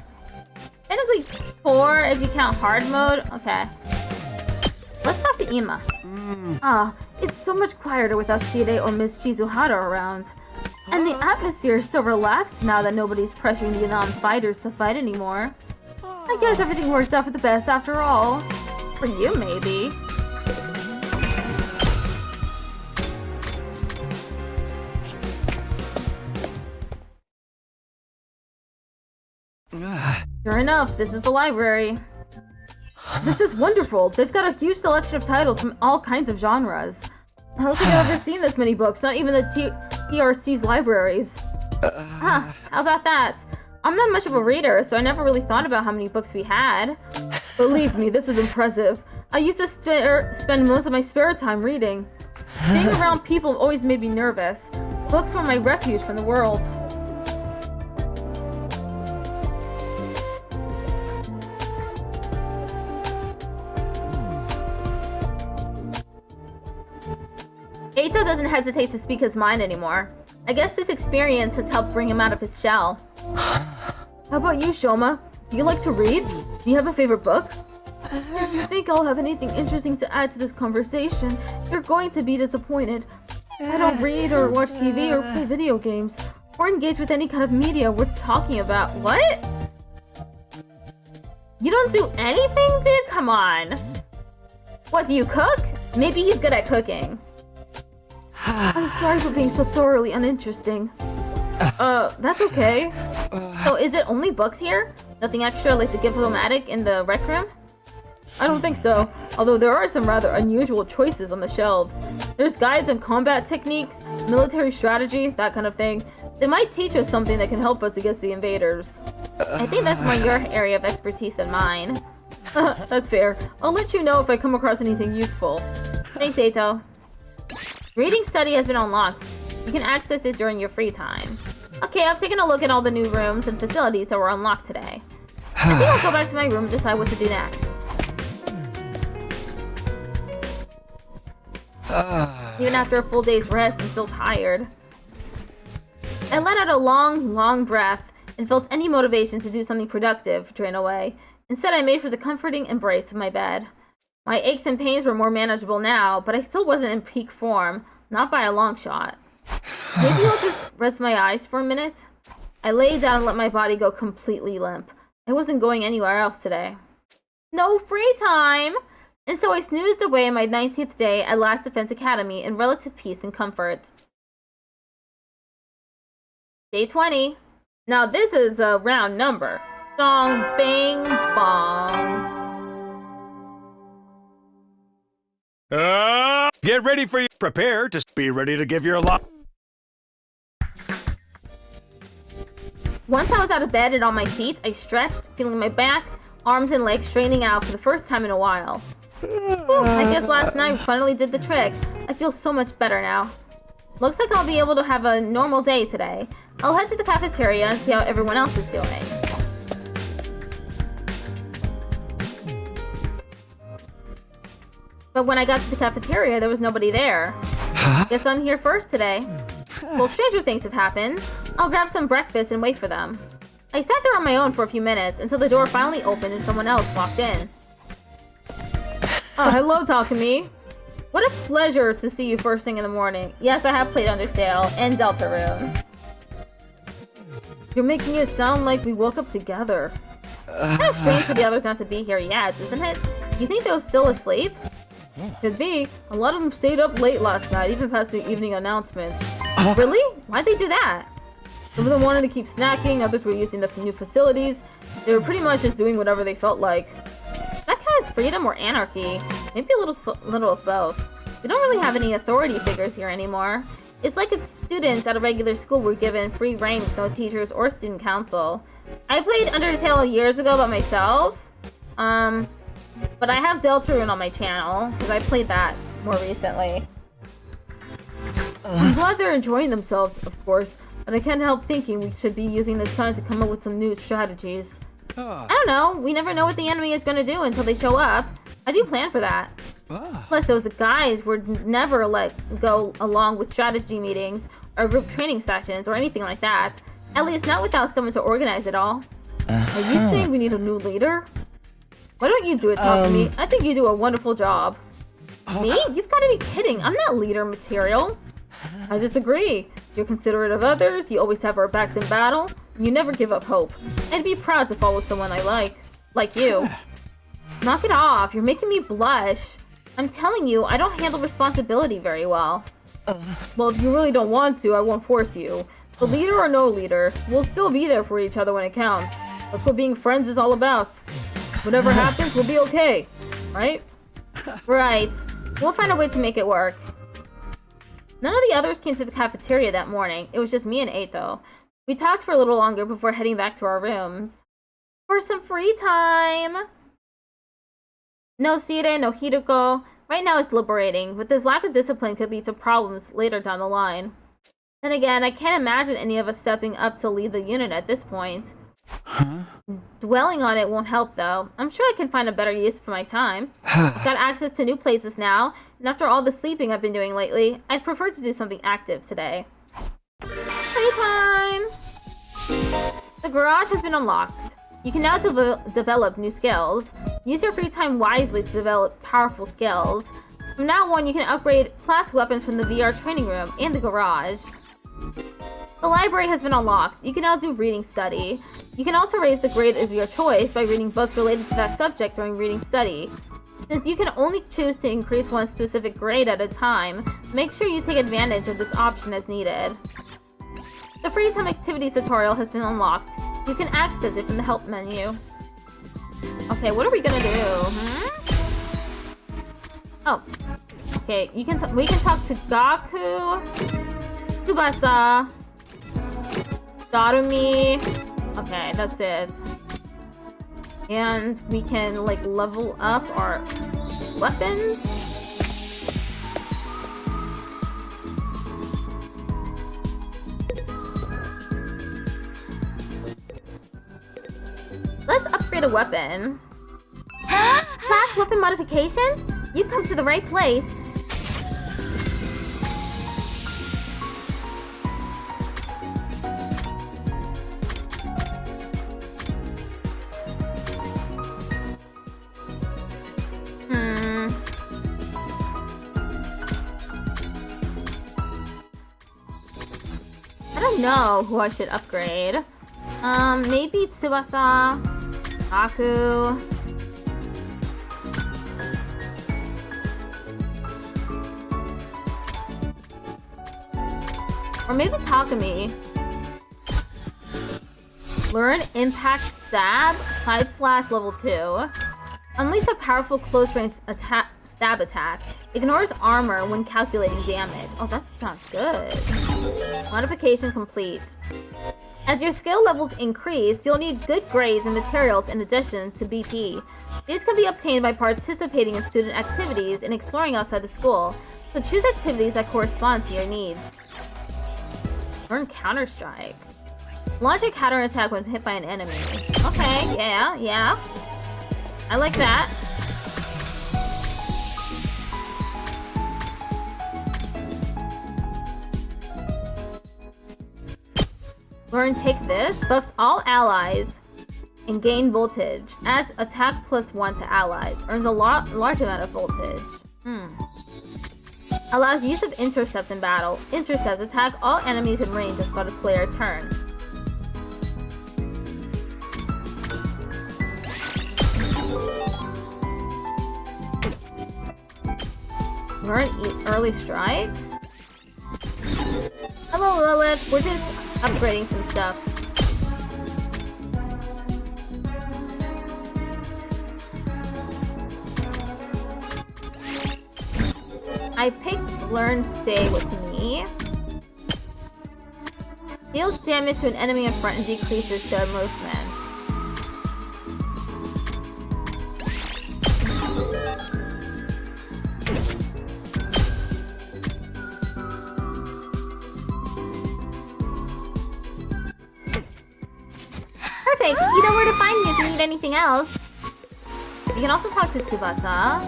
Technically 4 if you count hard mode. Okay. Let's talk to Ima. Ah, it's so much quieter without Sire or Miss Shizuhara around. And the atmosphere is so relaxed now that nobody's pressuring the non-fighters to fight anymore. I guess everything worked out for the best after all. For you, maybe. Sure enough, this is the library. This is wonderful. They've got a huge selection of titles from all kinds of genres. I don't think I've ever seen this many books, not even the TRC's libraries. Huh, how about that? I'm not much of a reader, so I never really thought about how many books we had. Believe me, this is impressive. I used to spend most of my spare time reading. Being around people always made me nervous. Books were my refuge from the world. Eito doesn't hesitate to speak his mind anymore. I guess this experience has helped bring him out of his shell. How about you, Shoma? Do you like to read? Do you have a favorite book? If you think I'll have anything interesting to add to this conversation, you're going to be disappointed. I don't read or watch TV or play video games, or engage with any kind of media worth talking about. What? You don't do anything, dude? Come on. What, do you cook? Maybe he's good at cooking. I'm sorry for being so thoroughly uninteresting. That's okay. So is it only books here? Nothing extra like the Diplomatic in the rec room? I don't think so, although there are some rather unusual choices on the shelves. There's guides on combat techniques, military strategy, that kind of thing. They might teach us something that can help us against the invaders. I think that's more your area of expertise than mine. That's fair. I'll let you know if I come across anything useful. Thanks, Eito. Reading study has been unlocked. You can access it during your free time. Okay, I've taken a look at all the new rooms and facilities that were unlocked today. I think I'll go back to my room and decide what to do next. Even after a full day's rest, I'm still tired. I let out a long, long breath and felt any motivation to do something productive drain away. Instead, I made for the comforting embrace of my bed. My aches and pains were more manageable now, but I still wasn't in peak form, not by a long shot. Maybe I'll just rest my eyes for a minute? I lay down and let my body go completely limp. I wasn't going anywhere else today. No free time! And so I snoozed away my 19th day at Last Defense Academy in relative peace and comfort. Day 20. Now this is a round number. Dong, bing, bong. Get ready for you. Prepare to be ready to give your lot. Once I was out of bed and on my feet, I stretched, feeling my back, arms, and legs straining out for the first time in a while. Whew, I guess last night finally did the trick. I feel so much better now. Looks like I'll be able to have a normal day today. I'll head to the cafeteria and see how everyone else is doing. But when I got to the cafeteria, there was nobody there. Guess I'm here first today. Well, stranger things have happened. I'll grab some breakfast and wait for them. I sat there on my own for a few minutes until the door finally opened and someone else walked in. Oh, hello, Takumi. What a pleasure to see you first thing in the morning. Yes, I have played Undertale and Deltarune. You're making it sound like we woke up together. Kind of strange for the others not to be here yet, isn't it? You think they're still asleep? Could be. A lot of them stayed up late last night, even past the evening announcements. Really? Why'd they do that? Some of them wanted to keep snacking, others were using the new facilities. They were pretty much just doing whatever they felt like. That kind of freedom or anarchy? Maybe a little of both. We don't really have any authority figures here anymore. It's like if students at a regular school were given free reign with no teachers or student council. I played Undertale years ago by myself. But I have Deltarune on my channel, because I played that more recently. I'm glad they're enjoying themselves, of course, but I can't help thinking we should be using this time to come up with some new strategies. I don't know, we never know what the enemy is going to do until they show up. I do plan for that. Plus, those guys would never let go along with strategy meetings, or group training sessions, or anything like that. At least not without someone to organize it all. Are you saying we need a new leader? Why don't you do it, Takumi? I think you do a wonderful job. Me? You've got to be kidding. I'm not leader material. I disagree. You're considerate of others, you always have our backs in battle, and you never give up hope. I'd be proud to follow someone I like you. Knock it off, you're making me blush. I'm telling you, I don't handle responsibility very well. Well, if you really don't want to, I won't force you. But leader or no leader, we'll still be there for each other when it counts. That's what being friends is all about. Whatever happens, we'll be okay, right? Right. We'll find a way to make it work. None of the others came to the cafeteria that morning. It was just me and Eito. We talked for a little longer before heading back to our rooms. For some free time! No Sire, no Hiruko. Right now it's liberating, but this lack of discipline could lead to problems later down the line. Then again, I can't imagine any of us stepping up to lead the unit at this point. Dwelling on it won't help though. I'm sure I can find a better use for my time. I've got access to new places now, and after all the sleeping I've been doing lately, I'd prefer to do something active today. Free time! The garage has been unlocked. You can now develop new skills. Use your free time wisely to develop powerful skills. From now on, you can upgrade class weapons from the VR training room and the garage. The library has been unlocked. You can now do reading study. You can also raise the grade of your choice by reading books related to that subject during reading study. Since you can only choose to increase one specific grade at a time, make sure you take advantage of this option as needed. The free time activities tutorial has been unlocked. You can access it from the help menu. Okay, what are we gonna do? Oh, okay. We can talk to Gaku, Tsubasa, Darumi. Okay, that's it. And we can like level up our weapons. Let's upgrade a weapon. Class weapon modifications? You've come to the right place. don't know who I should upgrade. Maybe Tsubasa, Aku. Or maybe Takumi. Learn Impact Stab, side slash level 2. Unleash a powerful close range attack, stab attack. Ignores armor when calculating damage. Oh, that sounds good. Modification complete. As your skill levels increase, you'll need good grades and materials in addition to BP. These can be obtained by participating in student activities and exploring outside the school, so choose activities that correspond to your needs. Learn Counter-Strike. Launch a counter-attack when hit by an enemy. Okay, yeah. I like that. Learn Take This. Buffs all allies and gain voltage. Adds attack +1 to allies. Earns a large amount of voltage. Allows use of intercept in battle. Intercept attack all enemies in range as part of player turn. Learn Early Strike. Hello Lilith, we're just upgrading some stuff. I picked Learn Stay with me. Deals damage to an enemy in front and decreases to movement. Perfect! You know where to find me if you need anything else. You can also talk to Tsubasa.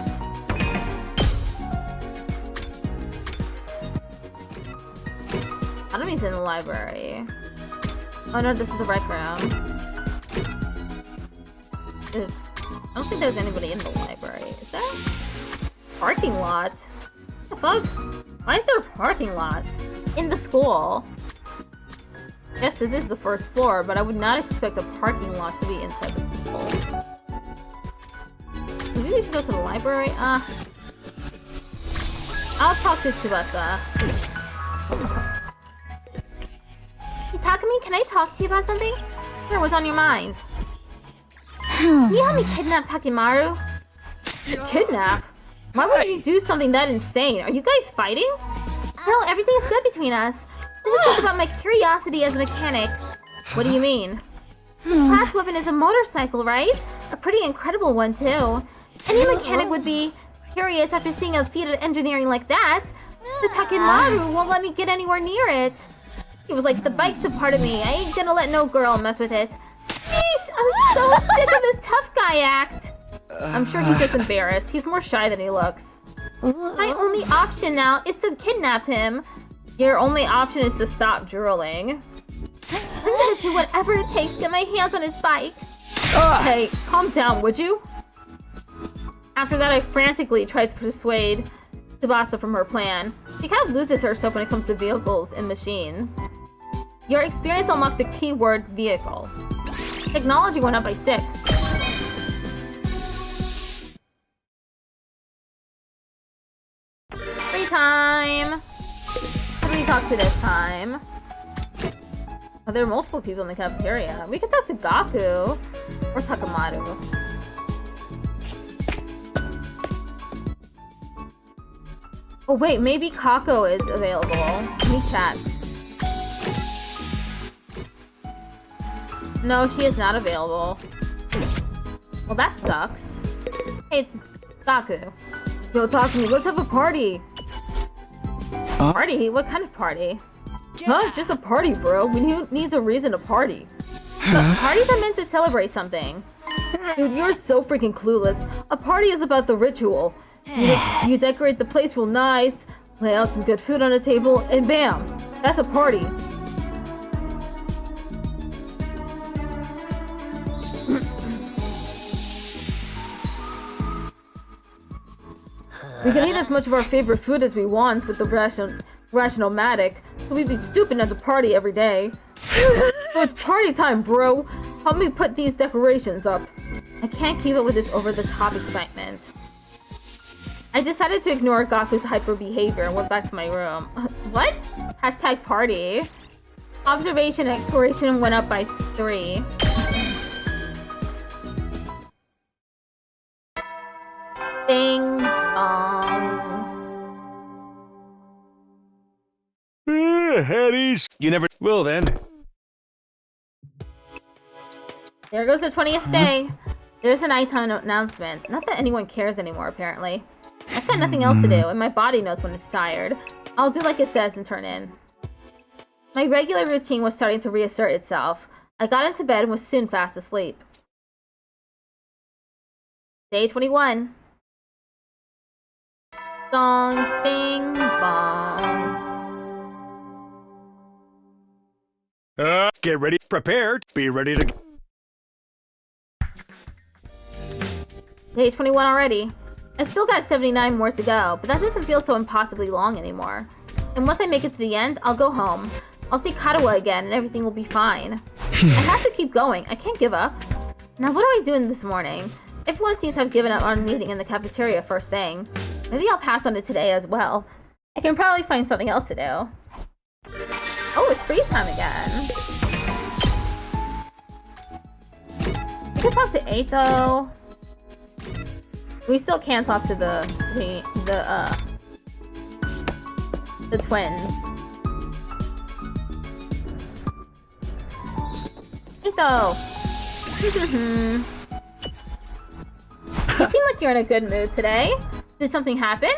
Anami's in the library. Oh no, this is the rec room. I don't think there's anybody in the library. Is there? Parking lot? What the fuck? Why is there a parking lot in the school? Yes, this is the first floor, but I would not expect a parking lot to be inside the school. Maybe we should go to the library? I'll talk to Tsubasa. Takumi, can I talk to you about something? Sure, what's on your mind? Can you help me kidnap Takimaru? Kidnap? Why would you do something that insane? Are you guys fighting? No, everything's good between us. This is just about my curiosity as a mechanic. What do you mean? This class weapon is a motorcycle, right? A pretty incredible one, too. Any mechanic would be curious after seeing a feat of engineering like that. But Takimaru won't let me get anywhere near it. He was like, the bike's a part of me. I ain't gonna let no girl mess with it. Sheesh, I'm so sick of this tough guy act. I'm sure he's just embarrassed. He's more shy than he looks. My only option now is to kidnap him. Your only option is to stop drooling. I'm gonna do whatever it takes to get my hands on his bike. Hey, calm down, would you? After that, I frantically tried to persuade Tsubasa from her plan. She kind of loses herself when it comes to vehicles and machines. Your experience unlocked the keyword vehicle. Technology went up by 6. Free time! Who do we talk to this time? Oh, there are multiple people in the cafeteria. We could talk to Gaku or Takamaru. Oh wait, maybe Kako is available. Let me chat. No, she is not available. Well, that sucks. Hey, Gaku. Yo, talk to me. Let's have a party. Party? What kind of party? Huh? Just a party, bro. We need a reason to party. But parties are meant to celebrate something. Dude, you're so freaking clueless. A party is about the ritual. You decorate the place real nice, lay out some good food on the table, and bam! That's a party. We can eat as much of our favorite food as we want with the rational-matic, We'd be stooping at the party every day. So it's party time, bro. Help me put these decorations up. I can't keep up with this over-the-top excitement. I decided to ignore Gaku's hyper behavior and went back to my room. What? Hashtag party. Observation and exploration went up by 3. Ding dong. Hetties. You never will then. There goes the 20th day. There's a nighttime announcement. Not that anyone cares anymore, apparently. I've got nothing else to do, and my body knows when it's tired. I'll do like it says and turn in. My regular routine was starting to reassert itself. I got into bed and was soon fast asleep. Day 21. Dong, bing, bong. Get ready, prepared, be ready to... Day 21 already. I've still got 79 more to go, but that doesn't feel so impossibly long anymore. And once I make it to the end, I'll go home. I'll see Katawa again and everything will be fine. I have to keep going. I can't give up. Now what do I do this morning? Everyone seems to have given up on meeting in the cafeteria first thing. Maybe I'll pass on it today as well. I can probably find something else to do. Oh, it's freeze time again. I can talk to Eito. We still can't talk to the twins. Eito! You seem like you're in a good mood today. Did something happen?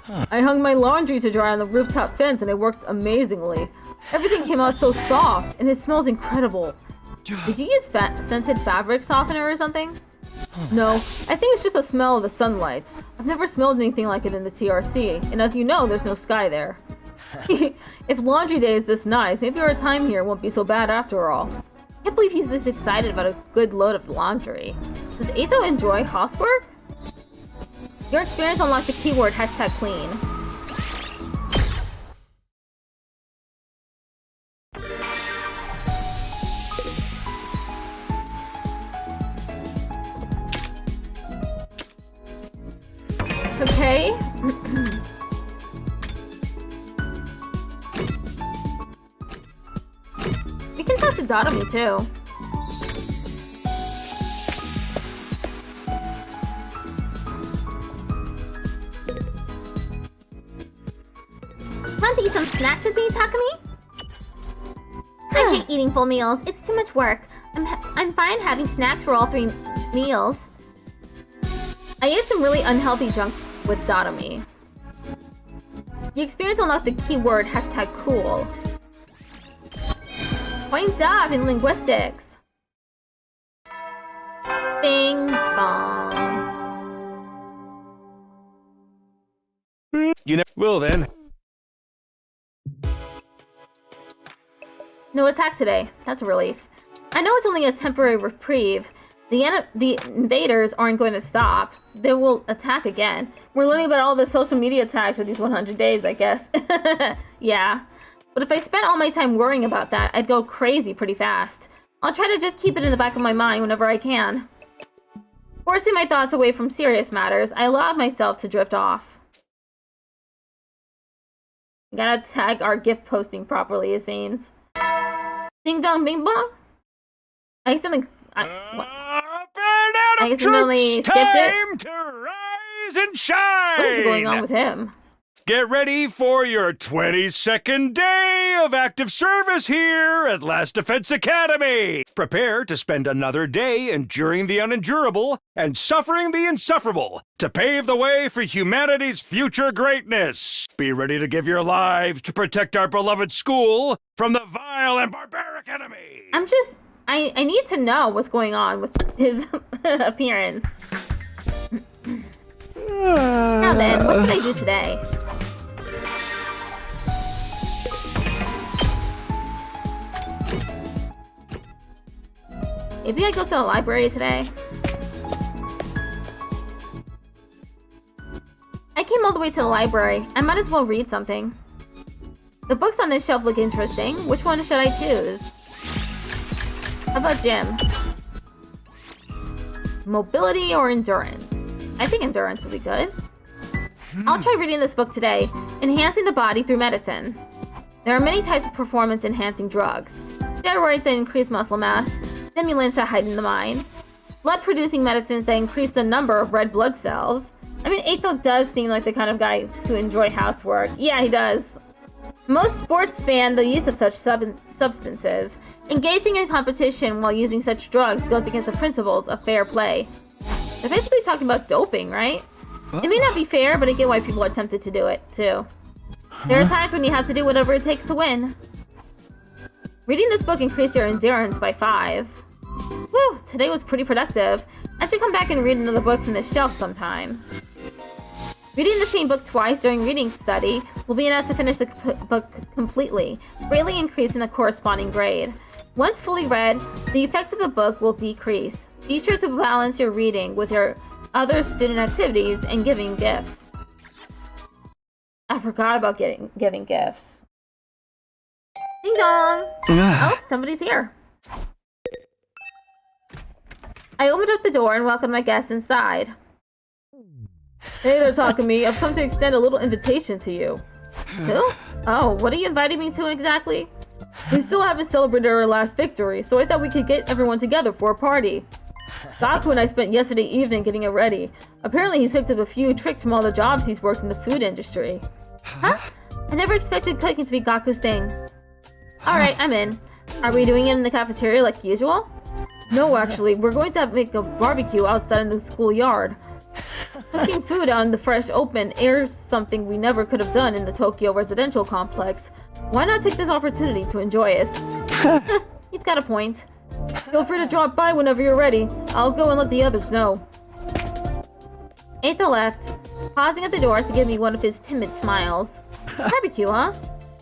I hung my laundry to dry on the rooftop fence and it worked amazingly. Everything came out so soft and it smells incredible. Did you use scented fabric softener or something? No, I think it's just the smell of the sunlight. I've never smelled anything like it in the TRC, and as you know, there's no sky there. If laundry day is this nice, maybe our time here won't be so bad after all. I can't believe he's this excited about a good load of laundry. Does Eito enjoy housework? Your experience unlocks the keyword #clean. Okay. We can talk to Dotomi too. Want to eat some snacks with me, Takumi? I hate eating full meals. It's too much work. I'm fine having snacks for all 3 meals. I ate some really unhealthy junk with Dotomi. The experience unlocked the keyword #cool. Point job in linguistics. Bing bong. You never will then. No attack today. That's a relief. I know it's only a temporary reprieve. The invaders aren't going to stop. They will attack again. We're learning about all the social media attacks for these 100 days, I guess. Yeah. But if I spent all my time worrying about that, I'd go crazy pretty fast. I'll try to just keep it in the back of my mind whenever I can. Forcing my thoughts away from serious matters, I allowed myself to drift off. I gotta tag our gift posting properly, it seems. Ding dong bing bong? I accidentally... I accidentally skipped it. Time to rise and shine! What is going on with him? Get ready for your 22nd day of active service here at Last Defense Academy. Prepare to spend another day enduring the unendurable and suffering the insufferable to pave the way for humanity's future greatness. Be ready to give your lives to protect our beloved school from the vile and barbaric enemy. I need to know what's going on with his appearance. Now then, what should I do today? Maybe I go to the library today? I came all the way to the library. I might as well read something. The books on this shelf look interesting. Which one should I choose? How about gym? Mobility or endurance? I think endurance would be good. I'll try reading this book today. Enhancing the body through medicine. There are many types of performance-enhancing drugs. Steroids that increase muscle mass. Stimulants that heighten the mind. Blood-producing medicines that increase the number of red blood cells. I mean, Atho does seem like the kind of guy who enjoy housework. Yeah, he does. Most sports ban the use of such substances. Engaging in competition while using such drugs goes against the principles of fair play. They're basically talking about doping, right? It may not be fair, but I get why people are tempted to do it, too. There are times when you have to do whatever it takes to win. Reading this book increased your endurance by 5. Woo! Today was pretty productive. I should come back and read another book from this shelf sometime. Reading the same book twice during reading study will be enough to finish the book completely, greatly increasing the corresponding grade. Once fully read, the effect of the book will decrease. Be sure to balance your reading with your other student activities and giving gifts. I forgot about giving gifts. Ding dong! Oh, somebody's here. I opened up the door and welcomed my guests inside. Hey there, Takumi. I've come to extend a little invitation to you. Who? Oh, what are you inviting me to exactly? We still haven't celebrated our last victory, so I thought we could get everyone together for a party. Gaku and I spent yesterday evening getting it ready. Apparently he's picked up a few tricks from all the jobs he's worked in the food industry. Huh? I never expected cooking to be Gaku's thing. Alright, I'm in. Are we doing it in the cafeteria like usual? No, actually, we're going to make a barbecue outside in the schoolyard. Cooking food out in the fresh open air is something we never could have done in the Tokyo residential complex. Why not take this opportunity to enjoy it? You've got a point. Feel free to drop by whenever you're ready. I'll go and let the others know. Atho left, pausing at the door to give me one of his timid smiles. Barbecue, huh?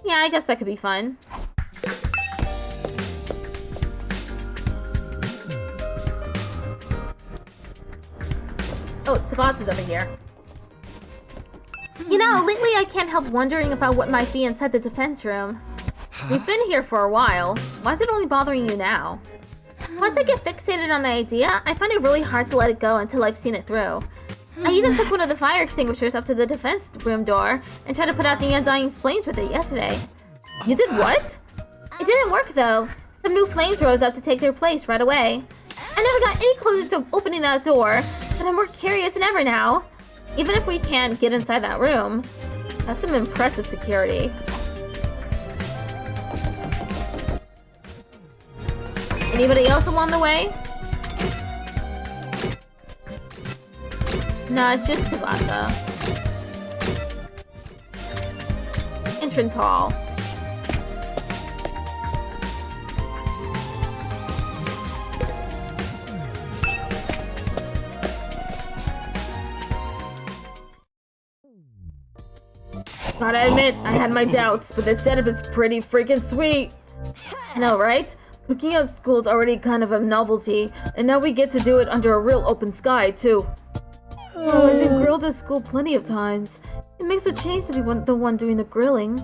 Yeah, I guess that could be fun. Oh, Tsubatsu's over here. You know, lately I can't help wondering about what might be inside the defense room. We've been here for a while. Why is it only bothering you now? Once I get fixated on an idea, I find it really hard to let it go until I've seen it through. I even took one of the fire extinguishers up to the defense room door and tried to put out the undying flames with it yesterday. You did what? It didn't work though. Some new flames rose up to take their place right away. I never got any closer to opening that door, but I'm more curious than ever now. Even if we can't get inside that room, that's some impressive security. Anybody else along the way? No, it's just Tsubasa. Entrance hall. Gotta admit, I had my doubts, but this setup is pretty freaking sweet. No, right? Cooking at school is already kind of a novelty, and now we get to do it under a real open sky, too. Oh, I've been grilled at school plenty of times. It makes a change to be the one doing the grilling.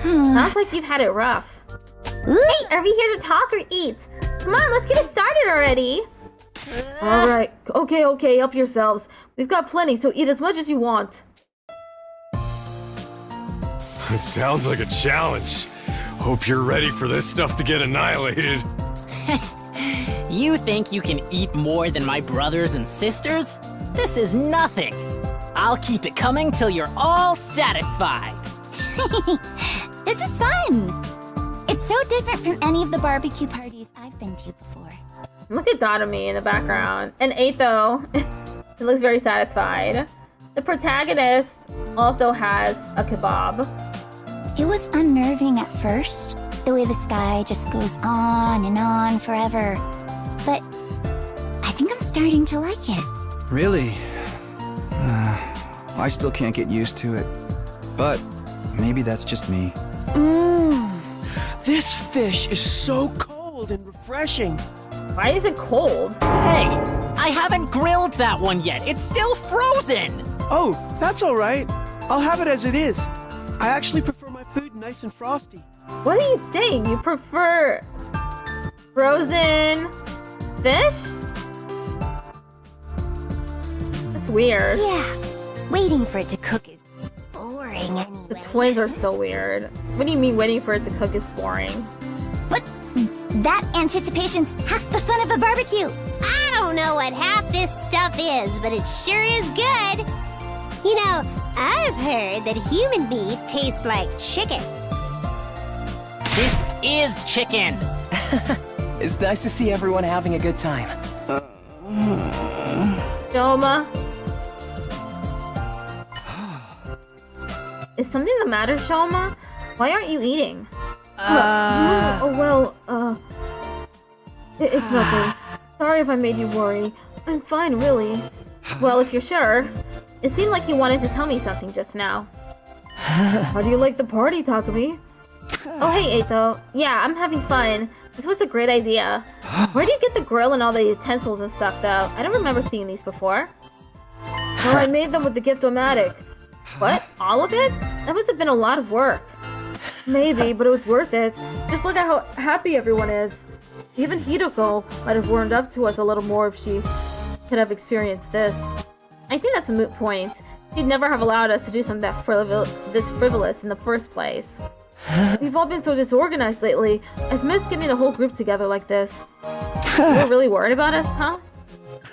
Sounds like you've had it rough. Hey, are we here to talk or eat? Come on, let's get it started already. Alright, okay, help yourselves. We've got plenty, so eat as much as you want. This sounds like a challenge. Hope you're ready for this stuff to get annihilated. You think you can eat more than my brothers and sisters? This is nothing. I'll keep it coming till you're all satisfied. This is fun. It's so different from any of the barbecue parties I've been to before. Look at Dotomi in the background. And Atho. He looks very satisfied. The protagonist also has a kebab. It was unnerving at first, the way the sky just goes on and on forever. But I think I'm starting to like it. Really? I still can't get used to it. But maybe that's just me. This fish is so cold and refreshing. Why is it cold? Hey, I haven't grilled that one yet. It's still frozen. Oh, that's all right. I'll have it as it is. I actually prefer my food nice and frosty. What are you saying? You prefer frozen fish? That's weird. Yeah, waiting for it to cook is boring The anyway. twins are so weird. What do you mean waiting for it to cook is boring? But that anticipation's half the fun of a barbecue. I don't know what half this stuff is, but it sure is good. You know, I've heard that human meat tastes like chicken. This is chicken. It's nice to see everyone having a good time. Shoma? Is something the matter, Shoma? Why aren't you eating? It's nothing. Sorry if I made you worry. I'm fine, really. Well, if you're sure. It seemed like you wanted to tell me something just now. How do you like the party, Takumi? Oh, hey, Eito. Yeah, I'm having fun. This was a great idea. Where do you get the grill and all the utensils and stuff, though? I don't remember seeing these before. Well, I made them with the Gift-O-Matic. What? All of it? That must have been a lot of work. Maybe, but it was worth it. Just look at how happy everyone is. Even Hidoko might have warmed up to us a little more if she could have experienced this. I think that's a moot point. She'd never have allowed us to do something that this frivolous in the first place. We've all been so disorganized lately. I've missed getting the whole group together like this. You're really worried about us, huh?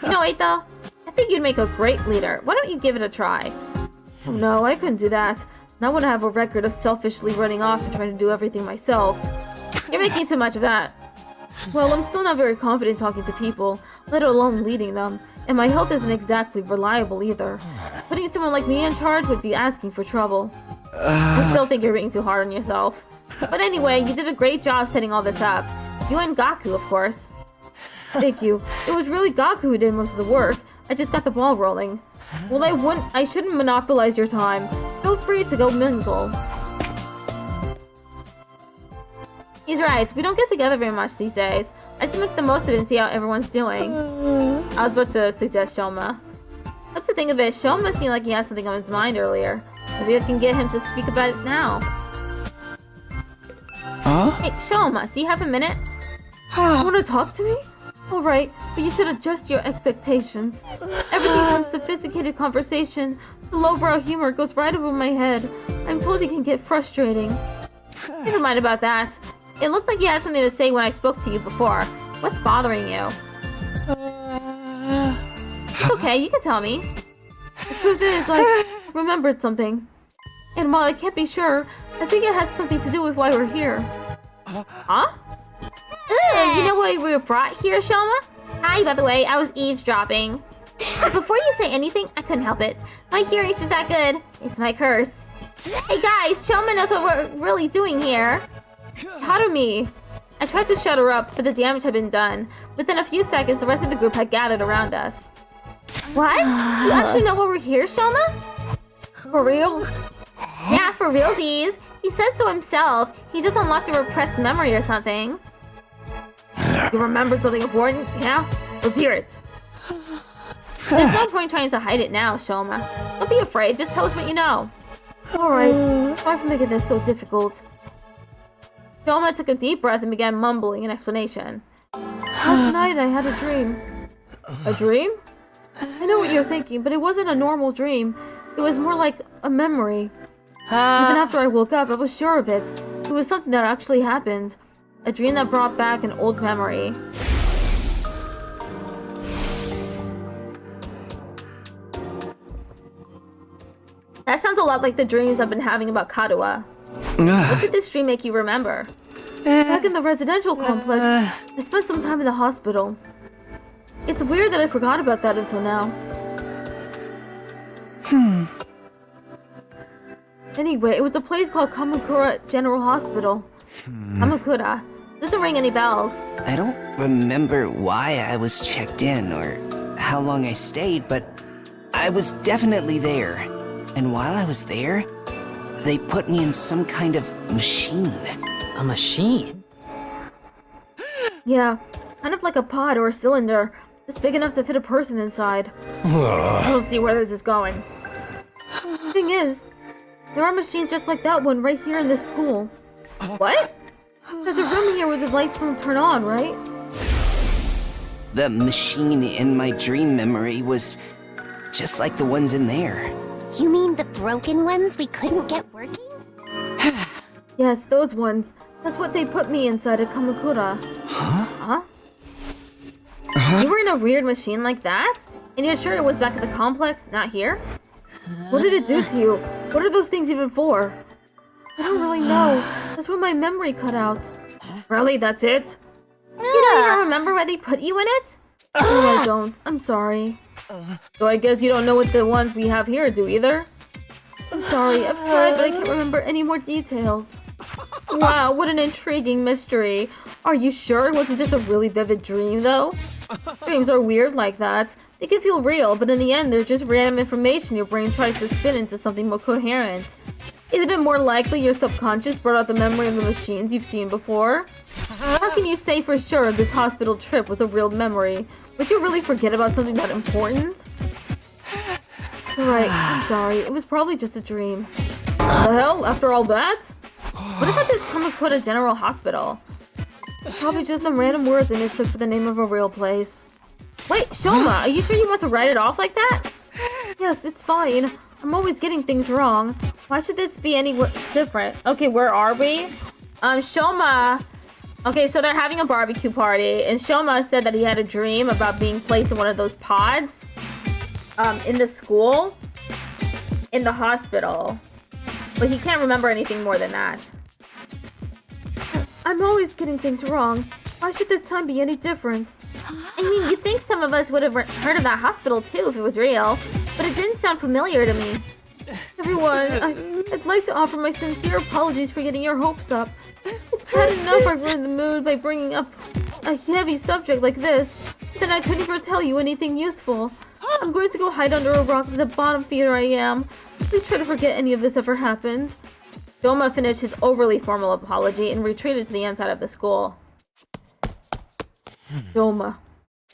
You know, Eito, I think you'd make a great leader. Why don't you give it a try? Oh no, I couldn't do that. Not when I have a record of selfishly running off and trying to do everything myself. You're making too much of that. Well, I'm still not very confident talking to people, let alone leading them. And my health isn't exactly reliable either. Putting someone like me in charge would be asking for trouble. I still think you're being too hard on yourself. But anyway, you did a great job setting all this up. You and Gaku, of course. Thank you. It was really Gaku who did most of the work. I just got the ball rolling. Well, I shouldn't monopolize your time. Feel free to go mingle. He's right. We don't get together very much these days. I just make the most of it and see how everyone's doing. I was about to suggest Shoma. That's the thing of it. Shoma seemed like he had something on his mind earlier. Maybe I can get him to speak about it now. Huh? Hey, Shoma, do you have a minute? You want to talk to me? Alright, but you should adjust your expectations. Everything from sophisticated conversation to lowbrow humor goes right over my head. I'm told it can get frustrating. Never mind about that. It looked like you had something to say when I spoke to you before. What's bothering you? It's okay, you can tell me. The truth is, I remembered something. And while I can't be sure, I think it has something to do with why we're here. Huh? You know why we were brought here, Shoma? Hi, by the way, I was eavesdropping. Before you say anything, I couldn't help it. My hearing's just that good. It's my curse. Hey guys, Shoma knows what we're really doing here. Harumi. I tried to shut her up, but the damage had been done. Within a few seconds, the rest of the group had gathered around us. What? You actually know why we're here, Shoma? For real? Yeah, for realsies. He said so himself. He just unlocked a repressed memory or something. You remember something important? Yeah? Let's hear it. There's no point trying to hide it now, Shoma. Don't be afraid, just tell us what you know. Alright, sorry for making this so difficult. Shoma took a deep breath and began mumbling an explanation. Last night I had a dream. A dream? I know what you're thinking, but it wasn't a normal dream. It was more like a memory. Even after I woke up, I was sure of it. It was something that actually happened. A dream that brought back an old memory. That sounds a lot like the dreams I've been having about Kadoa. What did this dream make you remember? Back in the residential complex, I spent some time in the hospital. It's weird that I forgot about that until now. Anyway, it was a place called Kamakura General Hospital. Kamakura. Doesn't ring any bells. I don't remember why I was checked in or how long I stayed, but I was definitely there. And while I was there, they put me in some kind of machine. A machine? Yeah, kind of like a pod or a cylinder, just big enough to fit a person inside. I don't see where this is going. Thing is, There are machines just like that one right here in this school. What? There's a room here where the lights don't turn on, right? The machine in my dream memory was just like the ones in there. You mean the broken ones we couldn't get working? Yes, those ones. That's what they put me inside a Kamakura. Huh? You were in a weird machine like that? And you're sure it was back at the complex, not here? What did it do to you? What are those things even for? I don't really know. That's where my memory cut out. Really? That's it? You don't even remember why they put you in it? No, I don't. I'm sorry. So I guess you don't know what the ones we have here do either? I'm sorry. I've tried, but I can't remember any more details. Wow, what an intriguing mystery. Are you sure it wasn't just a really vivid dream, though? Dreams are weird like that. They can feel real, but in the end, they're just random information your brain tries to spin into something more coherent. Isn't it more likely your subconscious brought out the memory of the machines you've seen before? How can you say for sure this hospital trip was a real memory? Would you really forget about something that important? Alright, I'm sorry. It was probably just a dream. The hell? After all that? What about this Kamakura General Hospital? It's probably just some random words they mistook for the name of a real place. Wait, Shoma, are you sure you want to write it off like that? Yes, it's fine. I'm always getting things wrong. Why should this be any different? Okay, where are we? Shoma. Okay, so they're having a barbecue party, and Shoma said that he had a dream about being placed in one of those pods, in the school, in the hospital. But he can't remember anything more than that. I'm always getting things wrong. Why should this time be any different? I mean, you'd think some of us would have heard of that hospital too if it was real, but it didn't sound familiar to me. Everyone, I'd like to offer my sincere apologies for getting your hopes up. It's bad enough I ruined the mood by bringing up a heavy subject like this, then I couldn't even tell you anything useful. I'm going to go hide under a rock at the bottom feeder I am. Please try to forget any of this ever happened. Shoma finished his overly formal apology and retreated to the inside of the school. Shoma.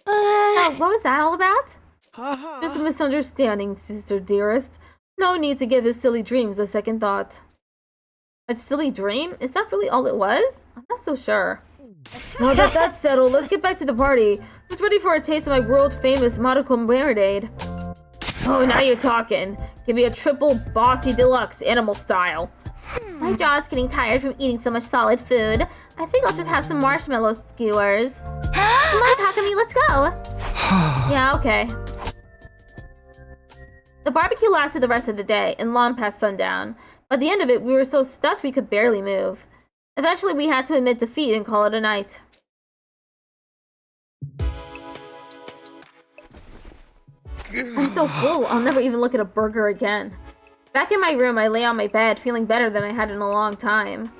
What was that all about? Just a misunderstanding, sister dearest. No need to give his silly dreams a second thought. A silly dream? Is that really all it was? I'm not so sure. Now that that's settled, let's get back to the party. Who's ready for a taste of my world-famous Monaco marinade? Oh, now you're talking. Give me a triple bossy deluxe animal style. My jaw's getting tired from eating so much solid food. I think I'll just have some marshmallow skewers. Come on, Takumi, let's go. Yeah, okay. The barbecue lasted the rest of the day, and long past sundown. By the end of it, we were so stuffed we could barely move. Eventually, we had to admit defeat and call it a night. I'm so full, I'll never even look at a burger again. Back in my room, I lay on my bed, feeling better than I had in a long time.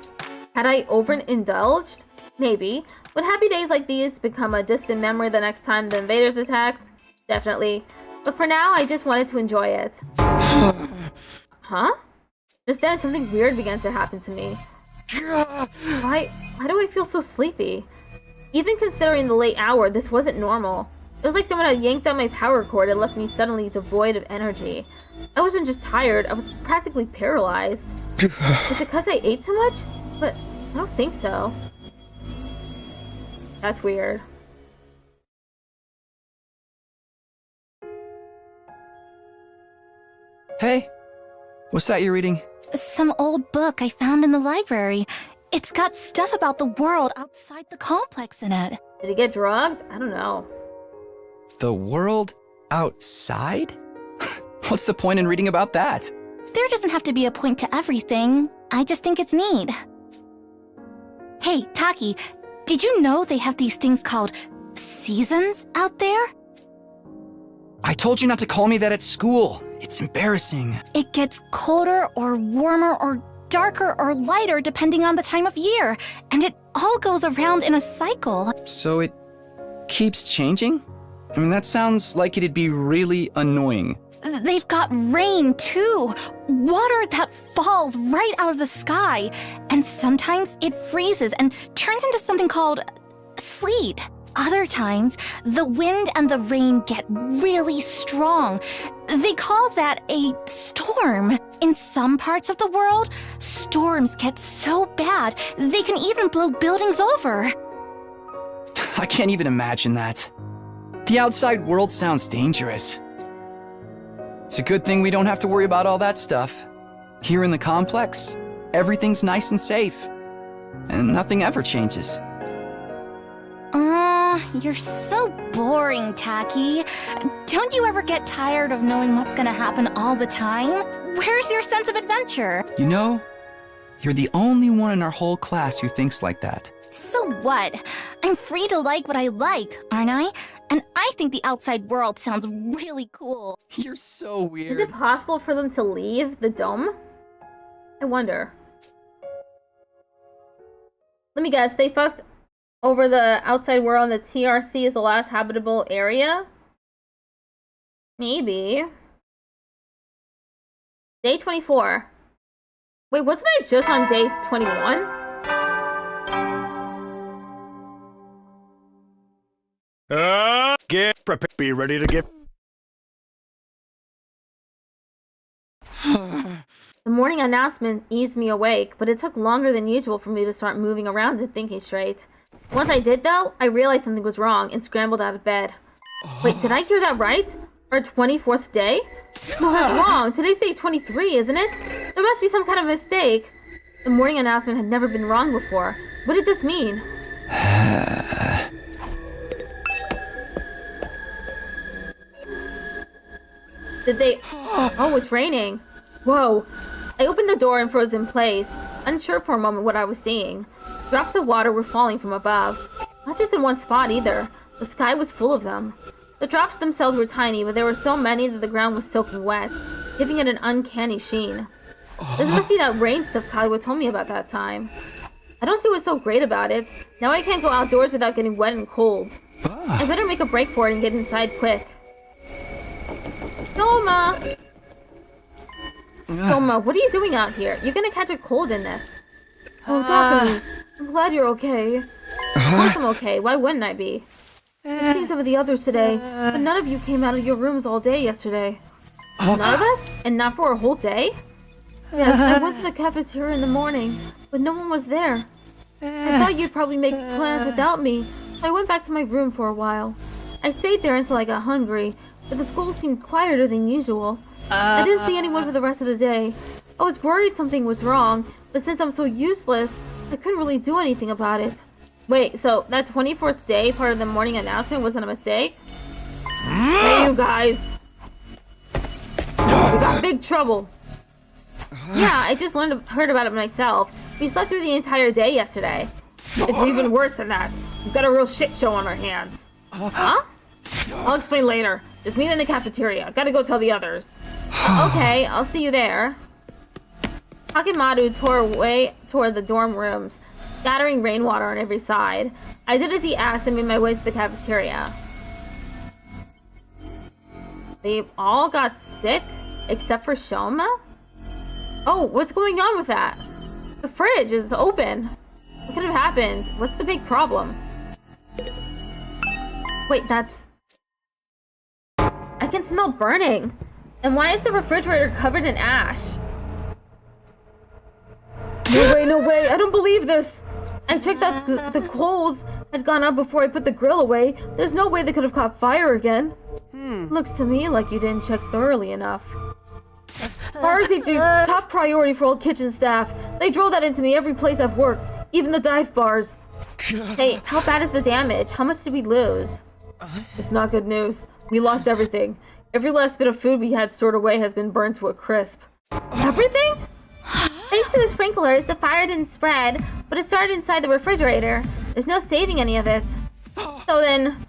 Had I overindulged? Maybe. Would happy days like these become a distant memory the next time the invaders attacked? Definitely. But for now, I just wanted to enjoy it. Huh? Just then, something weird began to happen to me. Why do I feel so sleepy? Even considering the late hour, this wasn't normal. It was like someone had yanked out my power cord and left me suddenly devoid of energy. I wasn't just tired, I was practically paralyzed. Is it because I ate too much? But I don't think so. That's weird. Hey, what's that you're reading? Some old book I found in the library. It's got stuff about the world outside the complex in it. Did he get drugged? I don't know. The world outside? What's the point in reading about that? There doesn't have to be a point to everything. I just think it's neat. Hey, Taki, did you know they have these things called seasons out there? I told you not to call me that at school. It's embarrassing. It gets colder or warmer or darker or lighter depending on the time of year, and it all goes around in a cycle. So it keeps changing? I mean, that sounds like it'd be really annoying. They've got rain, too. Water that falls right out of the sky. And sometimes it freezes and turns into something called sleet. Other times, the wind and the rain get really strong. They call that a storm. storm. In some parts of the world, storms get so bad they can even blow buildings over. I can't even imagine that. The outside world sounds dangerous. It's a good thing we don't have to worry about all that stuff. Here in the complex, everything's nice and safe. And nothing ever changes. You're so boring, Tacky. Don't you ever get tired of knowing what's gonna happen all the time? Where's your sense of adventure? You know, you're the only one in our whole class who thinks like that. So what? I'm free to like what I like, aren't I? And I think the outside world sounds really cool. You're so weird. Is it possible for them to leave the dome? I wonder. Let me guess, they fucked over the outside world and the TRC is the last habitable area? Maybe. Day 24. Wait, wasn't I just on day 21? Get prepared. Be ready to get... The morning announcement eased me awake, but it took longer than usual for me to start moving around and thinking straight. Once I did, though, I realized something was wrong and scrambled out of bed. Wait, did I hear that right? Our 24th day? No, that's wrong. Today's day 23, isn't it? There must be some kind of mistake. The morning announcement had never been wrong before. What did this mean? Did they... Oh, it's raining. Whoa. I opened the door and froze in place, unsure for a moment what I was seeing. Drops of water were falling from above. Not just in one spot either. The sky was full of them. The drops themselves were tiny, but there were so many that the ground was soaking wet, giving it an uncanny sheen. This must be that rain stuff Kadwa told me about that time. I don't see what's so great about it. Now I can't go outdoors without getting wet and cold. I better make a break for it and get inside quick. Shoma! Shoma, what are you doing out here? You're gonna catch a cold in this. Oh, Dakami, I'm glad you're okay. Of course I'm okay. Why wouldn't I be? I've seen some of the others today, but none of you came out of your rooms all day yesterday. None of us? And not for a whole day? Yes, I went to the cafeteria in the morning, but no one was there. I thought you'd probably make plans without me, so I went back to my room for a while. I stayed there until I got hungry, but the school seemed quieter than usual. I didn't see anyone for the rest of the day. I was worried something was wrong, but since I'm so useless, I couldn't really do anything about it. Wait, so that 24th day part of the morning announcement wasn't a mistake? Hey, you guys. We got big trouble. Yeah, I just heard about it myself. We slept through the entire day yesterday. It's even worse than that. We've got a real shit show on our hands. Huh? I'll explain later. Just meet in the cafeteria. Gotta go tell the others. Okay, I'll see you there. Takemaru tore away toward the dorm rooms, scattering rainwater on every side. I did as he asked and made my way to the cafeteria. They all got sick, except for Shoma? Oh, what's going on with that? The fridge is open. What could have happened? What's the big problem? Wait, that's... I can smell burning. And why is the refrigerator covered in ash? No way, I don't believe this. I checked that the coals had gone up before I put the grill away. There's no way they could have caught fire again. Looks to me like you didn't check thoroughly enough. Fire safety is top priority for all kitchen staff. They drill that into me every place I've worked, even the dive bars. Hey, how bad is the damage? How much did we lose? It's not good news. We lost everything. Every last bit of food we had stored away has been burned to a crisp. Everything? Thanks to the sprinklers, the fire didn't spread, but it started inside the refrigerator. There's no saving any of it. So then,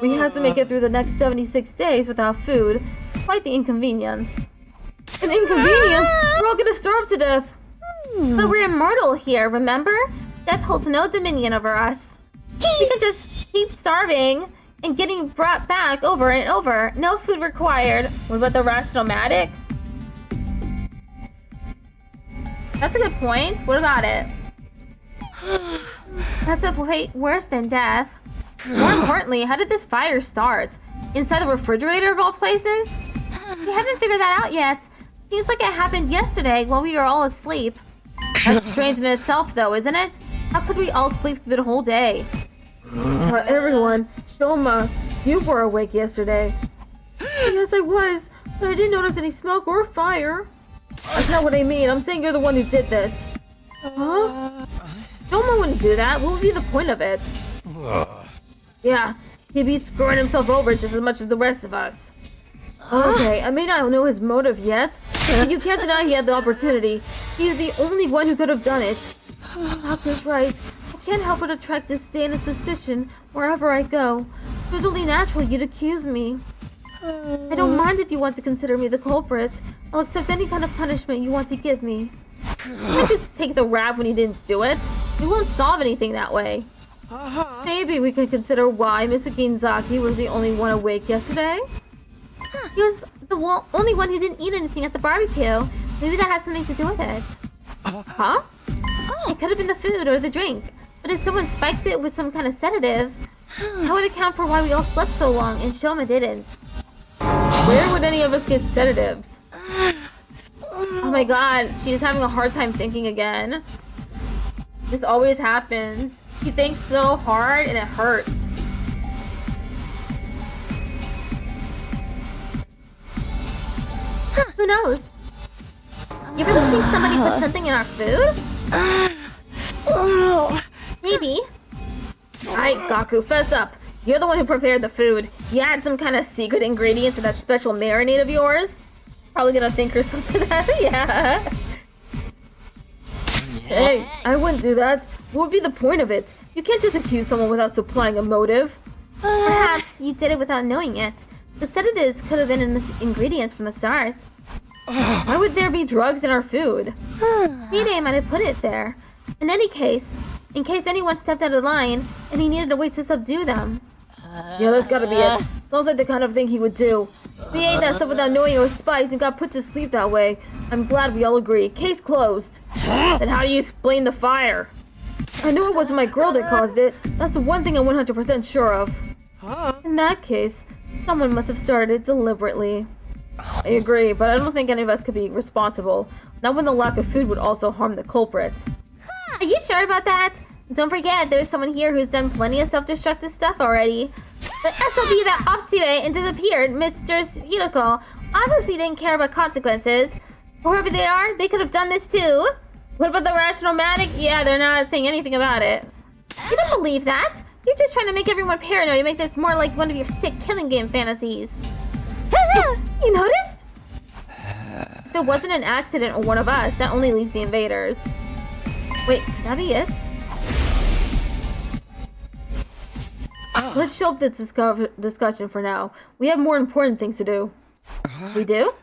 we had to make it through the next 76 days without food. Quite the inconvenience. An inconvenience? We're all gonna starve to death. But we're immortal here, remember? Death holds no dominion over us. We can just keep starving and getting brought back over and over. No food required. What about the rational-matic? That's a good point. What about it? That's a point worse than death. More importantly, how did this fire start? Inside the refrigerator of all places? We haven't figured that out yet. Seems like it happened yesterday while we were all asleep. That's strange in itself, though, isn't it? How could we all sleep through the whole day? Everyone, Shoma, you were awake yesterday. Yes, I was, but I didn't notice any smoke or fire. That's not what I mean. I'm saying you're the one who did this. Huh? Shoma wouldn't do that. What would be the point of it? Yeah, he'd be screwing himself over just as much as the rest of us. Okay, I may not know his motive yet, but you can't deny he had the opportunity. He's the only one who could have done it. Doctor's right. I can't help but attract disdain and suspicion wherever I go. It was only natural you'd accuse me. I don't mind if you want to consider me the culprit. I'll accept any kind of punishment you want to give me. You can't just take the rap when you didn't do it. We won't solve anything that way. Maybe we could consider why Mr. Ginzaki was the only one awake yesterday. He was the only one who didn't eat anything at the barbecue. Maybe that has something to do with it. Huh? It could have been the food or the drink. But if someone spiked it with some kind of sedative, that would account for why we all slept so long and Shoma didn't. Where would any of us get sedatives? Oh my god, she's having a hard time thinking again. This always happens. He thinks so hard and it hurts. Who knows? You really think somebody put something in our food? Maybe. Alright, Gaku, fess up. You're the one who prepared the food. You add some kind of secret ingredient to that special marinade of yours? Probably gonna think or something. Yeah. Hey, I wouldn't do that. What would be the point of it? You can't just accuse someone without supplying a motive. Perhaps you did it without knowing it. The sedatives could have been in the ingredients from the start. Why would there be drugs in our food? Mayday might have put it there. In any case, in case anyone stepped out of line and he needed a way to subdue them. Yeah, that's gotta be it. Sounds like the kind of thing he would do. We ate that stuff without knowing it was spiked and got put to sleep that way. I'm glad we all agree. Case closed. Then how do you explain the fire? I knew it wasn't my girl that caused it. That's the one thing I'm 100% sure of. In that case, someone must have started it deliberately. I agree, but I don't think any of us could be responsible. Not when the lack of food would also harm the culprit. Are you sure about that? Don't forget, there's someone here who's done plenty of self-destructive stuff already. The SLD that off today and disappeared, Mr. Hiroko, obviously didn't care about consequences. Whoever they are, they could have done this too. What about the rational-matic? Yeah, they're not saying anything about it. You don't believe that? You're just trying to make everyone paranoid and make this more like one of your sick killing game fantasies. You noticed? If it wasn't an accident or one of us, that only leaves the invaders. Wait, could that be it? Let's shelve this discussion for now. We have more important things to do. We do?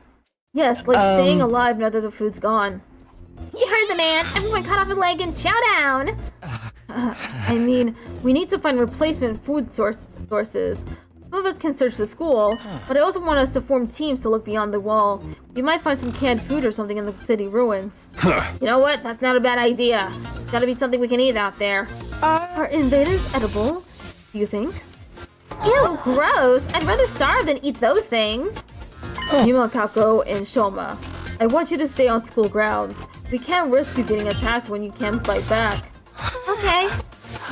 Yes, like staying alive now that the food's gone. You heard the man. Everyone cut off a leg and chow down. I mean, we need to find replacement food sources. Some of us can search the school, but I also want us to form teams to look beyond the wall. We might find some canned food or something in the city ruins. You know what? That's not a bad idea. It's gotta be something we can eat out there. Are invaders edible? Do you think? Ew, gross. I'd rather starve than eat those things. Yuma, Kako, and Shoma, I want you to stay on school grounds. We can't risk you getting attacked when you can't fight back. Okay.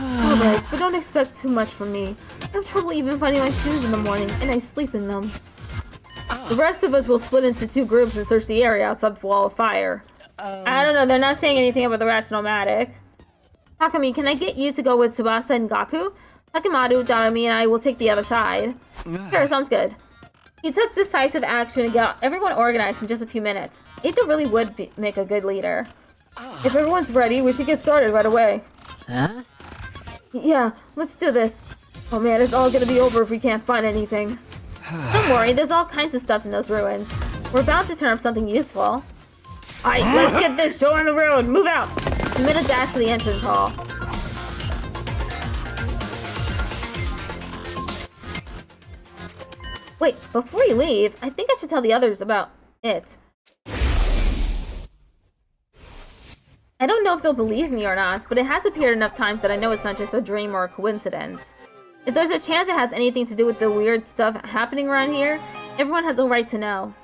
Alright, but don't expect too much from me. I have trouble even finding my shoes in the morning, and I sleep in them. The rest of us will split into 2 groups and search the area outside the wall of fire. I don't know, they're not saying anything about the rational-matic. Takumi, can I get you to go with Tsubasa and Gaku? Takimaru, Darami, and I will take the other side. Sure, sounds good. He took decisive action and got everyone organized in just a few minutes. Ada really would make a good leader. If everyone's ready, we should get started right away. Huh? Yeah, let's do this. Oh man, it's all gonna be over if we can't find anything. Don't worry, there's all kinds of stuff in those ruins. We're about to turn up something useful. Alright, let's get this show on the road. Move out! We made a dash for the entrance hall. Wait, before we leave, I think I should tell the others about it. I don't know if they'll believe me or not, but it has appeared enough times that I know it's not just a dream or a coincidence. If there's a chance it has anything to do with the weird stuff happening around here, everyone has a right to know.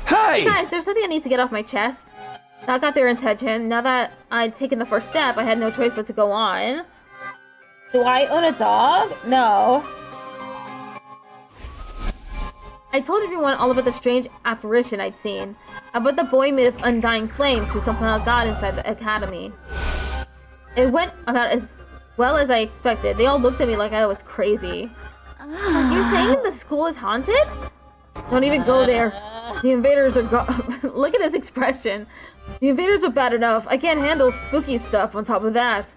Hey! Guys, there's something I need to get off my chest. That got their attention. Now that I'd taken the first step, I had no choice but to go on. Do I own a dog? No. I told everyone all about the strange apparition I'd seen. About the boy made of undying flames who somehow got inside the academy. It went about as well as I expected. They all looked at me like I was crazy. You're saying the school is haunted? Don't even go there. The invaders are look at his expression. The invaders are bad enough. I can't handle spooky stuff on top of that.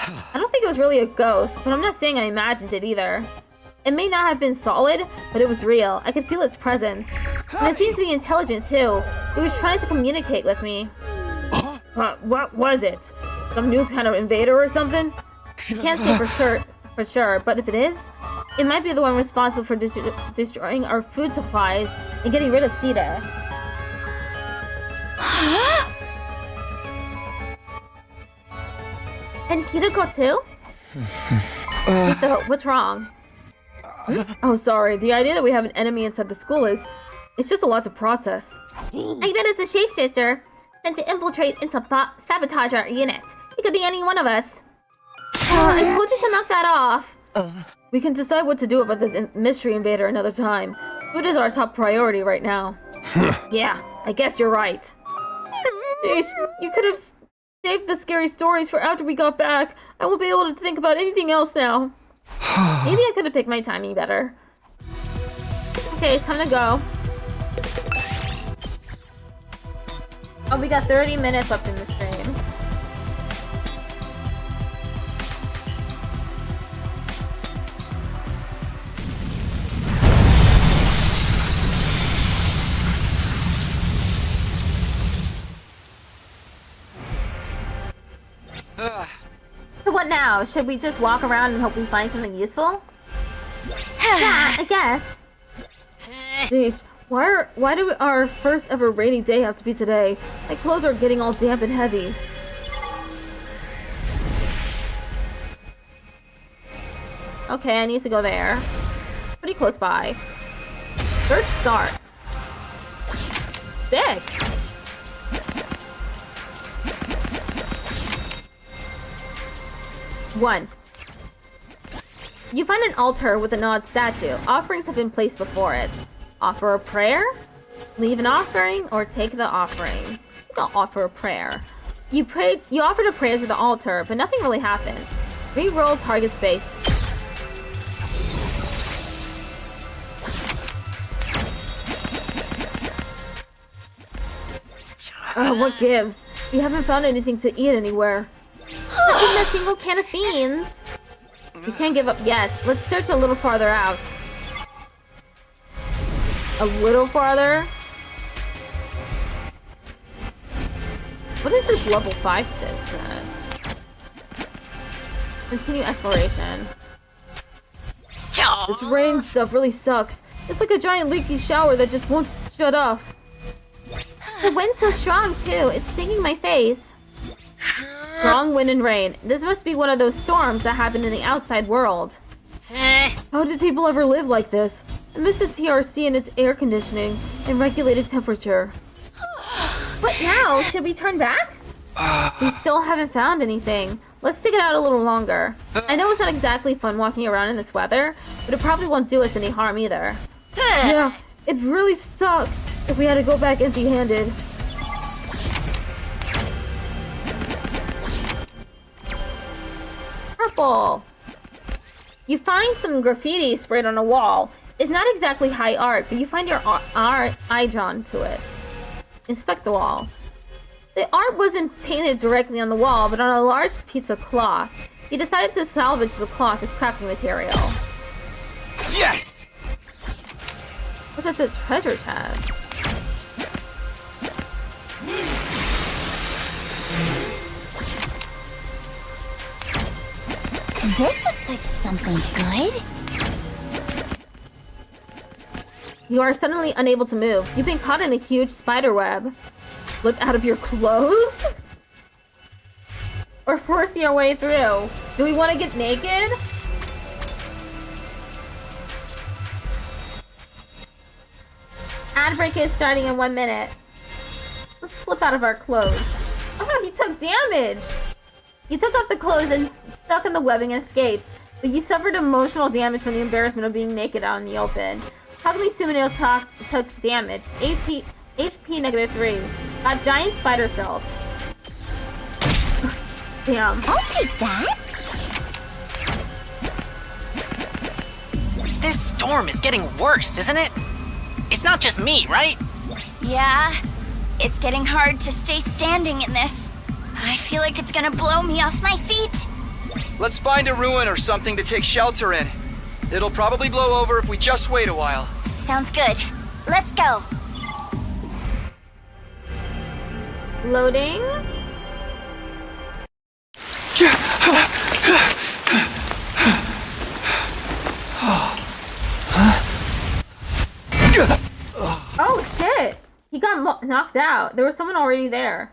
I don't think it was really a ghost, but I'm not saying I imagined it either. It may not have been solid, but it was real. I could feel its presence. And it seems to be intelligent too. It was trying to communicate with me. What was it? Some new kind of invader or something? I can't say for sure, but if it is, it might be the one responsible for destroying our food supplies and getting rid of Sita. And Kiriko too? What's wrong? Oh, sorry. The idea that we have an enemy inside the school it's just a lot to process. I bet it's a shapeshifter sent to infiltrate and sabotage our unit. It could be any one of us. I told you to knock that off. We can decide what to do about this mystery invader another time. Food is our top priority right now. Yeah, I guess you're right. Jeez, you could have saved the scary stories for after we got back. I won't be able to think about anything else now. Maybe I could have picked my timing better. Okay, it's time to go. Oh, we got 30 minutes left in the stream. So what now? Should we just walk around and hope we find something useful? Yeah, I guess. Jeez, why do our first ever rainy day have to be today? My clothes are getting all damp and heavy. Okay, I need to go there. Pretty close by. Search start. Sick! One. You find an altar with an odd statue. Offerings have been placed before it. Offer a prayer? Leave an offering or take the offerings. Don't offer a prayer. You offered a prayer to the altar, but nothing really happened. Re-roll target space. What gives? We haven't found anything to eat anywhere. Not even a single can of beans. You can't give up yet. Let's search a little farther out. A little farther? What is this level 5 business? Continue exploration. This rain stuff really sucks. It's like a giant leaky shower that just won't shut off. The wind's so strong too. It's stinging my face. Strong wind and rain. This must be one of those storms that happen in the outside world. How did people ever live like this? I miss the TRC and its air conditioning and regulated temperature. What now? Should we turn back? We still haven't found anything. Let's stick it out a little longer. I know it's not exactly fun walking around in this weather, but it probably won't do us any harm either. Yeah, it really sucks if we had to go back empty-handed. Purple. You find some graffiti sprayed on a wall. It's not exactly high art, but you find your eye drawn to it. Inspect the wall. The art wasn't painted directly on the wall, but on a large piece of cloth. You decided to salvage the cloth as crafting material. Yes! Look at the treasure chest. This looks like something good. You are suddenly unable to move. You've been caught in a huge spider web. Slip out of your clothes? Or force your way through? Do we want to get naked? Ad break is starting in 1 minute. Let's slip out of our clothes. Oh, he took damage! You took off the clothes and stuck in the webbing and escaped, but you suffered emotional damage from the embarrassment of being naked out in the open. Takumi Sumanil took damage. HP -3. Got giant spider cells. Damn. I'll take that. This storm is getting worse, isn't it? It's not just me, right? Yeah, it's getting hard to stay standing in this. I feel like it's gonna blow me off my feet. Let's find a ruin or something to take shelter in. It'll probably blow over if we just wait a while. Sounds good. Let's go. Loading. Oh shit! He got knocked out. There was someone already there.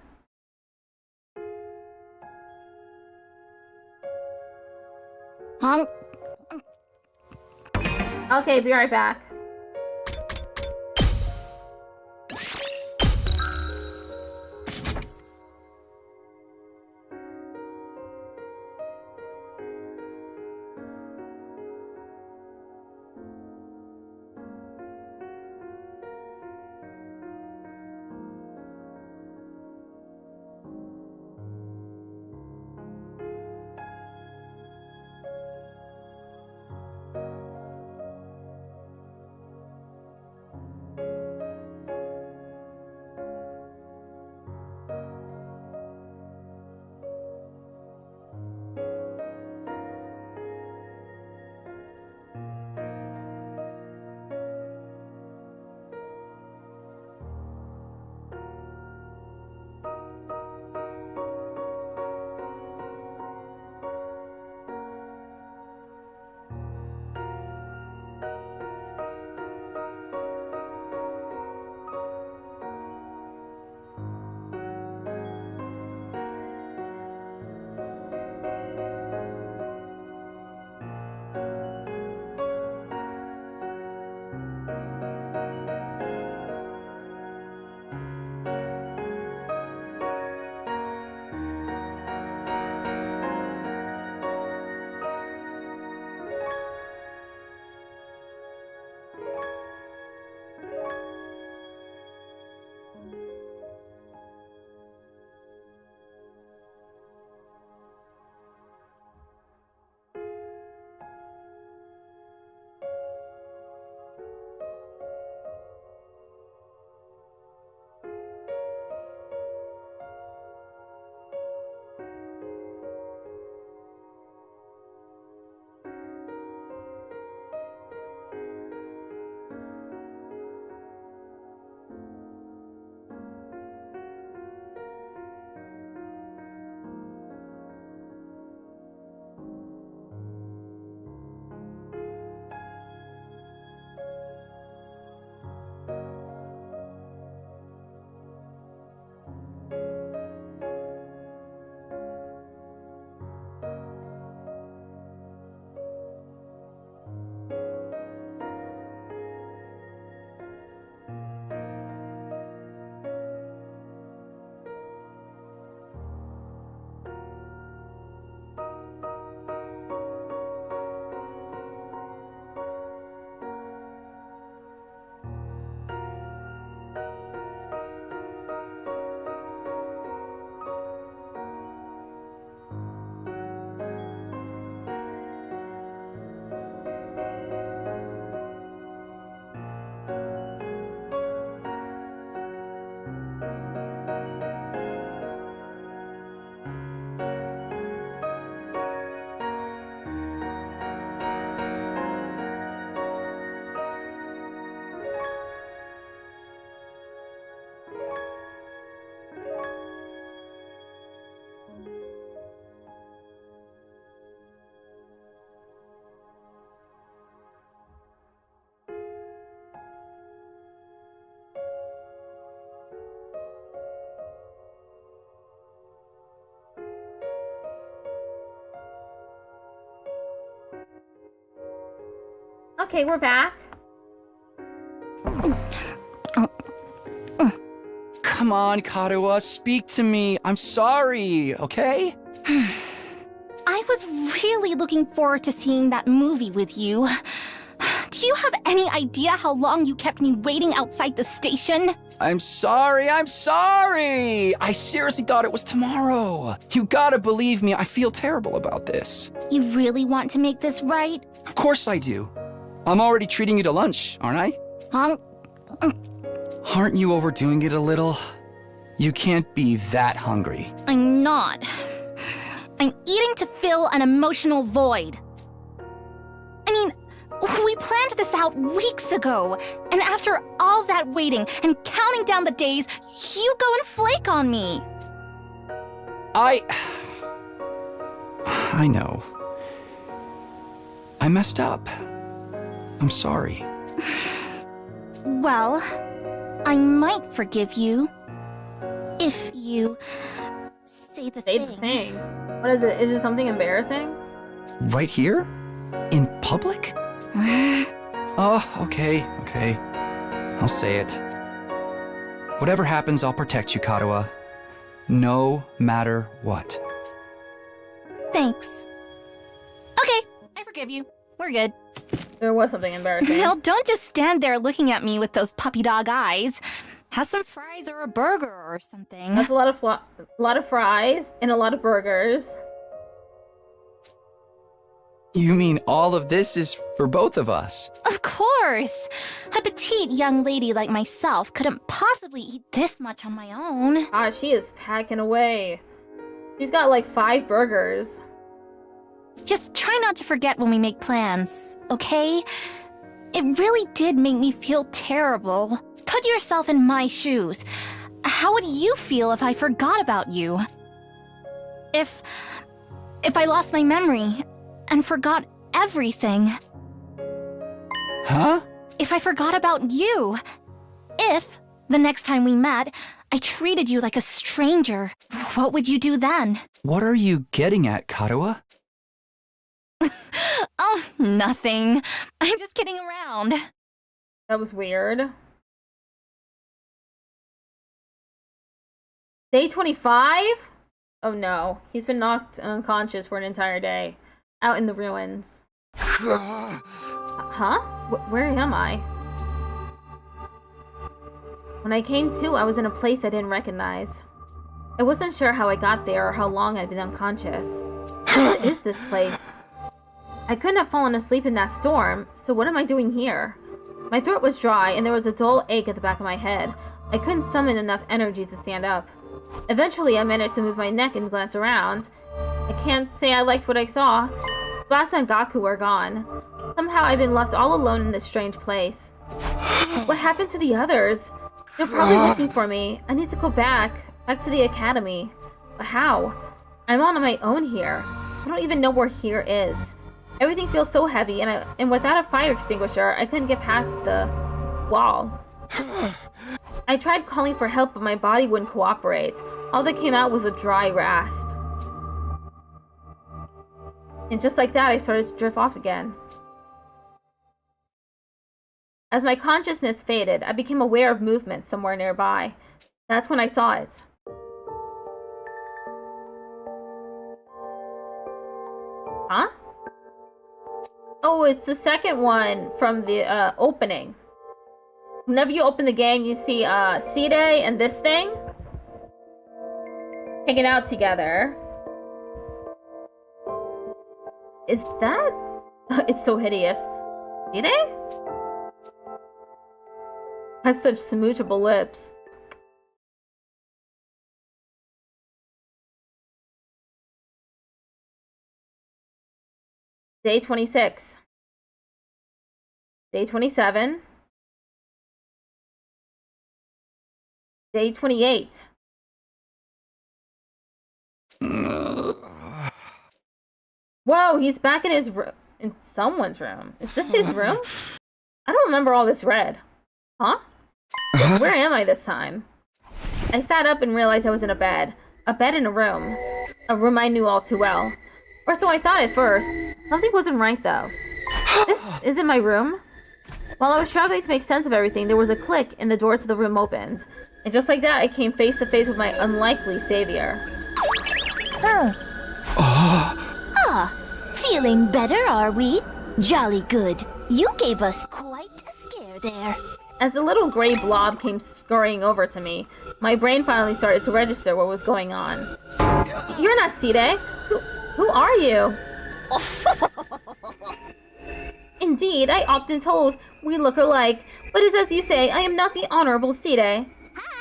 Okay, be right back. Okay, we're back. come on, Karuha, speak to me. I'm sorry, okay? I was really looking forward to seeing that movie with you. Do you have any idea how long you kept me waiting outside the station? I'm sorry. I seriously thought it was tomorrow. You gotta believe me, I feel terrible about this. You really want to make this right? Of course I do. I'm already treating you to lunch, aren't I? Aren't you overdoing it a little? You can't be that hungry. I'm not. I'm eating to fill an emotional void. I mean, we planned this out weeks ago, and after all that waiting and counting down the days, you go and flake on me. I know. I messed up. I'm sorry. Well, I might forgive you if you say the thing. What is it? Is it something embarrassing? Right here? In public? Oh, okay. I'll say it. Whatever happens, I'll protect you, Karuha. No matter what. Thanks. Okay, I forgive you. We're good. There was something embarrassing. Now, don't just stand there looking at me with those puppy dog eyes. Have some fries or a burger or something. That's a lot of fries and a lot of burgers. You mean all of this is for both of us? Of course! A petite young lady like myself couldn't possibly eat this much on my own. Ah, she is packing away. She's got like 5 burgers. Just try not to forget when we make plans, okay? It really did make me feel terrible. Put yourself in my shoes. How would you feel if I forgot about you? If I lost my memory and forgot everything. Huh? If I forgot about you. If, the next time we met, I treated you like a stranger, what would you do then? What are you getting at, Karuha? Oh, nothing. I'm just kidding around. That was weird. Day 25? Oh no, he's been knocked unconscious for an entire day. Out in the ruins. Huh? Where am I? When I came to, I was in a place I didn't recognize. I wasn't sure how I got there or how long I'd been unconscious. What is this place? I couldn't have fallen asleep in that storm, so what am I doing here? My throat was dry and there was a dull ache at the back of my head. I couldn't summon enough energy to stand up. Eventually, I managed to move my neck and glance around. I can't say I liked what I saw. Blasa and Gaku were gone. Somehow I've been left all alone in this strange place. What happened to the others? They're probably looking for me. I need to go back to the academy. But how? I'm on my own here. I don't even know where here is. Everything feels so heavy, and without a fire extinguisher, I couldn't get past the wall. I tried calling for help, but my body wouldn't cooperate. All that came out was a dry rasp. And just like that, I started to drift off again. As my consciousness faded, I became aware of movement somewhere nearby. That's when I saw it. Huh? Oh, it's the second one from the opening. Whenever you open the game, you see Side and this thing hanging out together. Is that? It's so hideous. Side? Has such smoochable lips. Day 26. Day 27. Day 28. Whoa, he's back in his room. In someone's room. Is this his room? I don't remember all this red. Huh? Where am I this time? I sat up and realized I was in a bed. A bed in a room. A room I knew all too well. Or so I thought at first. Something wasn't right though. This isn't my room. While I was struggling to make sense of everything, there was a click and the door to the room opened. And just like that, I came face to face with my unlikely savior. Feeling better, are we? Jolly good. You gave us quite a scare there. As the little gray blob came scurrying over to me, my brain finally started to register what was going on. You're not Side. Who are you? Indeed, I often told we look alike, but it's as you say, I am not the Honorable Side.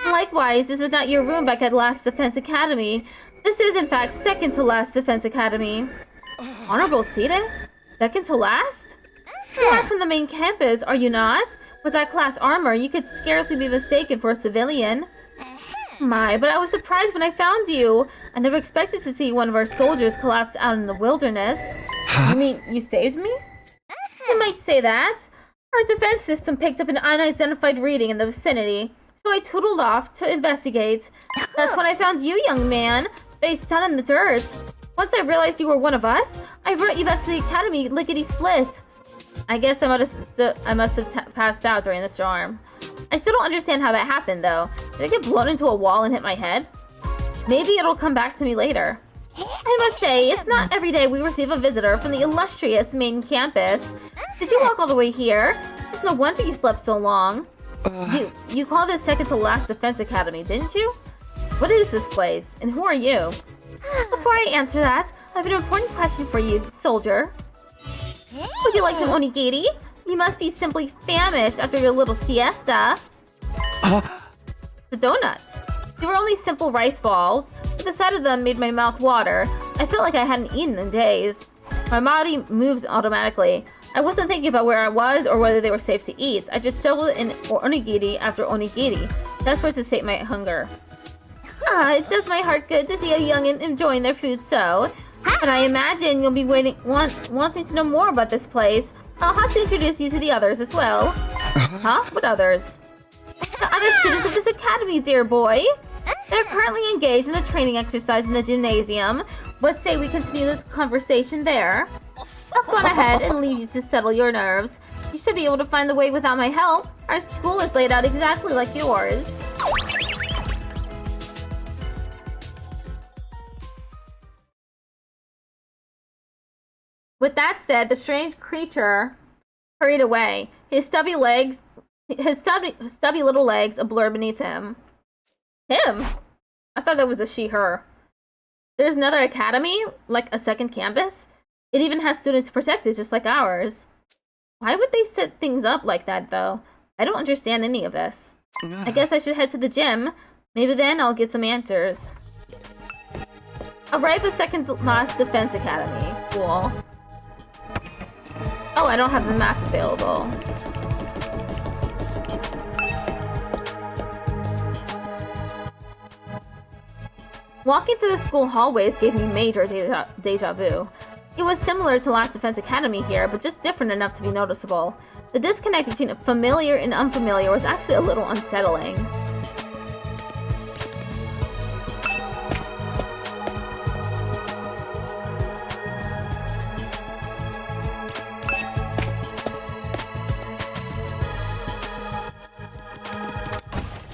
Likewise, this is not your room back at Last Defense Academy. This is, in fact, second to last Defense Academy. Honorable Side? Second to last? You are from the main campus, are you not? With that class armor, you could scarcely be mistaken for a civilian. My, but I was surprised when I found you. I never expected to see one of our soldiers collapse out in the wilderness. You mean you saved me? You might say that. Our defense system picked up an unidentified reading in the vicinity, so I tootled off to investigate. That's when I found you, young man, face down in the dirt. Once I realized you were one of us, I brought you back to the academy lickety-split. I guess I must have passed out during the storm. I still don't understand how that happened, though. Did I get blown into a wall and hit my head? Maybe it'll come back to me later. I must say, it's not every day we receive a visitor from the illustrious main campus. Did you walk all the way here? It's no wonder you slept so long. You called this second to last Defense Academy, didn't you? What is this place, and who are you? Before I answer that, I have an important question for you, soldier. Would you like some onigiri? You must be simply famished after your little siesta. The donut. They were only simple rice balls, but the sight of them made my mouth water. I felt like I hadn't eaten in days. My body moves automatically. I wasn't thinking about where I was or whether they were safe to eat. I just shoveled in onigiri after onigiri. That's where to sate my hunger. It does my heart good to see a youngin' enjoying their food so. But I imagine you'll be wanting to know more about this place. I'll have to introduce you to the others as well. Huh? What others? The other students of this academy, dear boy. They're currently engaged in the training exercise in the gymnasium. What say we continue this conversation there? I'll go on ahead and leave you to settle your nerves. You should be able to find the way without my help. Our school is laid out exactly like yours. With that said, the strange creature hurried away. His stubby little legs a blur beneath him. Him? I thought that was a she/her. There's another academy, like a second campus. It even has students protected, just like ours. Why would they set things up like that, though? I don't understand any of this. I guess I should head to the gym. Maybe then I'll get some answers. Arrive at second last Defense Academy. Cool. Oh, I don't have the map available. Walking through the school hallways gave me major deja vu. It was similar to Last Defense Academy here, but just different enough to be noticeable. The disconnect between familiar and unfamiliar was actually a little unsettling.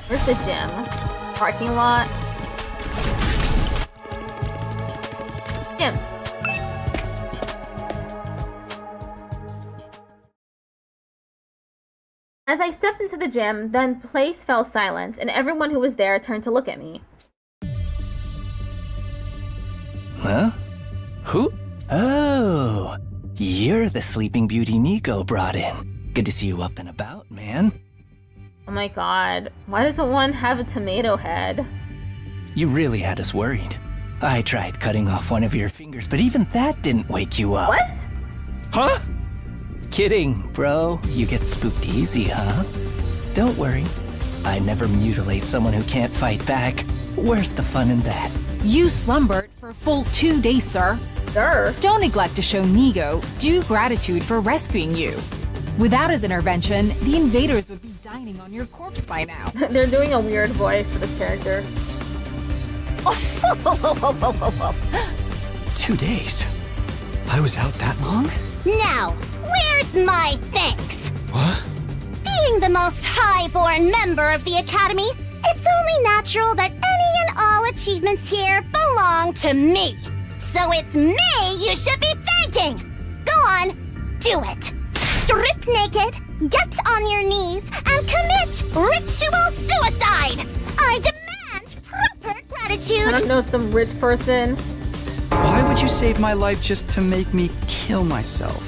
Where's the gym? Parking lot? Gym. As I stepped into the gym, the place fell silent, and everyone who was there turned to look at me. Huh? Who? Oh, you're the Sleeping Beauty Nico brought in. Good to see you up and about, man. Oh my god, why doesn't one have a tomato head? You really had us worried. I tried cutting off one of your fingers, but even that didn't wake you up. What? Huh? Kidding, bro. You get spooked easy, huh? Don't worry. I never mutilate someone who can't fight back. Where's the fun in that? You slumbered for a full 2 days, sir. Sir? Don't neglect to show Nigo due gratitude for rescuing you. Without his intervention, the invaders would be dining on your corpse by now. They're doing a weird voice for this character. 2 days? I was out that long? Now, where's my thanks? What? Being the most high-born member of the Academy, it's only natural that any and all achievements here belong to me. So it's me you should be thanking. Go on, do it. Strip naked, get on your knees, and commit ritual suicide. I demand proper gratitude. I don't know, some rich person. Why would you save my life just to make me kill myself?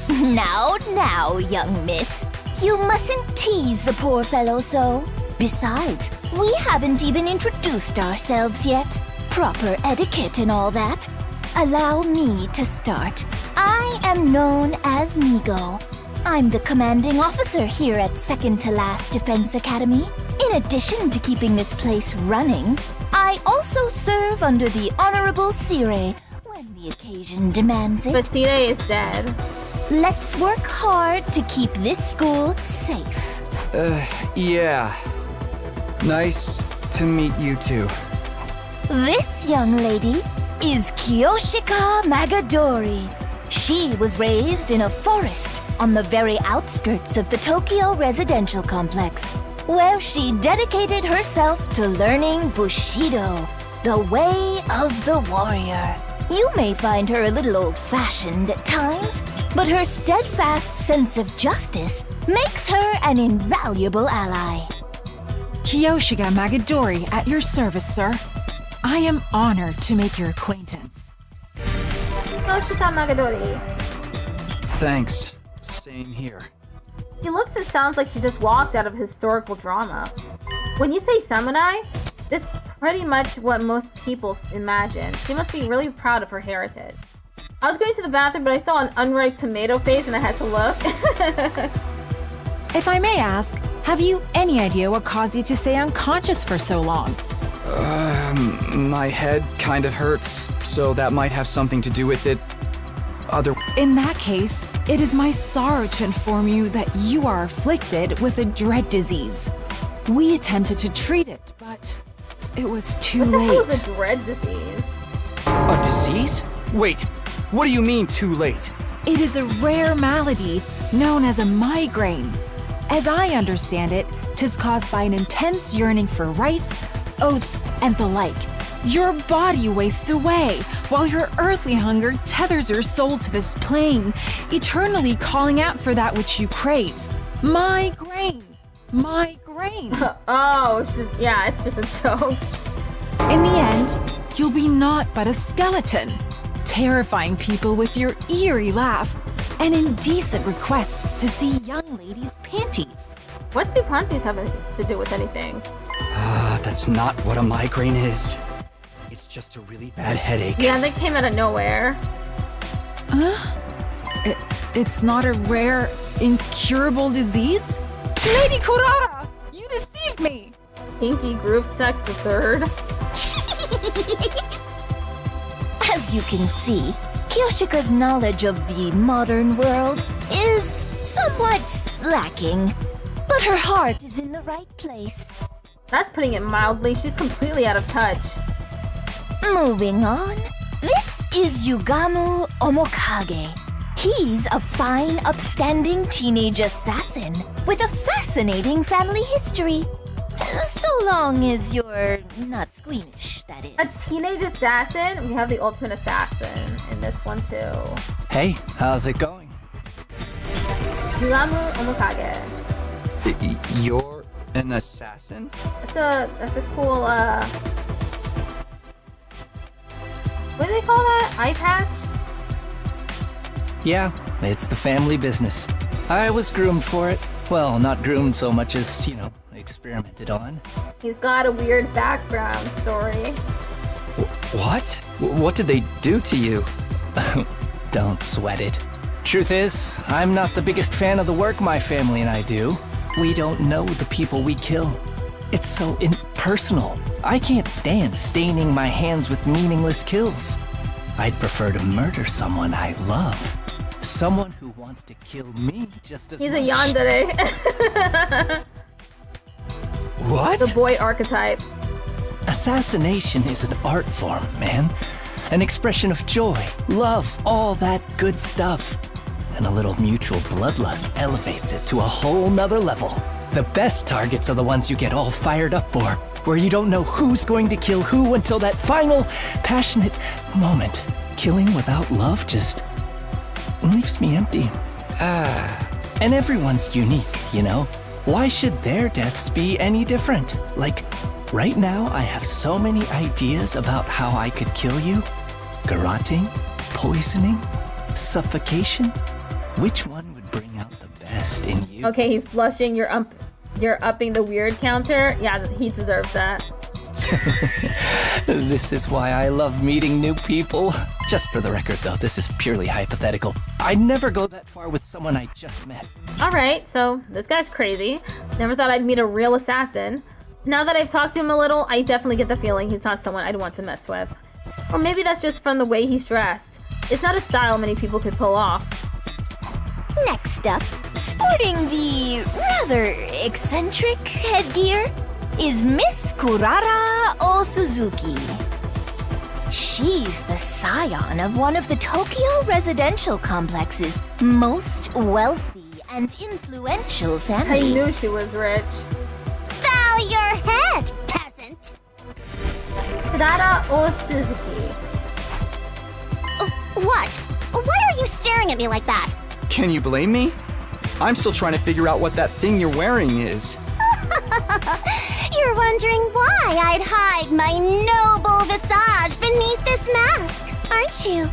Now, young miss. You mustn't tease the poor fellow so. Besides, we haven't even introduced ourselves yet. Proper etiquette and all that. Allow me to start. I am known as Migo. I'm the commanding officer here at Second to Last Defense Academy. In addition to keeping this place running, I also serve under the Honorable Sire when the occasion demands it. But Sire is dead. Let's work hard to keep this school safe. Yeah. Nice to meet you too. This young lady is Kiyoshika Magadori. She was raised in a forest on the very outskirts of the Tokyo residential complex, where she dedicated herself to learning Bushido, the way of the warrior. You may find her a little old-fashioned at times, but her steadfast sense of justice makes her an invaluable ally. Kiyoshika Magadori at your service, sir. I am honored to make your acquaintance. Kiyoshika Magadori. Thanks. Same here. She looks and sounds like she just walked out of historical drama. When you say samurai, this is pretty much what most people imagine. She must be really proud of her heritage. I was going to the bathroom, but I saw an unripe tomato face and I had to look. If I may ask, have you any idea what caused you to stay unconscious for so long? My head kind of hurts, so that might have something to do with it. In that case, it is my sorrow to inform you that you are afflicted with a dread disease. We attempted to treat it, but it was too What the late. hell is a dread disease? A disease? Wait, what do you mean too late? It is a rare malady known as a migraine. As I understand it, 'tis caused by an intense yearning for rice, oats, and the like. Your body wastes away, while your earthly hunger tethers your soul to this plane, eternally calling out for that which you crave. Migraine! Migraine! Oh, it's just a joke. In the end, you'll be naught but a skeleton, terrifying people with your eerie laugh and indecent requests to see young ladies' panties. What do panties have to do with anything? That's not what a migraine is. It's just a really bad headache. Yeah, they came out of nowhere. It's not a rare, incurable disease? Lady Kurara! You deceived me! Kinky group sex the third. As you can see, Kiyoshika's knowledge of the modern world is somewhat lacking, but her heart is in the right place. That's putting it mildly. She's completely out of touch. Moving on, this is Yugamu Omokage. He's a fine, upstanding teenage assassin with a fascinating family history. So long as you're not squeamish, that is. A teenage assassin? We have the ultimate assassin in this one too. Hey, how's it going? Yugamu Omokage. You're an assassin? That's a cool what do they call that? Eye patch? Yeah, it's the family business. I was groomed for it. Well, not groomed so much as, experimented on. He's got a weird background story. What? What did they do to you? Don't sweat it. Truth is, I'm not the biggest fan of the work my family and I do. We don't know the people we kill. It's so impersonal. I can't stand staining my hands with meaningless kills. I'd prefer to murder someone I love. Someone who wants to kill me just as He's much. a yandere. What? The boy archetype. Assassination is an art form, man. An expression of joy, love, all that good stuff. and a little mutual bloodlust elevates it to a whole nother level. The best targets are the ones you get all fired up for, where you don't know who's going to kill who until that final, passionate moment. Killing without love just leaves me empty. And everyone's unique, you know? Why should their deaths be any different? Like, right now I have so many ideas about how I could kill you. Garroting, poisoning, suffocation. Which one would bring out the best in you? Okay, he's blushing. You're upping the weird counter. Yeah, he deserves that. This is why I love meeting new people. Just for the record, though, this is purely hypothetical. I'd never go that far with someone I just met. Alright, so this guy's crazy. Never thought I'd meet a real assassin. Now that I've talked to him a little, I definitely get the feeling he's not someone I'd want to mess with. Or maybe that's just from the way he's dressed. It's not a style many people could pull off. Next up, sporting the rather eccentric headgear, is Miss Kurara Osuzuki. She's the scion of one of the Tokyo residential complex's most wealthy and influential families. I knew she was rich. Bow your head, peasant! Kurara Osuzuki. What? Why are you staring at me like that? Can you blame me? I'm still trying to figure out what that thing you're wearing is. You're wondering why I'd hide my noble visage beneath this mask, aren't you?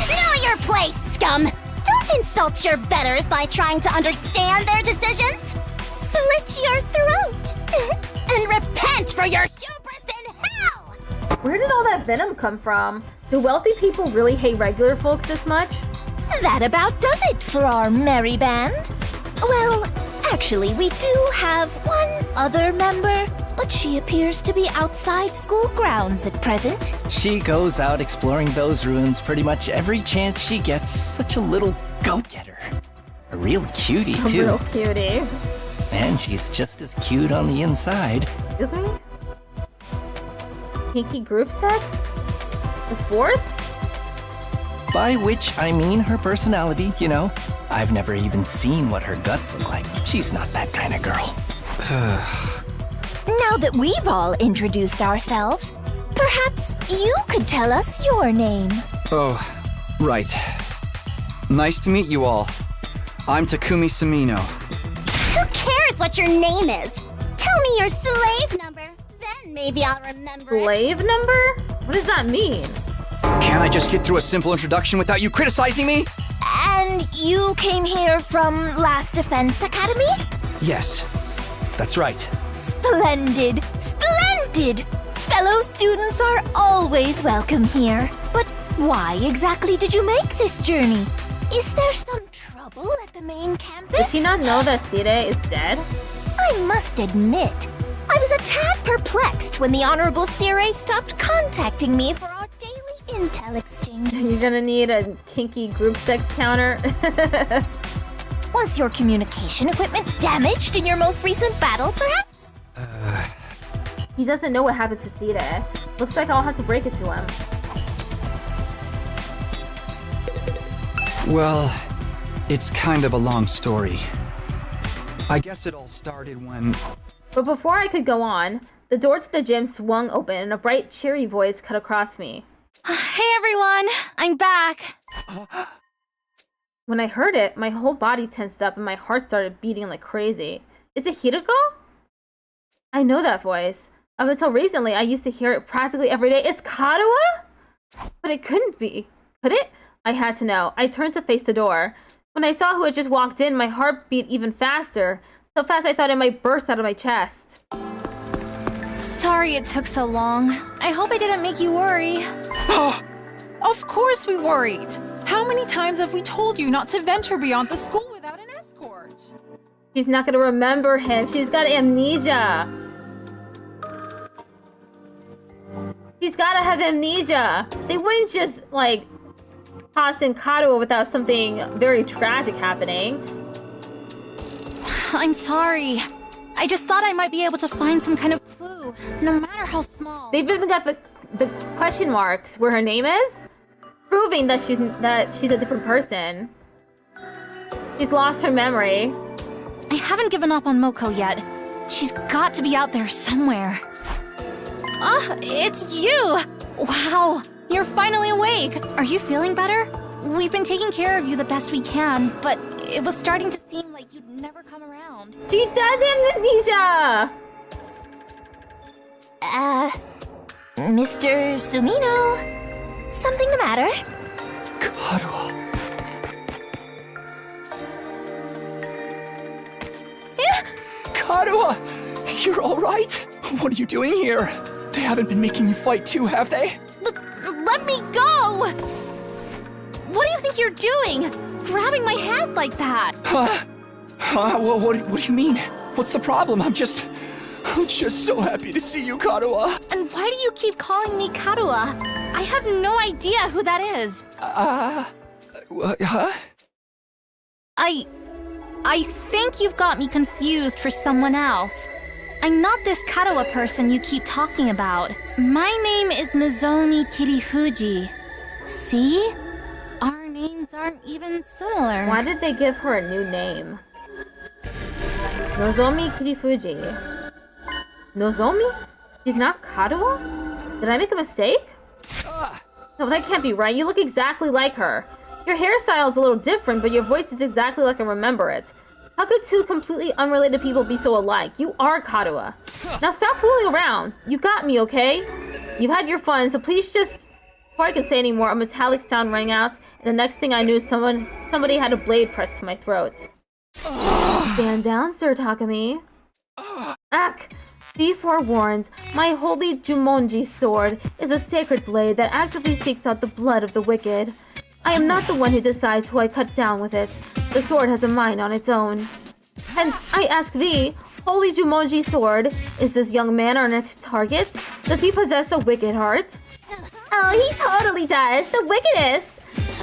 Know your place, scum! Don't insult your betters by trying to understand their decisions! Slit your throat! And repent for your hubris in hell! Where did all that venom come from? Do wealthy people really hate regular folks this much? That about does it for our merry band. Well, actually, we do have one other member, but she appears to be outside school grounds at present. She goes out exploring those ruins pretty much every chance she gets. Such a little go-getter. A real cutie, too. A real cutie. And she's just as cute on the inside. Excuse me? Kinky group sex? The fourth? By which I mean her personality, you know. I've never even seen what her guts look like. She's not that kind of girl. Now that we've all introduced ourselves, perhaps you could tell us your name. Oh, right. Nice to meet you all. I'm Takumi Samino. Who cares what your name is? Tell me your slave number, then maybe I'll remember it. Slave number? What does that mean? Can't I just get through a simple introduction without you criticizing me? And you came here from Last Defense Academy? Yes, that's right. Splendid! Splendid! Fellow students are always welcome here. But why exactly did you make this journey? Is there some trouble at the main campus? Does he not know that Sire is dead? I must admit, I was a tad perplexed when the Honorable Sire stopped contacting me for our daily intel exchanges. You're gonna need a kinky group sex counter. Was your communication equipment damaged in your most recent battle, perhaps? He doesn't know what happened to Sire. Looks like I'll have to break it to him. Well, it's kind of a long story. I guess it all started when... But before I could go on, the door to the gym swung open and a bright, cheery voice cut across me. Hey everyone, I'm back. When I heard it, my whole body tensed up and my heart started beating like crazy. Is it Hiroko? I know that voice. Up until recently, I used to hear it practically every day. It's Karuwa? But it couldn't be. Could it? I had to know. I turned to face the door. When I saw who had just walked in, my heart beat even faster. So fast I thought it might burst out of my chest. Sorry it took so long. I hope I didn't make you worry. Of course we worried. How many times have we told you not to venture beyond the school without an escort? She's not gonna remember him. She's got amnesia. She's gotta have amnesia. They wouldn't just, like, toss in Karuwa without something very tragic happening. I'm sorry. I just thought I might be able to find some kind of clue, no matter how small. They've even got the question marks where her name is, proving that she's a different person. She's lost her memory. I haven't given up on Moko yet. She's got to be out there somewhere. Ah, it's you! Wow, you're finally awake. Are you feeling better? We've been taking care of you the best we can, but it was starting to seem like you'd never come around. She does amnesia! Mr. Sumino? Something the matter? Karuha. Karuha! You're alright? What are you doing here? They haven't been making you fight too, have they? Let me go! What do you think you're doing? Grabbing my hand like that? What do you mean? What's the problem? I'm just so happy to see you, Karuha. And why do you keep calling me Karuha? I have no idea who that is. Huh? I think you've got me confused for someone else. I'm not this Karuha person you keep talking about. My name is Nozomi Kirifuji. See? Our names aren't even similar. Why did they give her a new name? Nozomi Kirifuji. Nozomi? She's not Karuha? Did I make a mistake? No, that can't be right. You look exactly like her. Your hairstyle is a little different, but your voice is exactly like I remember it. How could two completely unrelated people be so alike? You are Karuha. Now stop fooling around. You got me, okay? You've had your fun, so please just... Before I could say any more, a metallic sound rang out, and the next thing I knew, somebody had a blade pressed to my throat. Stand down, Sir Takumi. Ack! Be forewarned, my holy Jumonji sword is a sacred blade that actively seeks out the blood of the wicked. I am not the one who decides who I cut down with it. The sword has a mind on its own. Hence, I ask thee, holy Jumonji sword, is this young man our next target? Does he possess a wicked heart? Oh, he totally does. The wickedest.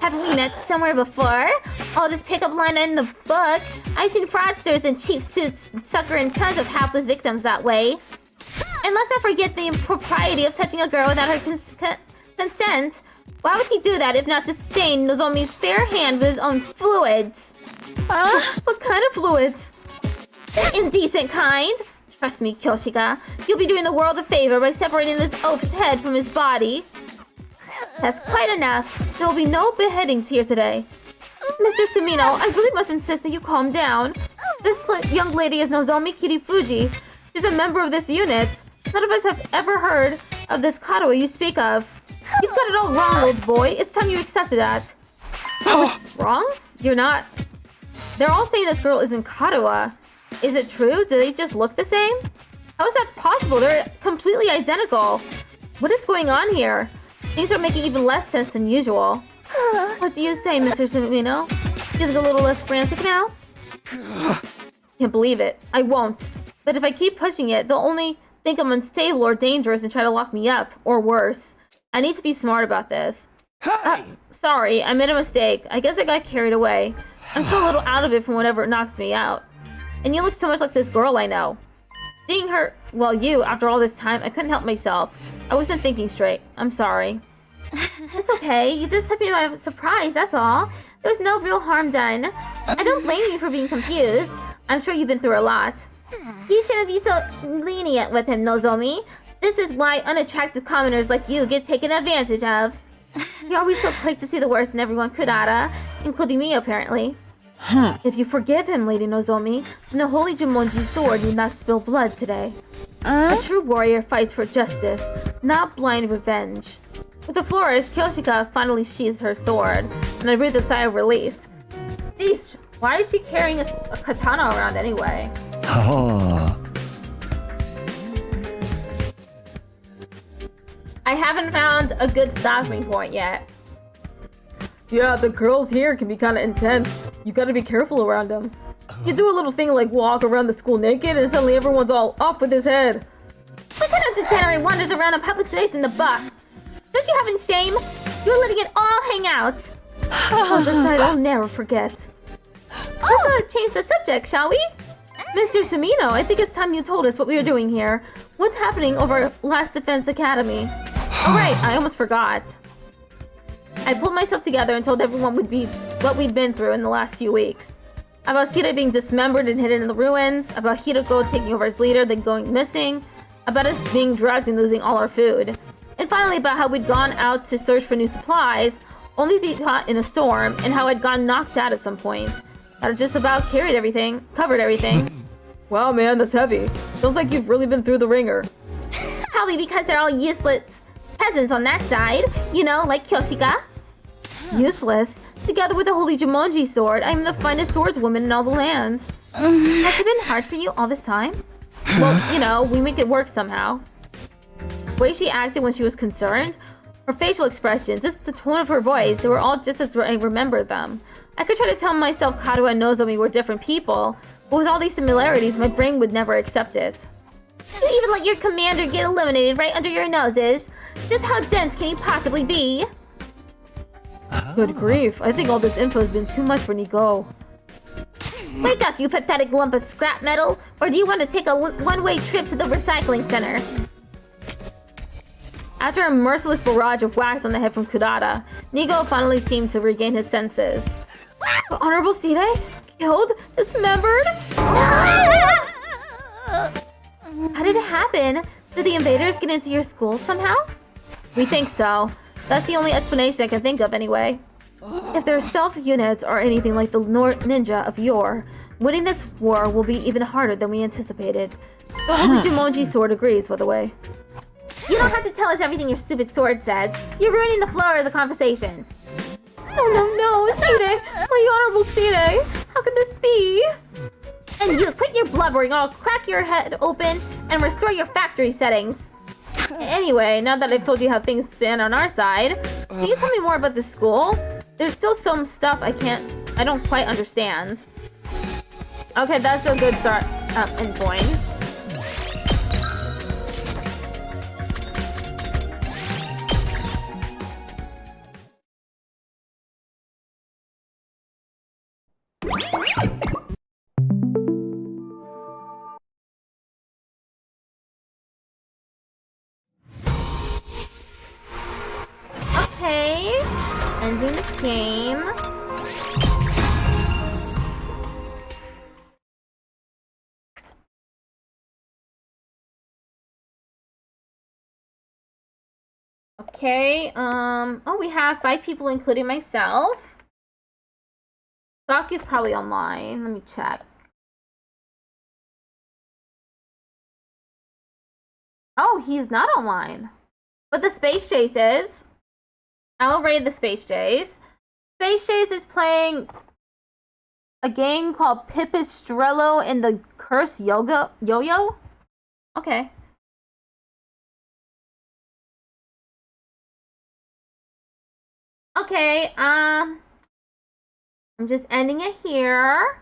Haven't we met somewhere before? I'll just pick up line in the book. I've seen fraudsters in cheap suits suckering tons of hapless victims that way. And let's not forget the impropriety of touching a girl without her consent. Why would he do that if not to stain Nozomi's fair hand with his own fluids? What kind of fluids? The indecent kind. Trust me, Kyoshika. You'll be doing the world a favor by separating this oaf's head from his body. That's quite enough. There will be no beheadings here today. Mr. Sumino, I really must insist that you calm down. This young lady is Nozomi Kirifuji. She's a member of this unit. None of us have ever heard of this Karuha you speak of. You've got it all wrong, old boy. It's time you accepted that. What's wrong? You're not... They're all saying this girl isn't Karuha. Is it true? Do they just look the same? How is that possible? They're completely identical. What is going on here? Things are making even less sense than usual. What do you say, Mr. Sumino? Feeling a little less frantic now? Can't believe it. I won't. But if I keep pushing it, they'll only think I'm unstable or dangerous and try to lock me up, or worse. I need to be smart about this. Sorry, I made a mistake. I guess I got carried away. I'm still a little out of it from whatever knocks me out. And you look so much like this girl I know. Seeing her, well, you, after all this time, I couldn't help myself. I wasn't thinking straight. I'm sorry. It's okay. You just took me by surprise, that's all. There was no real harm done. I don't blame you for being confused. I'm sure you've been through a lot. You shouldn't be so lenient with him, Nozomi. This is why unattractive commoners like you get taken advantage of. You're always so quick to see the worst in everyone, Kurata, including me, apparently. If you forgive him, Lady Nozomi, then the holy Jumonji sword need not spill blood today. A true warrior fights for justice, not blind revenge. With a flourish, Kyoshika finally sheathes her sword, and I breathe a sigh of relief. Jeez, why is she carrying a katana around anyway? I haven't found a good stopping point yet. Yeah, the girls here can be kind of intense. You gotta be careful around them. You do a little thing like walk around the school naked and suddenly everyone's all up with his head. What kind of degenerate wanders around a public space in the bus? Don't you have any shame? You're letting it all hang out. On the side I'll never forget. Let's change the subject, shall we? Mr. Sumino, I think it's time you told us what we are doing here. What's happening over Last Defense Academy? Oh right, I almost forgot. I pulled myself together and told everyone what we'd been through in the last few weeks. About Sita being dismembered and hidden in the ruins. About Hiroko taking over as leader, then going missing. About us being drugged and losing all our food. And finally about how we'd gone out to search for new supplies, only to be caught in a storm, and how I'd gotten knocked out at some point. That just about covered everything. Wow, man, that's heavy. Sounds like you've really been through the ringer. Probably because they're all useless peasants on that side. You know, like Kyoshika. Useless? Together with the holy Jumonji sword, I am the finest swordswoman in all the land. Has it been hard for you all this time? Well, you know, we make it work somehow. The way she acted when she was concerned, her facial expressions, just the tone of her voice, they were all just as I remembered them. I could try to tell myself Karuha and Nozomi were different people, but with all these similarities, my brain would never accept it. You even let your commander get eliminated right under your noses. Just how dense can he possibly be? Good grief, I think all this info has been too much for Nico. Wake up, you pathetic lump of scrap metal! Or do you want to take a one-way trip to the recycling center? After a merciless barrage of wax on the head from Kurata, Nigo finally seemed to regain his senses. The Honorable Side? Killed? Dismembered? How did it happen? Did the invaders get into your school somehow? We think so. That's the only explanation I can think of anyway. If their stealth units are anything like the ninja of yore, winning this war will be even harder than we anticipated. The holy Jumonji sword agrees, by the way. You don't have to tell us everything your stupid sword says. You're ruining the flow of the conversation. Oh no, Side! My Honorable Side! How could this be? And you quit your blubbering, I'll crack your head open and restore your factory settings. Anyway, now that I've told you how things stand on our side, can you tell me more about the school? There's still some stuff I don't quite understand. Okay, that's a good start endpoint. Okay, ending the game. Okay, oh, we have 5 people including myself. Doc is probably online. Let me check. Oh, he's not online. But the Space Chase is. I'll raid the Space Chase. Space Chase is playing a game called Pipistrello and the Cursed Yo-Yo? Okay. Okay, I'm just ending it here.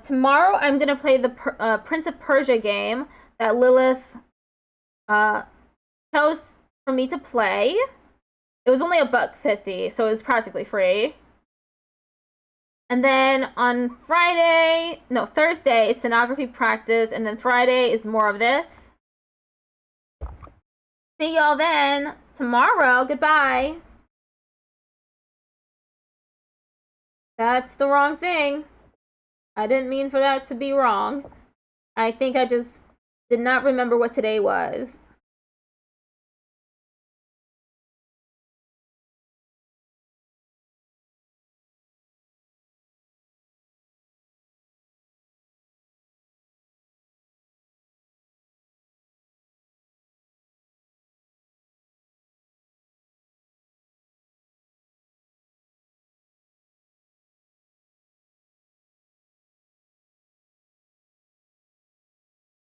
Tomorrow I'm gonna play the Prince of Persia game that Lilith chose for me to play. It was only $1.50, so it was practically free. And then on Thursday is stenography practice, and then Friday is more of this. See y'all then tomorrow. Goodbye. That's the wrong thing. I didn't mean for that to be wrong. I think I just did not remember what today was.